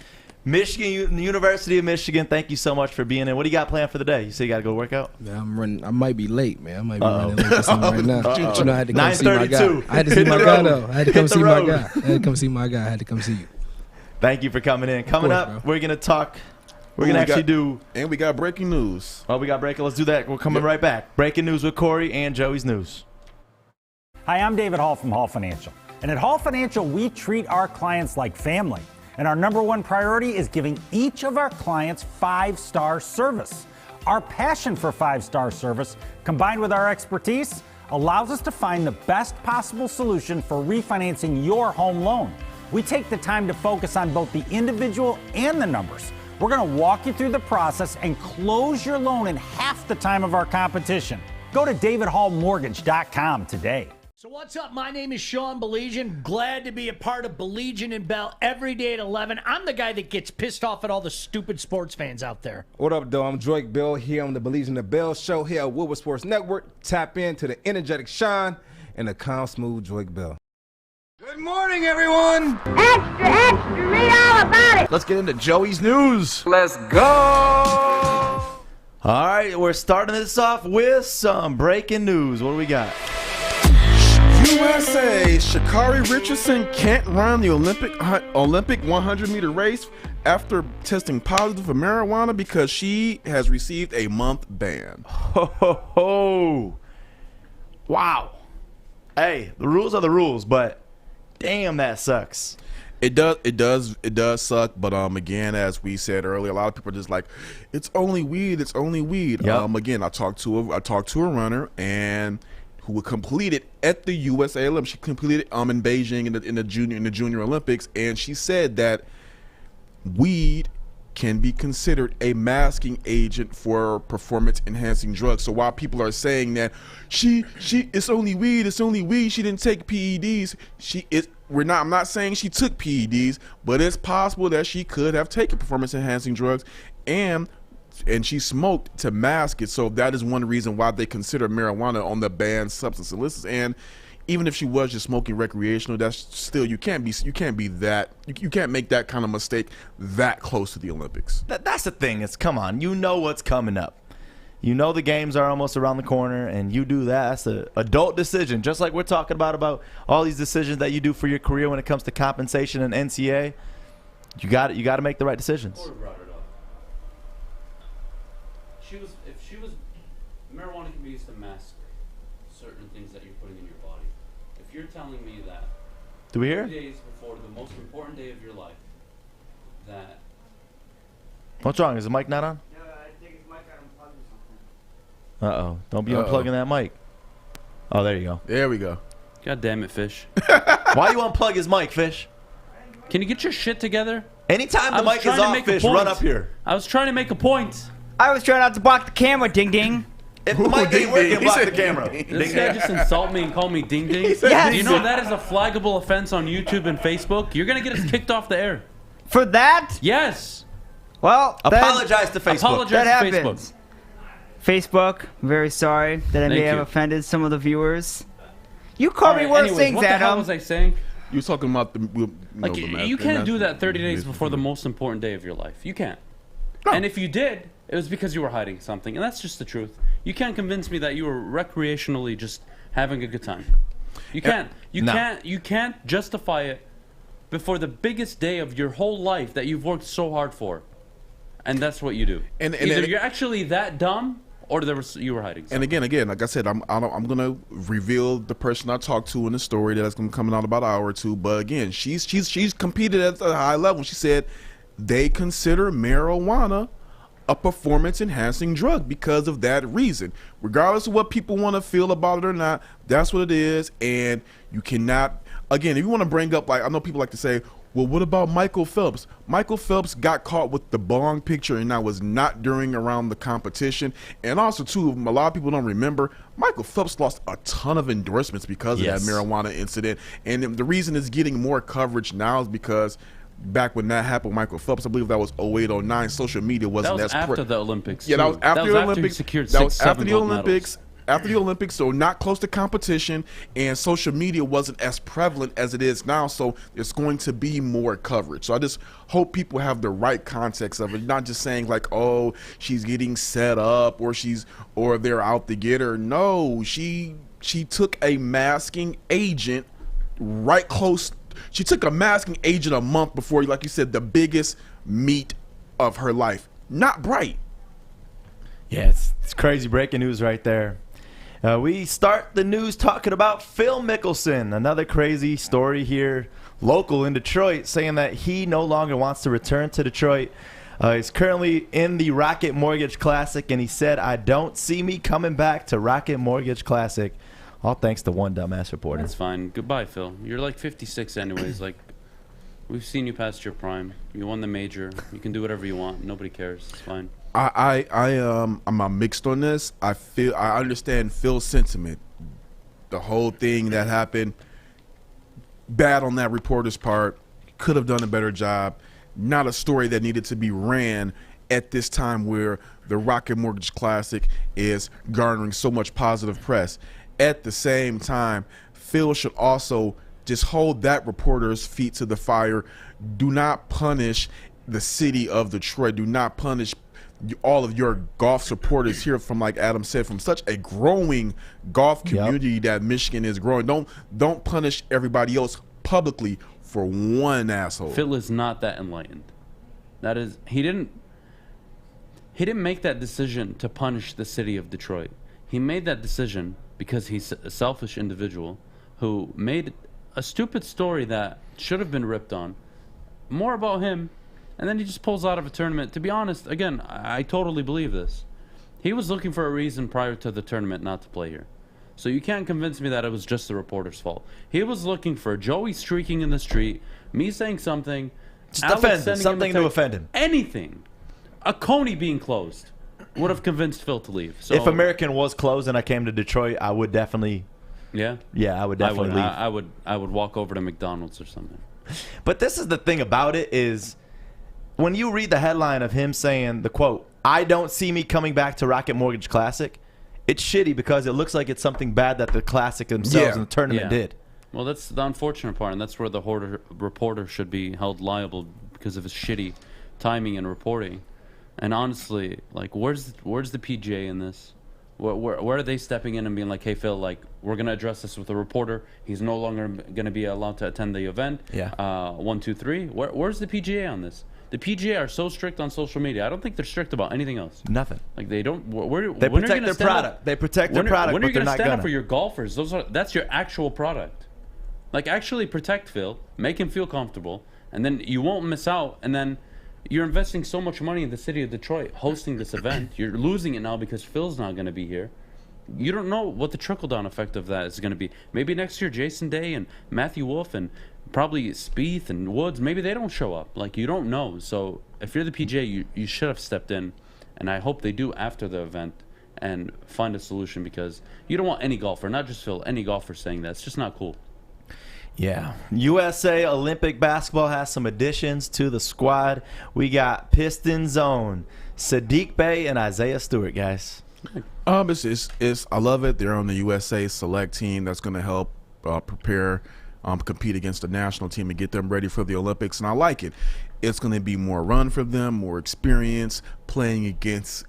E: Michigan, University of Michigan, thank you so much for being in. What do you got planned for the day? You say you got to go work out?
U: Man, I'm running. I might be late, man. I might be running late for something right now. You know, I had to come see my guy. I had to see my guy, though. I had to come see my guy. I had to come see my guy. I had to come see you.
E: Thank you for coming in. Coming up, we're going to talk. We're going to actually do...
C: And we got breaking news.
E: Oh, we got breaking. Let's do that. We're coming right back. Breaking news with Corey and Joey's News.
J: Hi, I'm David Hall from Hall Financial. And at Hall Financial, we treat our clients like family. And our number one priority is giving each of our clients 5-star service. Our passion for 5-star service, combined with our expertise, allows us to find the best possible solution for refinancing your home loan. We take the time to focus on both the individual and the numbers. We're going to walk you through the process and close your loan in half the time of our competition. Go to davidhallmortgage.com today.
V: So what's up? My name is Sean Baligian. Glad to be a part of Baligian and Bell every day at 11. I'm the guy that gets pissed off at all the stupid sports fans out there.
A: What up, though? I'm Drake Bell here on the Baligian and Bell show here at Woodward Sports Network. Tap into the energetic Sean and the calm, smooth Drake Bell. Good morning, everyone.
K: Extra, extra, read all about it.
E: Let's get into Joey's News.
D: Let's go.
E: All right, we're starting this off with some breaking news. What do we got?
C: USA, Sha'Carri Richardson can't run the Olympic 100-meter race after testing positive for marijuana because she has received a month ban.
E: Ho, ho, ho. Wow. Hey, the rules are the rules, but damn, that sucks.
C: It does suck, but again, as we said earlier, a lot of people are just like, it's only weed, it's only weed.
E: Yep.
C: Again, I talked to a runner and who completed at the USA Olympics. She completed in Beijing in the junior Olympics, and she said that weed can be considered a masking agent for performance enhancing drugs. So while people are saying that it's only weed, she didn't take PEDs, I'm not saying she took PEDs, but it's possible that she could have taken performance enhancing drugs and she smoked to mask it. So that is one reason why they consider marijuana on the banned substance list. And even if she was just smoking recreational, that's still, you can't make that kind of mistake that close to the Olympics.
E: That's the thing. It's, come on, you know what's coming up. You know the games are almost around the corner, and you do that. That's an adult decision, just like we're talking about all these decisions that you do for your career when it comes to compensation and NCAA. You got to make the right decisions.
F: Marijuana can be used to mask certain things that you're putting in your body. If you're telling me that
E: do we hear?
F: 2 days before the most important day of your life, that
E: what's wrong? Is the mic not on?
V: Yeah, I think his mic got unplugged or something.
E: Uh-oh. Don't be unplugging that mic. Oh, there you go.
C: There we go.
F: God damn it, Fish.
E: Why you unplug his mic, Fish?
F: Can you get your shit together?
E: Anytime the mic is off, Fish, run up here.
F: I was trying to make a point.
N: I was trying not to block the camera, ding ding.
E: If the mic ain't working, block the camera.
F: This guy just insult me and call me ding ding.
N: Yes.
F: Do you know that is a flaggable offense on YouTube and Facebook? You're gonna get us kicked off the air.
N: For that?
F: Yes.
N: Well,
E: Apologize to Facebook.
F: Apologize
N: that
F: to
N: happens.
F: Facebook.
N: Facebook, very sorry that I may
F: Thank
N: have
F: you.
N: offended some of the viewers. You called me worse
F: Anyways,
N: things,
F: what the hell
N: Adam.
F: was I saying?
C: You were talking about the
F: Like, you can't do that 30 days before the most important day of your life. You can't. And if you did, it was because you were hiding something, and that's just the truth. You can't convince me that you were recreationally just having a good time. You can't. You can't justify it before the biggest day of your whole life that you've worked so hard for, and that's what you do.
C: And
F: either you're actually that dumb, or you were hiding something.
C: And again, like I said, I'm gonna reveal the person I talked to in the story that's gonna come out about an hour or two. But again, she's competed at a high level. She said they consider marijuana a performance-enhancing drug because of that reason. Regardless of what people want to feel about it or not, that's what it is. And you cannot, again, if you want to bring up, like, I know people like to say, well, what about Michael Phelps? Michael Phelps got caught with the bong picture, and that was not around the competition. And also, too, a lot of people don't remember, Michael Phelps lost a ton of endorsements because of that marijuana incident. And the reason it's getting more coverage now is because back when that happened, Michael Phelps, I believe that was 08, 09, social media wasn't
F: that was
C: as
F: after the Olympics.
C: Yeah, that was after the Olympics.
F: After he secured
C: that was
F: 6, 7
C: after the
F: gold
C: Olympics.
F: medals.
C: After the Olympics, so not close to competition, and social media wasn't as prevalent as it is now, so there's going to be more coverage. So I just hope people have the right context of it, not just saying like, oh, she's getting set up or they're out to get her. No, she took a masking agent right close. She took a masking agent a month before, like you said, the biggest meet of her life. Not bright.
E: Yeah, it's crazy breaking news right there. We start the news talking about Phil Mickelson. Another crazy story here, local in Detroit, saying that he no longer wants to return to Detroit. He's currently in the Rocket Mortgage Classic, and he said, I don't see me coming back to Rocket Mortgage Classic. All thanks to one dumbass reporter.
F: That's fine. Goodbye, Phil. You're like 56 anyways. Like, we've seen you past your prime. You won the major. You can do whatever you want. Nobody cares. It's fine.
C: I'm mixed on this. I understand Phil's sentiment. The whole thing that happened, bad on that reporter's part. Could have done a better job. Not a story that needed to be ran at this time where the Rocket Mortgage Classic is garnering so much positive press. At the same time, Phil should also just hold that reporter's feet to the fire. Do not punish the city of Detroit. Do not punish all of your golf supporters here, from, like Adam said, from such a growing golf community that Michigan is growing. Don't punish everybody else publicly for one asshole.
F: Phil is not that enlightened. That is, he didn't make that decision to punish the city of Detroit. He made that decision because he's a selfish individual who made a stupid story that should have been ripped on, more about him, and then he just pulls out of a tournament. To be honest, again, I totally believe this. He was looking for a reason prior to the tournament not to play here. So you can't convince me that it was just the reporter's fault. He was looking for Joey streaking in the street, me saying something,
E: just offend him, something to offend him.
F: Anything. A Coney being closed would have convinced Phil to leave. So
E: if American was closed and I came to Detroit, I would definitely.
F: Yeah,
E: I would definitely leave.
F: I would walk over to McDonald's or something.
E: But this is the thing about it is, when you read the headline of him saying the quote, "I don't see me coming back to Rocket Mortgage Classic," it's shitty because it looks like it's something bad that the Classic themselves and the tournament did.
F: Well, that's the unfortunate part, and that's where the reporter should be held liable because of his shitty timing and reporting. And honestly, like, where's the PGA in this? Where are they stepping in and being like, hey, Phil, like, we're going to address this with the reporter. He's no longer going to be allowed to attend the event.
E: Yeah.
F: 1, 2, 3. Where's the PGA on this? The PGA are so strict on social media. I don't think they're strict about anything else.
E: Nothing.
F: Like, they don't.
E: They protect their product. They protect their product,
F: when are you
E: but they're not
F: stand
E: gonna.
F: up for your golfers? That's your actual product. Like, actually protect Phil, make him feel comfortable, and then you won't miss out. And then you're investing so much money in the city of Detroit hosting this event. You're losing it now because Phil's not going to be here. You don't know what the trickle-down effect of that is going to be. Maybe next year Jason Day and Matthew Wolff and probably Spieth and Woods, maybe they don't show up. Like, you don't know. So if you're the PGA, you should have stepped in, and I hope they do after the event and find a solution, because you don't want any golfer, not just Phil, any golfer saying that. It's just not cool.
E: Yeah. USA Olympic basketball has some additions to the squad. We got Pistons own Sadiq Bey and Isaiah Stewart, guys.
C: It's I love it. They're on the USA select team that's going to help prepare, compete against the national team and get them ready for the Olympics, and I like it. It's going to be more run for them, more experience, playing against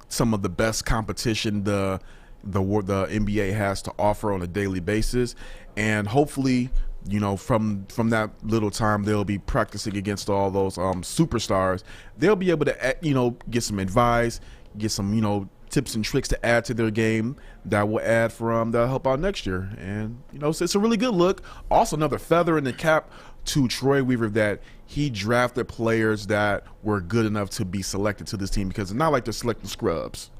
C: some of the best competition the NBA has to offer on a daily basis, and hopefully, you know, from that little time they'll be practicing against all those superstars. They'll be able to, you know, get some advice, get some, you know, tips and tricks to add to their game that will add for that'll help out next year. And you know, so it's a really good look. Also, another feather in the cap to Troy Weaver that he drafted players that were good enough to be selected to this team, because it's not like they're selecting scrubs.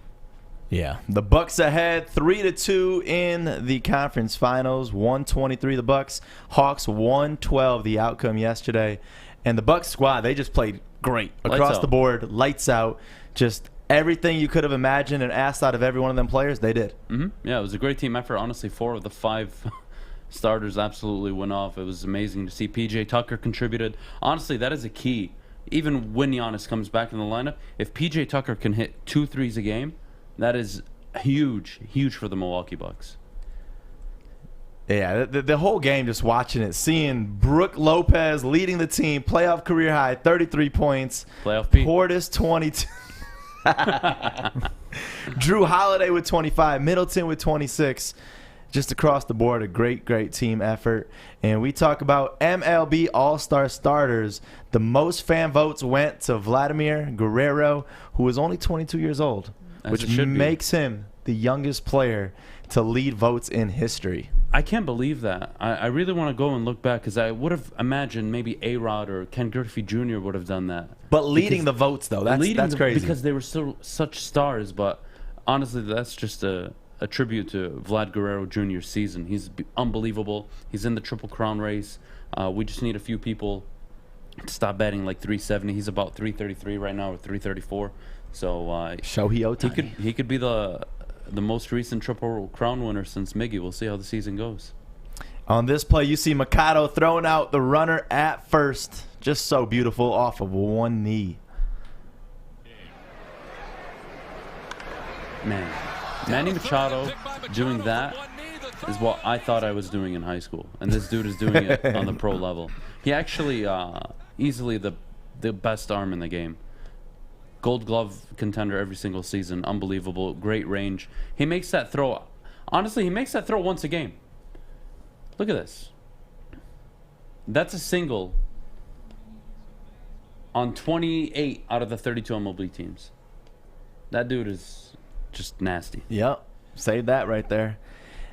E: Yeah, the Bucks ahead 3-2 in the conference finals. 123 the Bucks, Hawks 112 the outcome yesterday. And the Bucks squad, they just played great across the board, lights out, just everything you could have imagined and asked out of every one of them players, they did.
F: Yeah, it was a great team effort. Honestly, 4 of the 5 starters absolutely went off. It was amazing to see. PJ Tucker contributed. Honestly, that is a key. Even when Giannis comes back in the lineup, if PJ Tucker can hit 2 threes a game, that is huge for the Milwaukee Bucks.
E: Yeah, the whole game, just watching it, seeing Brook Lopez leading the team, playoff career high, 33 points.
F: Playoff Pete.
E: Portis, 22. Drew Holiday with 25, Middleton with 26. Just across the board, a great team effort. And we talk about MLB All-Star starters. The most fan votes went to Vladimir Guerrero, who is only 22 years old, which makes him the youngest player to lead votes in history.
F: I can't believe that. I really want to go and look back, because I would have imagined maybe A-Rod or Ken Griffey Jr. would have done that.
E: But leading the votes, though, that's crazy.
F: Because they were still such stars. But honestly, that's just a tribute to Vlad Guerrero Jr.'s season. He's unbelievable. He's in the Triple Crown race. We just need a few people to stop batting like 370. He's about 333 right now, or 334. So
E: Shohei Ohtani.
F: He could be the most recent Triple Crown winner since Miggy. We'll see how the season goes.
E: On this play, you see Mikado throwing out the runner at first. Just so beautiful off of one knee.
F: Man, Manny Machado doing that is what I thought I was doing in high school. And this dude is doing it on the pro level. He actually easily the best arm in the game. Gold Glove contender every single season. Unbelievable. Great range. He makes that throw. Honestly, he makes that throw once a game. Look at this. That's a single on 28 out of the 32 MLB teams. That dude is just nasty.
E: Yep. Save that right there.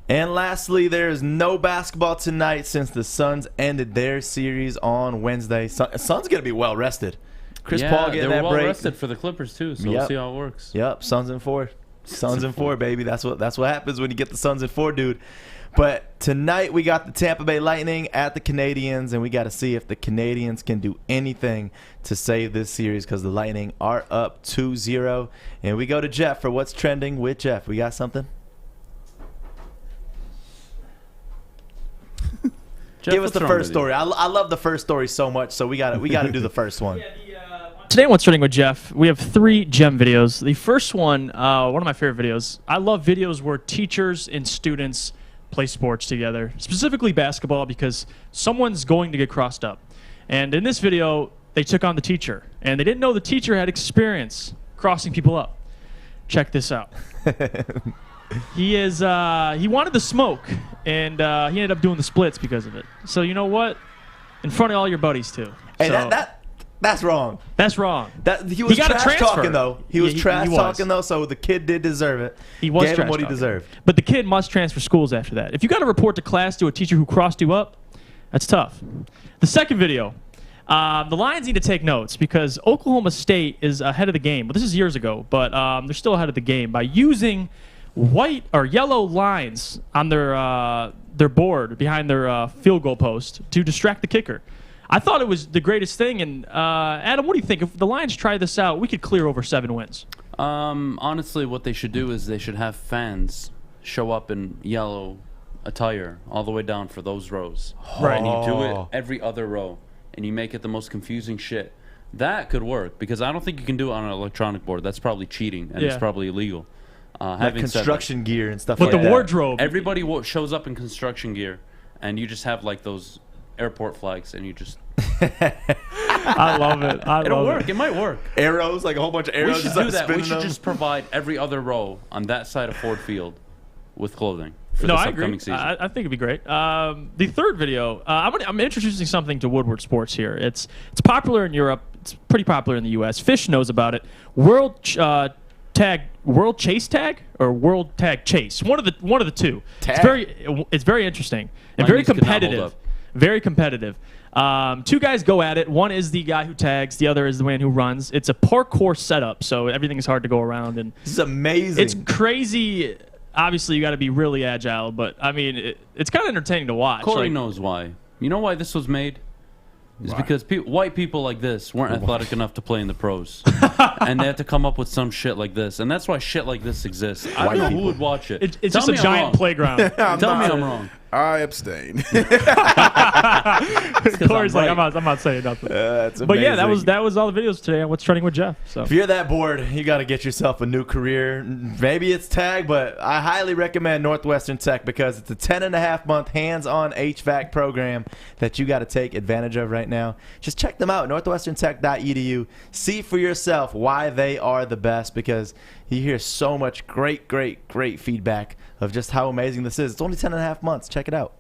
E: And lastly, there is no basketball tonight since the Suns ended their series on Wednesday. Suns going to be well rested. Chris Paul getting that break.
F: They were well rested for the Clippers too, so we'll see how it works.
E: Yep, Suns in 4. Suns in 4, baby. That's what happens when you get the Suns in 4, dude. But tonight we got the Tampa Bay Lightning at the Canadiens, and we got to see if the Canadiens can do anything to save this series, because the Lightning are up 2-0. And we go to Jeff for what's trending with Jeff. We got something?
F: Jeff,
E: give us the first story. I love the first story so much, so we got to do the first one.
M: Today on What's Trending with Jeff, we have 3 gem videos. The first one of my favorite videos. I love videos where teachers and students play sports together, specifically basketball, because someone's going to get crossed up. And in this video, they took on the teacher, and they didn't know the teacher had experience crossing people up. Check this out. He wanted the smoke, and he ended up doing the splits because of it. So you know what? In front of all your buddies too.
E: Hey, that's wrong.
M: That's wrong.
E: He was trash talking though. He was trash talking though, so the kid did deserve it.
M: He was
E: gave
M: trash
E: him what he
M: talking.
E: deserved.
M: But the kid must transfer schools after that. If you got to report to class to a teacher who crossed you up, that's tough. The second video. The Lions need to take notes, because Oklahoma State is ahead of the game. Well, this is years ago, but they're still ahead of the game by using white or yellow lines on their board behind their field goal post to distract the kicker. I thought it was the greatest thing. And Adam, what do you think? If the Lions try this out, we could clear over 7 wins.
F: Honestly, what they should do is they should have fans show up in yellow attire all the way down for those rows.
M: Right.
F: And you do it every other row, and you make it the most confusing shit. That could work, because I don't think you can do it on an electronic board. That's probably cheating, and it's probably illegal.
E: Like
F: Having said that-
E: construction gear and stuff
M: But
E: like
M: the
E: that.
M: wardrobe.
F: Everybody shows up in construction gear, and you just have like those airport flags, and you just.
M: I love it.
F: It'll work. It might work.
E: Arrows, like a whole bunch of arrows.
F: We should
E: just
F: do that. We
E: spinning
F: should
E: them.
F: just provide every other row on that side of Ford Field with clothing for
M: No,
F: this
M: I
F: upcoming
M: agree.
F: season.
M: I think it'd be great. The third video, I'm introducing something to Woodward Sports here. It's popular in Europe. It's pretty popular in the U.S. Fish knows about it. World Chase Tag or World Tag Chase. One of the two.
E: Tag?
M: It's very interesting and
F: My
M: very
F: knees could not hold
M: competitive.
F: up.
M: Very competitive. Two guys go at it. One is the guy who tags. The other is the man who runs. It's a parkour setup, so everything is hard to go around. And
E: this is amazing.
M: It's crazy. Obviously, you got to be really agile, but I mean, it's kind of entertaining to watch.
F: Corey knows why. You know why this was made? It's because white people like this weren't athletic enough to play in the pros. And they had to come up with some shit like this. And that's why shit like this exists. I don't know who would watch it.
M: It's
F: Tell
M: just a
F: me I'm
M: giant
F: wrong.
M: playground.
F: Tell me I'm wrong.
C: I abstain.
M: Corey's like, I'm not saying nothing.
E: That's
M: But yeah,
E: amazing.
M: that was all the videos today on What's Trending with Jeff. So
E: If you're that bored, you got to get yourself a new career. Maybe it's tag, but I highly recommend Northwestern Tech because it's a 10.5-month hands-on HVAC program that you got to take advantage of right now. Just check them out, northwesterntech.edu. See for yourself why they are the best, because you hear so much great feedback of just how amazing this is. It's only 10.5 months. Check it out.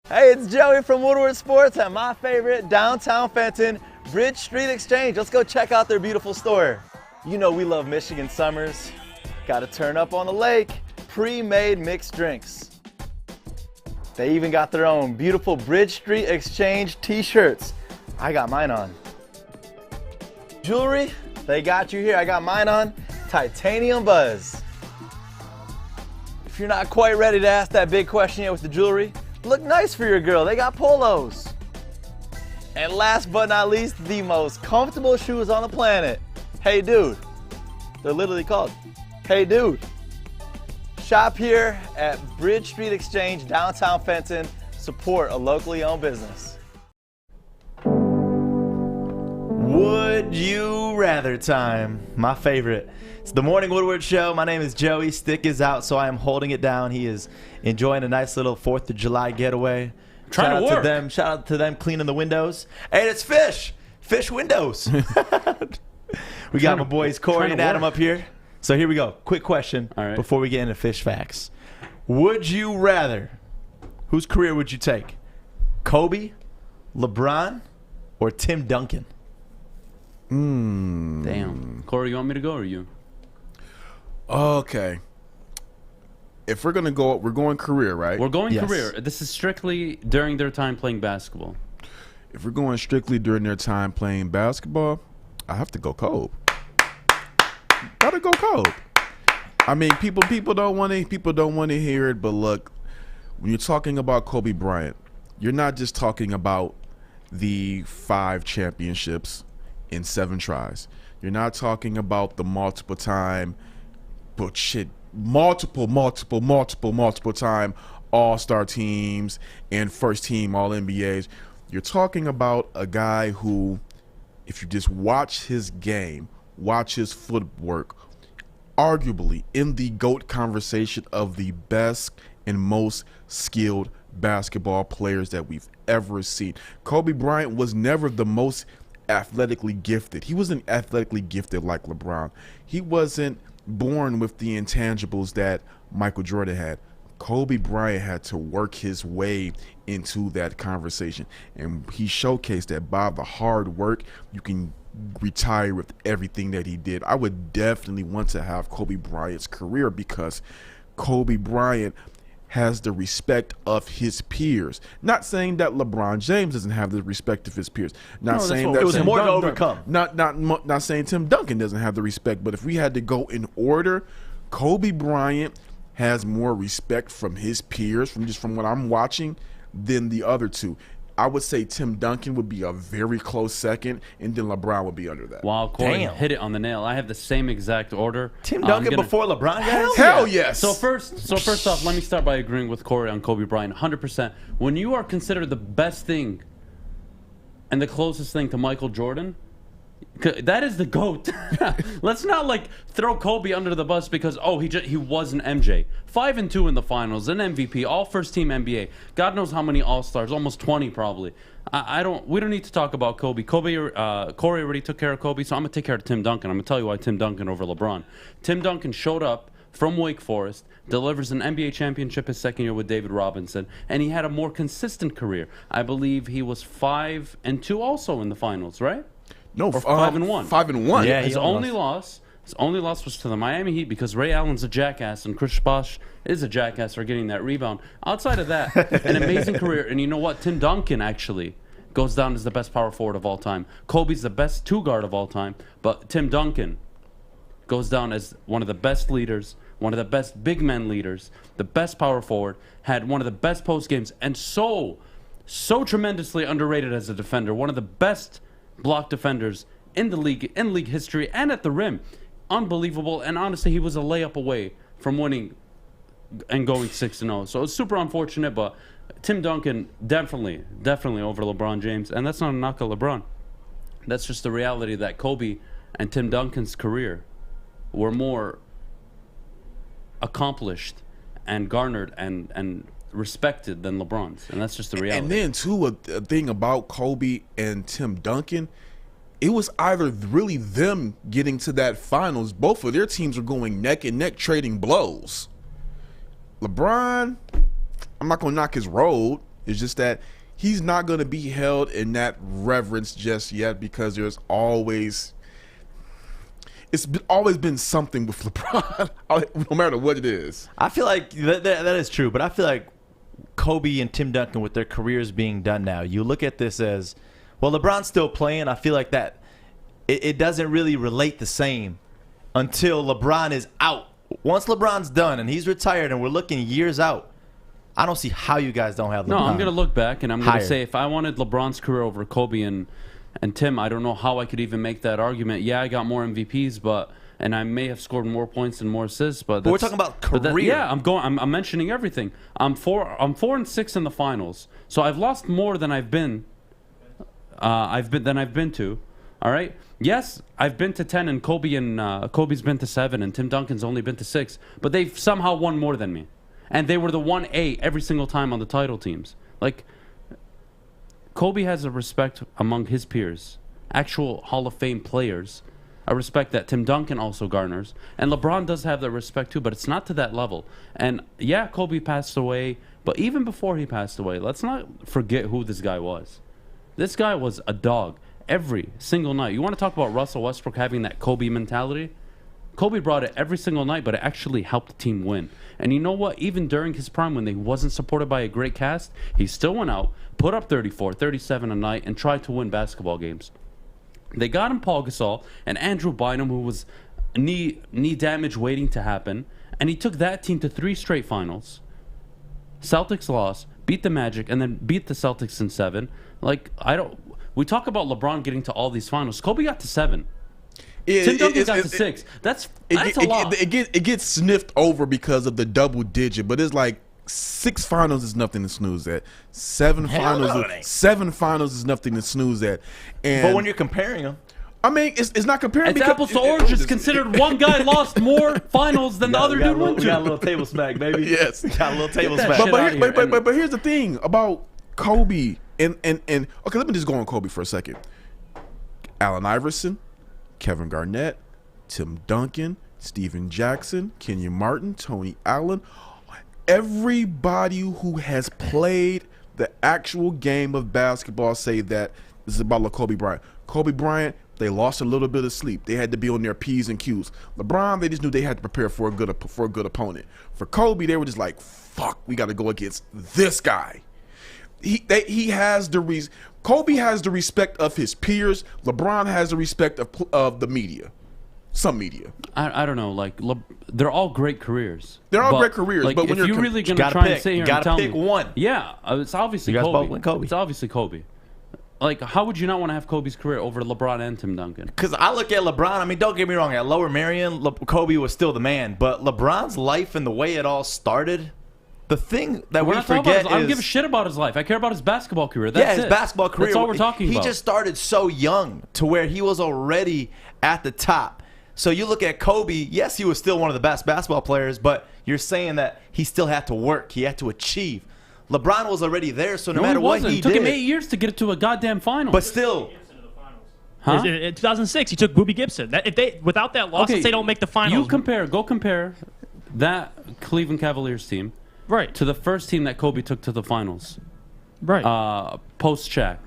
E: Hey, it's Joey from Woodward Sports at my favorite downtown Fenton, Bridge Street Exchange. Let's go check out their beautiful store. You know we love Michigan summers. Got to turn up on the lake. Pre-made mixed drinks. They even got their own beautiful Bridge Street Exchange t-shirts. I got mine on. Jewelry, they got you here. I got mine on. Titanium Buzz. If you're not quite ready to ask that big question yet with the jewelry, look nice for your girl. They got polos. And last but not least, the most comfortable shoes on the planet. Hey Dude. They're literally called Hey Dude. Shop here at Bridge Street Exchange, downtown Fenton. Support a locally owned business. Would you rather time? My favorite. It's the Morning Woodward Show. My name is Joey. Stick is out, so I am holding it down. He is enjoying a nice little 4th of July getaway.
F: Trying to work.
E: Shout out to them cleaning the windows. And it's Fish. Fish Windows. We got my boys Corey and Adam up here. So here we go. Quick question before we get into Fish Facts. Would you rather, whose career would you take? Kobe, LeBron, or Tim Duncan?
F: Damn. Corey, you want me to go or you?
C: Okay. If we're gonna go, we're going career, right?
F: We're going career. This is strictly during their time playing basketball.
C: If we're going strictly during their time playing basketball, I have to go Kobe. Gotta go Kobe. I mean, people don't want to hear it, but look, when you're talking about Kobe Bryant, you're not just talking about the 5 championships in 7 tries. You're not talking about the multiple time time all-star teams and first team all-NBAs. You're talking about a guy who, if you just watch his game, watch his footwork, arguably in the GOAT conversation of the best and most skilled basketball players that we've ever seen. Kobe Bryant was never the most athletically gifted. He wasn't athletically gifted like LeBron. He wasn't born with the intangibles that Michael Jordan had. Kobe Bryant had to work his way into that conversation, and he showcased that by the hard work you can retire with everything that he did. I would definitely want to have Kobe Bryant's career because Kobe Bryant has the respect of his peers. Not saying that LeBron James doesn't have the respect of his peers. Not saying that
E: it was more to overcome.
C: Not saying Tim Duncan doesn't have the respect, but if we had to go in order, Kobe Bryant has more respect from his peers, from what I'm watching, than the other two. I would say Tim Duncan would be a very close second, and then LeBron would be under that.
F: Wow, Corey
E: Damn.
F: hit it on the nail. I have the same exact order.
E: Tim Duncan before LeBron, guys?
C: Hell yes.
F: So first off, let me start by agreeing with Corey on Kobe Bryant, 100%. When you are considered the best thing and the closest thing to Michael Jordan, that is the GOAT. Let's not like throw Kobe under the bus because he was an MJ. 5-2 in the finals, an MVP, all first team NBA. God knows how many All-Stars, almost 20 probably. We don't need to talk about Kobe. Corey already took care of Kobe, so I'm gonna take care of Tim Duncan. I'm gonna tell you why Tim Duncan over LeBron. Tim Duncan showed up from Wake Forest, delivers an NBA championship his second year with David Robinson, and he had a more consistent career. I believe he was 5-2 also in the finals, right?
C: No,
F: or 5-1.
C: 5-1.
F: Yeah, his only loss was to the Miami Heat because Ray Allen's a jackass and Chris Bosh is a jackass for getting that rebound. Outside of that, an amazing career. And you know what? Tim Duncan actually goes down as the best power forward of all time. Kobe's the best two guard of all time, but Tim Duncan goes down as one of the best leaders, one of the best big men leaders, the best power forward, had one of the best post games, and so tremendously underrated as a defender. One of the best block defenders in the league, in league history, and at the rim. Unbelievable, and honestly, he was a layup away from winning and going 6-0. So it's super unfortunate, but Tim Duncan definitely over LeBron James, and that's not a knock at LeBron. That's just the reality that Kobe and Tim Duncan's career were more accomplished and garnered and respected than LeBron's, and that's just the reality.
C: And then too, a thing about Kobe and Tim Duncan, it was either really them getting to that finals. Both of their teams were going neck and neck, trading blows. LeBron, I'm not going to knock his road. It's just that he's not going to be held in that reverence just yet because there's always been something with LeBron, no matter what it is.
E: I feel like that is true, but I feel like Kobe and Tim Duncan, with their careers being done now, you look at this as, well, LeBron's still playing. I feel like that it doesn't really relate the same until LeBron is out. Once LeBron's done and he's retired and we're looking years out, I don't see how you guys don't have LeBron.
F: No, I'm going to look back and I'm going
E: higher.
F: to say if I wanted LeBron's career over Kobe and Tim, I don't know how I could even make that argument. Yeah, I got more MVPs, and I may have scored more points and more assists, but
E: we're talking about career.
F: I'm mentioning everything. I'm 4-6 in the finals, so I've lost more than I've been. I've been to. All right. Yes, I've been to 10, and Kobe's been to 7, and Tim Duncan's only been to 6. But they've somehow won more than me, and they were the 1A every single time on the title teams. Like, Kobe has a respect among his peers, actual Hall of Fame players, a respect that Tim Duncan also garners. And LeBron does have that respect too, but it's not to that level. And yeah, Kobe passed away, but even before he passed away, let's not forget who this guy was. This guy was a dog every single night. You want to talk about Russell Westbrook having that Kobe mentality? Kobe brought it every single night, but it actually helped the team win. And you know what? Even during his prime, when he wasn't supported by a great cast, he still went out, put up 34, 37 a night, and tried to win basketball games. They got him Paul Gasol and Andrew Bynum, who was knee damage waiting to happen, and he took that team to 3 straight finals. Celtics lost, beat the Magic, and then beat the Celtics in 7. We talk about LeBron getting to all these finals. Kobe got to 7. Tim Duncan got to 6. That's a lot.
C: It gets sniffed over because of the double digit, but it's like 6 finals is nothing to snooze at. 7 finals is nothing to snooze at.
E: But when you're comparing them,
C: I mean, it's not comparing.
F: It's apples to oranges. Considered one guy lost more finals than the other dude went to.
E: We got a little table smack, baby.
C: Yes,
E: got a little table smack.
C: But here's the thing about Kobe and okay, let me just go on Kobe for a second. Allen Iverson, Kevin Garnett, Tim Duncan, Steven Jackson, Kenyon Martin, Tony Allen. Everybody who has played the actual game of basketball say that this is about Kobe Bryant. Kobe Bryant, they lost a little bit of sleep. They had to be on their P's and Q's. LeBron, they just knew they had to prepare for a good opponent. For Kobe, they were just like, fuck, we got to go against this guy. Kobe has the respect of his peers. LeBron has the respect of the media. some media.
F: I don't know. Like they're all great careers.
C: They're all great careers,
F: Like,
C: but when
F: if
C: you're
F: really
C: you
F: gonna
E: gotta
F: try
E: pick.
F: and sit here
E: You
F: and
E: gotta
F: tell
E: pick
F: me,
E: one.
F: Yeah, it's obviously
E: You guys
F: Kobe.
E: both went Kobe.
F: It's obviously Kobe. Like, how would you not want to have Kobe's career over LeBron and Tim Duncan?
E: Because I look at LeBron. I mean, don't get me wrong. At Lower Merion, Kobe was still the man. But LeBron's life and the way it all started, the thing that
F: We're
E: we
F: not talking
E: forget
F: about I don't
E: is
F: give a shit about his life. I care about his basketball career. That's
E: his
F: it.
E: basketball career.
F: That's all we're talking about.
E: He just started so young to where he was already at the top. So you look at Kobe. Yes, he was still one of the best basketball players, but you're saying that he still had to work. He had to achieve. LeBron was already there, so no matter what he
F: It took
E: did,
F: him 8 years to get it to a goddamn final.
E: but still.
F: Huh?
M: In 2006, he took Boobie Gibson. Without that loss, let's say they don't make the finals.
F: You go compare that Cleveland Cavaliers team to the first team that Kobe took to the finals.
M: Right.
F: Post Shaq.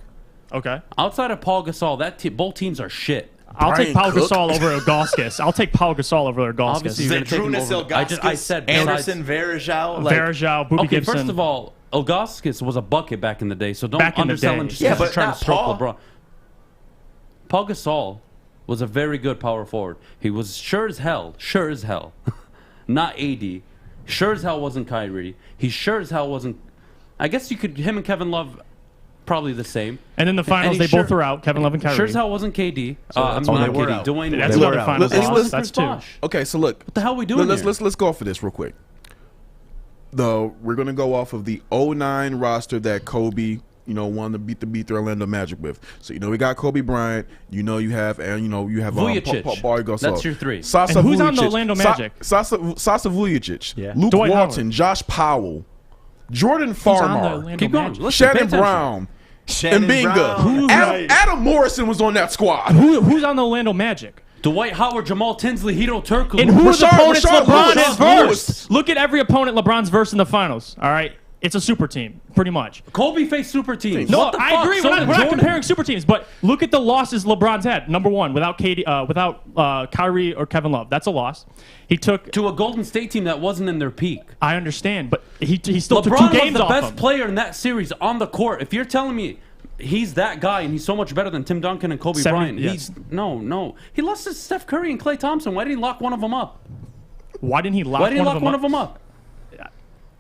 M: Okay.
F: Outside of Paul Gasol, both teams are shit.
M: I'll take Paul Gasol over Ilgauskas. I'll take Paul Gasol over Ilgauskas.
F: Obviously, you're gonna take him over. I said
E: Anderson, Varejao,
M: Varejao, Boobie
F: okay,
M: Gibson.
F: first of all, Ilgauskas was a bucket back in the day, so don't
M: Back in the
F: undersell
M: day.
F: him just
M: Yeah,
F: because
M: but
F: he's trying
E: not
F: to stroke
E: Paul.
F: LeBron. Paul Gasol was a very good power forward. He was sure as hell, not AD. Sure as hell wasn't Kyrie. He sure as hell wasn't. I guess you could him and Kevin Love. Probably the same.
M: And in the finals, they both were out. Kevin Love and Kyrie.
F: Sure as hell wasn't KD.
E: So
F: I'm
E: they
F: not
E: were
F: KD.
E: out.
F: Dwayne.
M: That's
F: Wade.
M: another finals loss. That's two.
C: Okay, so look.
F: What the hell are we doing here?
C: Let's go for this real quick. We're gonna go off of the 09 roster that Kobe, wanted to beat the Orlando Magic with. So we got Kobe Bryant. You have
F: Vujicic.
C: Paul Gasol.
F: That's your three.
C: Sasa
M: And who's on the
C: Vujicic.
M: Orlando Magic?
C: Sasa Vujicic.
E: Yeah.
C: Luke
M: Dwight
C: Walton.
M: Howard.
C: Josh Powell. Jordan
M: on the
C: Farmar.
M: Orlando
F: Keep going.
M: Magic?
F: Listen, pay
C: Shannon
F: attention.
C: Brown.
E: Shannon
C: Mbinga.
E: Brown.
C: Adam Morrison was on that squad.
M: Who's on the Orlando Magic?
F: Dwight Howard, Jamal Tinsley, Hito Turkoglu.
M: And who are the
C: Rashard-
M: opponents
C: Rashard
M: LeBron
C: Lewis.
M: has
C: Lewis.
M: versed? Look at every opponent LeBron's versed in the finals. All right, it's a super team, pretty much.
F: Kobe faced super teams.
M: No,
F: What the
M: I
F: fuck?
M: agree.
F: So
M: We're
F: did
M: not
F: Jordan.
M: comparing super teams, but look at the losses LeBron's had. Number one, without Kyrie or Kevin Love, that's a loss. He took
F: to a Golden State team that wasn't in their peak.
M: I understand, but he still took
F: LeBron
M: 2 games
F: was the
M: off
F: best
M: him.
F: player in that series on the court. If you're telling me he's that guy and he's so much better than Tim Duncan and Kobe Bryant,
M: yes.
F: he's no. He lost to Steph Curry and Klay Thompson. Why didn't he lock one of them up?
M: Why didn't he lock
F: Why didn't he
M: one
F: lock one of them up?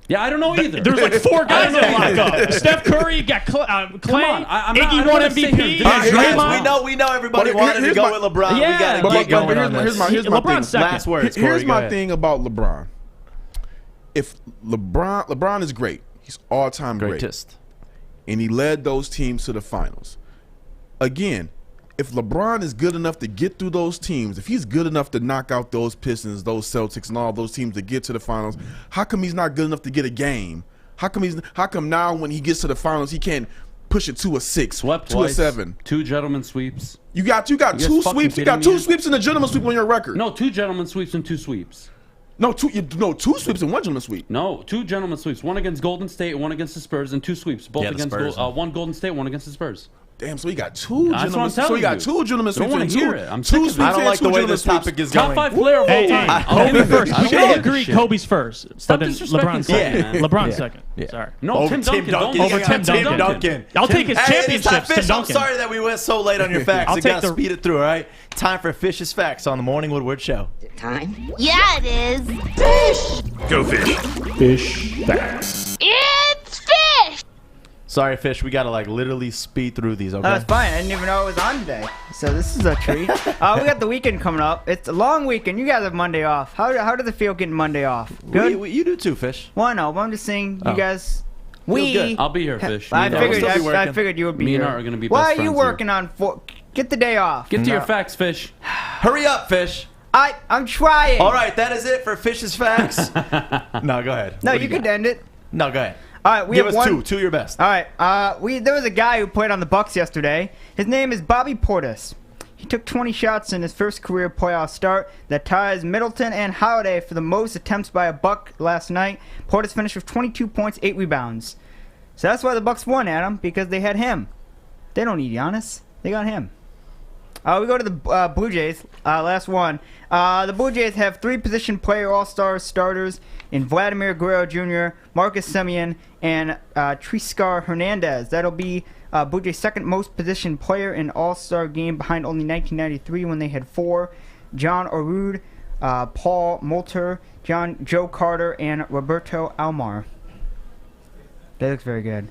F: Yeah, I don't know either.
M: There's like 4 guys that lock up. Steph Curry got Clay.
F: I'm not-
M: Iggy
F: I don't
M: won
F: wanna sit
M: MVP.
F: here
M: You got
F: and
M: Draymond.
E: We know everybody
C: But
E: wanted to
C: here's
E: go
C: my-
E: with LeBron.
M: Yeah,
E: we got to
M: but
E: get going on
C: here's
E: this.
C: my
M: LeBron's
C: thing.
M: second.
E: Last words, Corey,
C: Here's
E: go
C: my
E: ahead.
C: thing about LeBron. If LeBron is great. He's all-time great.
E: Greatest.
C: And he led those teams to the finals. Again, if LeBron is good enough to get through those teams, if he's good enough to knock out those Pistons, those Celtics, and all those teams to get to the finals, how come he's not good enough to get a game? How come now when he gets to the finals he can't push it to a 6,
F: Swept
C: to
F: twice,
C: a 7?
F: 2 gentlemen sweeps.
C: You got two
F: guys
C: sweeps.
F: fucking
C: You
F: kidding
C: got
F: me?
C: 2 sweeps and a gentleman sweep on your record.
F: No, 2 gentlemen sweeps and 2 sweeps.
C: No, 2 sweeps and 1 gentleman sweep.
F: No, 2 gentlemen sweeps. 1 against Golden State, 1 against the Spurs, and 2 sweeps. Both
E: Yeah, the
F: against
E: Spurs.
F: 1 Golden State, 1 against the Spurs.
C: Damn, so he got 2
F: That's
C: gentlemen.
F: what I'm
C: So he
F: telling
C: got
F: you.
C: 2 gentlemen
F: I don't
C: sweeps
F: wanna
C: and
F: hear
C: 2.
F: it. I'm
C: 2
F: sick of it.
C: sweeps
E: I don't
C: and
E: like
C: 2
E: the way
C: gentlemen
E: this topic
C: sweeps.
E: is
F: Top
E: going.
F: 5 player of all time. I'll
M: Kobe
F: give you
M: first.
F: this.
M: We should all agree Kobe's first.
F: Stop
M: But then
F: disrespecting
M: LeBron's second.
F: Kobe, man.
M: LeBron's
E: Yeah.
M: second.
E: Yeah.
M: Sorry.
F: No,
E: Over
F: Tim Duncan. Don't
M: Over
F: get
M: Tim
F: Tim
M: Duncan. I'll take his
E: Hey,
M: championships.
E: it's
M: Tim
E: Fish, I'm
M: Duncan.
E: sorry that we went so late on your facts.
M: I'll
E: You
M: take
E: got to
M: the-
E: speed it through, all right? Time for Fish's Facts on the Morning Woodward Show.
K: Time? Yeah, it is. Fish!
O: Go fish. Fish facts.
K: It's fish!
E: Sorry, Fish, we got to literally speed through these, okay?
N: That's fine. I didn't even know it was on today. So this is a treat. We got the weekend coming up. It's a long weekend. You guys have Monday off. How does it feel getting Monday off? Good?
E: You do too, Fish.
N: Well, I know, but I'm just saying, you
E: Oh.
N: guys...
E: Feels good.
F: I'll be here, Fish.
N: I
F: Me and Art will still be
N: I
E: working.
N: figured you would be
F: Me
N: here.
F: and Art are gonna be
N: Why
F: best
N: are you
F: friends here.
N: working on... Get the day off.
F: Get to your facts, Fish.
E: Hurry up, Fish.
N: I'm trying.
E: All right, that is it for Fish's Facts. No, go ahead.
N: No,
E: What do
N: you could
E: got?
N: end it.
E: No, go ahead.
N: All right, we
E: Give
N: have
E: us
N: one.
E: two your best.
N: All right, there was a guy who played on the Bucks yesterday. His name is Bobby Portis. He took 20 shots in his first career playoff start that ties Middleton and Holiday for the most attempts by a Buck last night. Portis finished with 22 points, 8 rebounds. So that's why the Bucks won, Adam, because they had him. They don't need Giannis. They got him. We go to the Blue Jays, last one. The Blue Jays have 3 position player all-star starters in Vladimir Guerrero Jr., Marcus Semien, and Triscar Hernandez. That'll be Blue Jays' second most position player in all-star game behind only 1993 when they had 4. John Orud, Paul Moulter, Joe Carter, and Roberto Almar. That looks very good.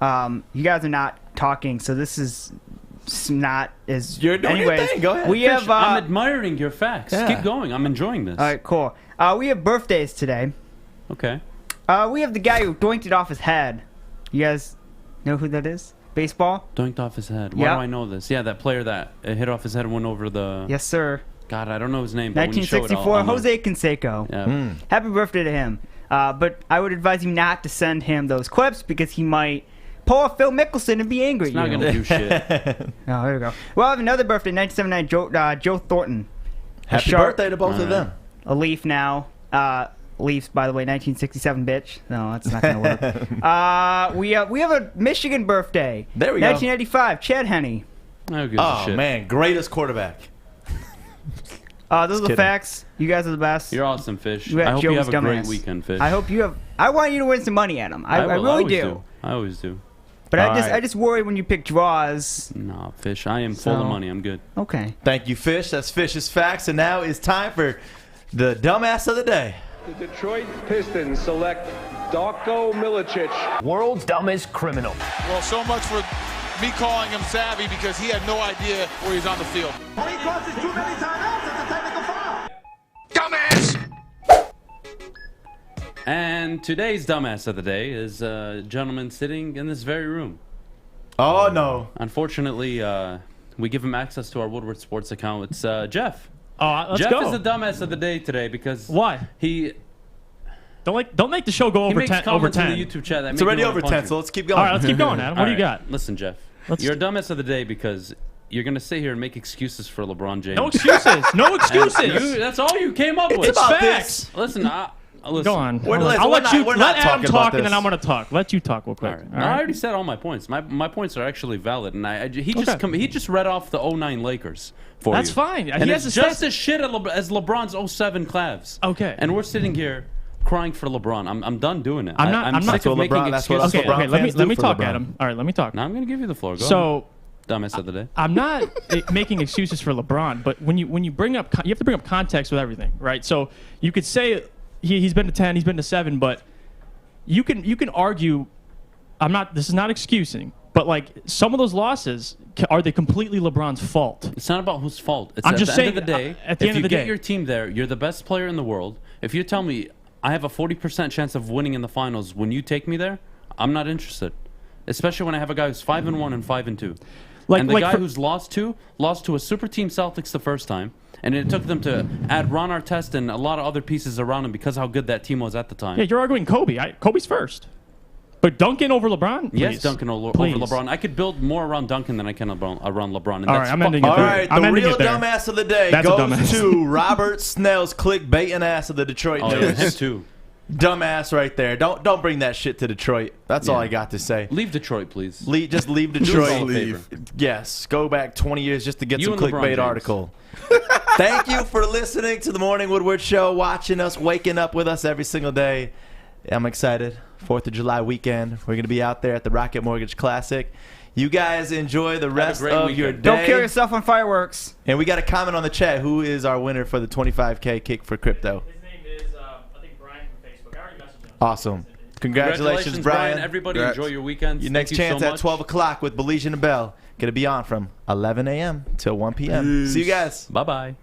N: You guys are not talking, so this is not as...
E: You're doing your thing. Go ahead.
N: We have,
F: I'm admiring your facts.
N: Yeah.
F: Keep going. I'm enjoying this.
N: All right, cool. We have birthdays today.
F: Okay.
N: We have the guy who doinked it off his head. You guys know who that is? Baseball?
F: Doinked off his head. Why do I know this? Yeah, that player that hit off his head and went over the...
N: Yes, sir.
F: God, I don't know his name. But when you show it,
N: 1964,
F: I'll know.
N: Jose Canseco.
F: Yeah.
N: Happy birthday to him. But I would advise you not to send him those clips because he might pull a Phil Mickelson and be angry.
F: He's not going to do shit.
N: Oh, there we go. Well, I have another birthday, 1979, Joe Thornton.
E: Happy birthday to both of them.
N: A Leaf now. Leafs, by the way, 1967, bitch. No, that's not going to work. We have a Michigan birthday.
E: There we go.
N: 1985, Chad Henne.
E: Oh, man. Greatest quarterback.
N: Those are the facts. You guys are the best.
F: You're awesome, Fish.
N: You got
F: I hope
N: Joe's
F: you have a great
N: dumbass.
F: weekend, Fish.
N: I hope you have. I want you to win some money at them. I
F: will.
N: really
F: always
N: do.
F: I always do.
N: But I just worry when you pick draws.
F: No, Fish. I am full of money. I'm good.
N: Okay.
E: Thank you, Fish. That's Fish's Facts. And now it's time for the dumbass of the day.
H: The Detroit Pistons select Darko Milicic.
I: World's dumbest criminal.
W: Well, so much for me calling him savvy because he had no idea where he's on the field.
I: When he crosses too many timeouts, it's a technical foul.
W: Dumbass!
F: And today's dumbass of the day is a gentleman sitting in this very room.
E: Oh, no.
F: Unfortunately, we give him access to our Woodward Sports account. It's Jeff.
M: Oh, let's
F: Jeff
M: go.
F: is the dumbass of the day today because
M: why?
F: He
M: don't make the show go over 10. Over 10.
F: In the YouTube chat that
E: It's
F: make
E: already
F: you wanna
E: over
F: punch
E: 10,
F: him.
E: so let's keep going.
M: All right, let's keep going, Adam. What do you got?
F: Listen, Jeff. You're a dumbass of the day because you're gonna sit here and make excuses for LeBron James.
M: No excuses. No excuses.
F: That's all you came up with.
M: It's facts.
F: Listen, listen.
M: Go on.
E: We're
M: I'll let Adam talk,
E: about
M: and then
E: this.
M: I'm going to talk. Let you talk real quick.
F: All right. I already said all my points. My points are actually valid, and he just read off the 09 Lakers for
M: That's
F: you.
M: fine.
F: And
M: He
F: it's
M: has
F: just as shit as LeBron's 07 Cavs.
M: Okay.
F: And we're sitting here crying for LeBron. I'm done doing it.
M: I'm not
F: sick of making excuses.
M: Okay, let me talk, Adam. All right, let me talk.
F: Now I'm going to give you the floor. Go
M: So.
F: ahead. Dumbass of the day.
M: I'm not making excuses for LeBron, but when you bring up, you have to bring up context with everything, right? So you could say he's been to 10, he's been to 7, but you can argue. This is not excusing, but like some of those losses, are they completely LeBron's fault?
F: It's not about whose fault. It's
M: I'm
F: at
M: just
F: the
M: saying,
F: end of the day.
M: at the end of the
F: if you
M: day,
F: get your team there, you're the best player in the world. If you tell me I have a 40% chance of winning in the finals when you take me there, I'm not interested. Especially when I have a guy who's 5-1 and 5-2. And the guy who's lost to a super team Celtics the first time, and it took them to add Ron Artest and a lot of other pieces around him because of how good that team was at the time.
M: Yeah, you're arguing Kobe. Kobe's first. But Duncan over LeBron? Please.
F: Yes, Duncan over LeBron. I could build more around Duncan than I can around LeBron. And
M: All right, I'm ending it
E: All
M: there.
E: right,
M: I'm
E: the
M: ending
E: real
M: it there.
E: dumbass of the day
M: That's a
E: goes
M: dumbass.
E: to Robert Snell's clickbaiting ass of the Detroit
F: Oh, yeah,
E: News.
F: him too.
E: Dumbass right there. Don't bring that shit to Detroit. That's all I got to say.
F: Leave Detroit, please.
E: Just leave
F: Do us
E: Detroit.
F: all a favor.
E: Yes, go back 20 years just to get
F: You
E: some
F: and LeBron
E: clickbait
F: James.
E: article. Thank you for listening to the Morning Woodward Show, watching us, waking up with us every single day. I'm excited. 4th of July weekend. We're going to be out there at the Rocket Mortgage Classic. You guys enjoy the rest of your day.
N: Don't kill yourself on fireworks.
E: And we got a comment on the chat. Who is our winner for the 25K kick for crypto?
M: His name is, I think, Brian from Facebook. I already messaged him.
E: Awesome. Congratulations, Brian.
F: Everybody enjoy your weekends.
E: Your next
F: Thank you
E: chance
F: so
E: at
F: much.
E: 12 o'clock with Baligian and Bell. Going to be on from 11 a.m. till 1 p.m. See you guys.
F: Bye-bye.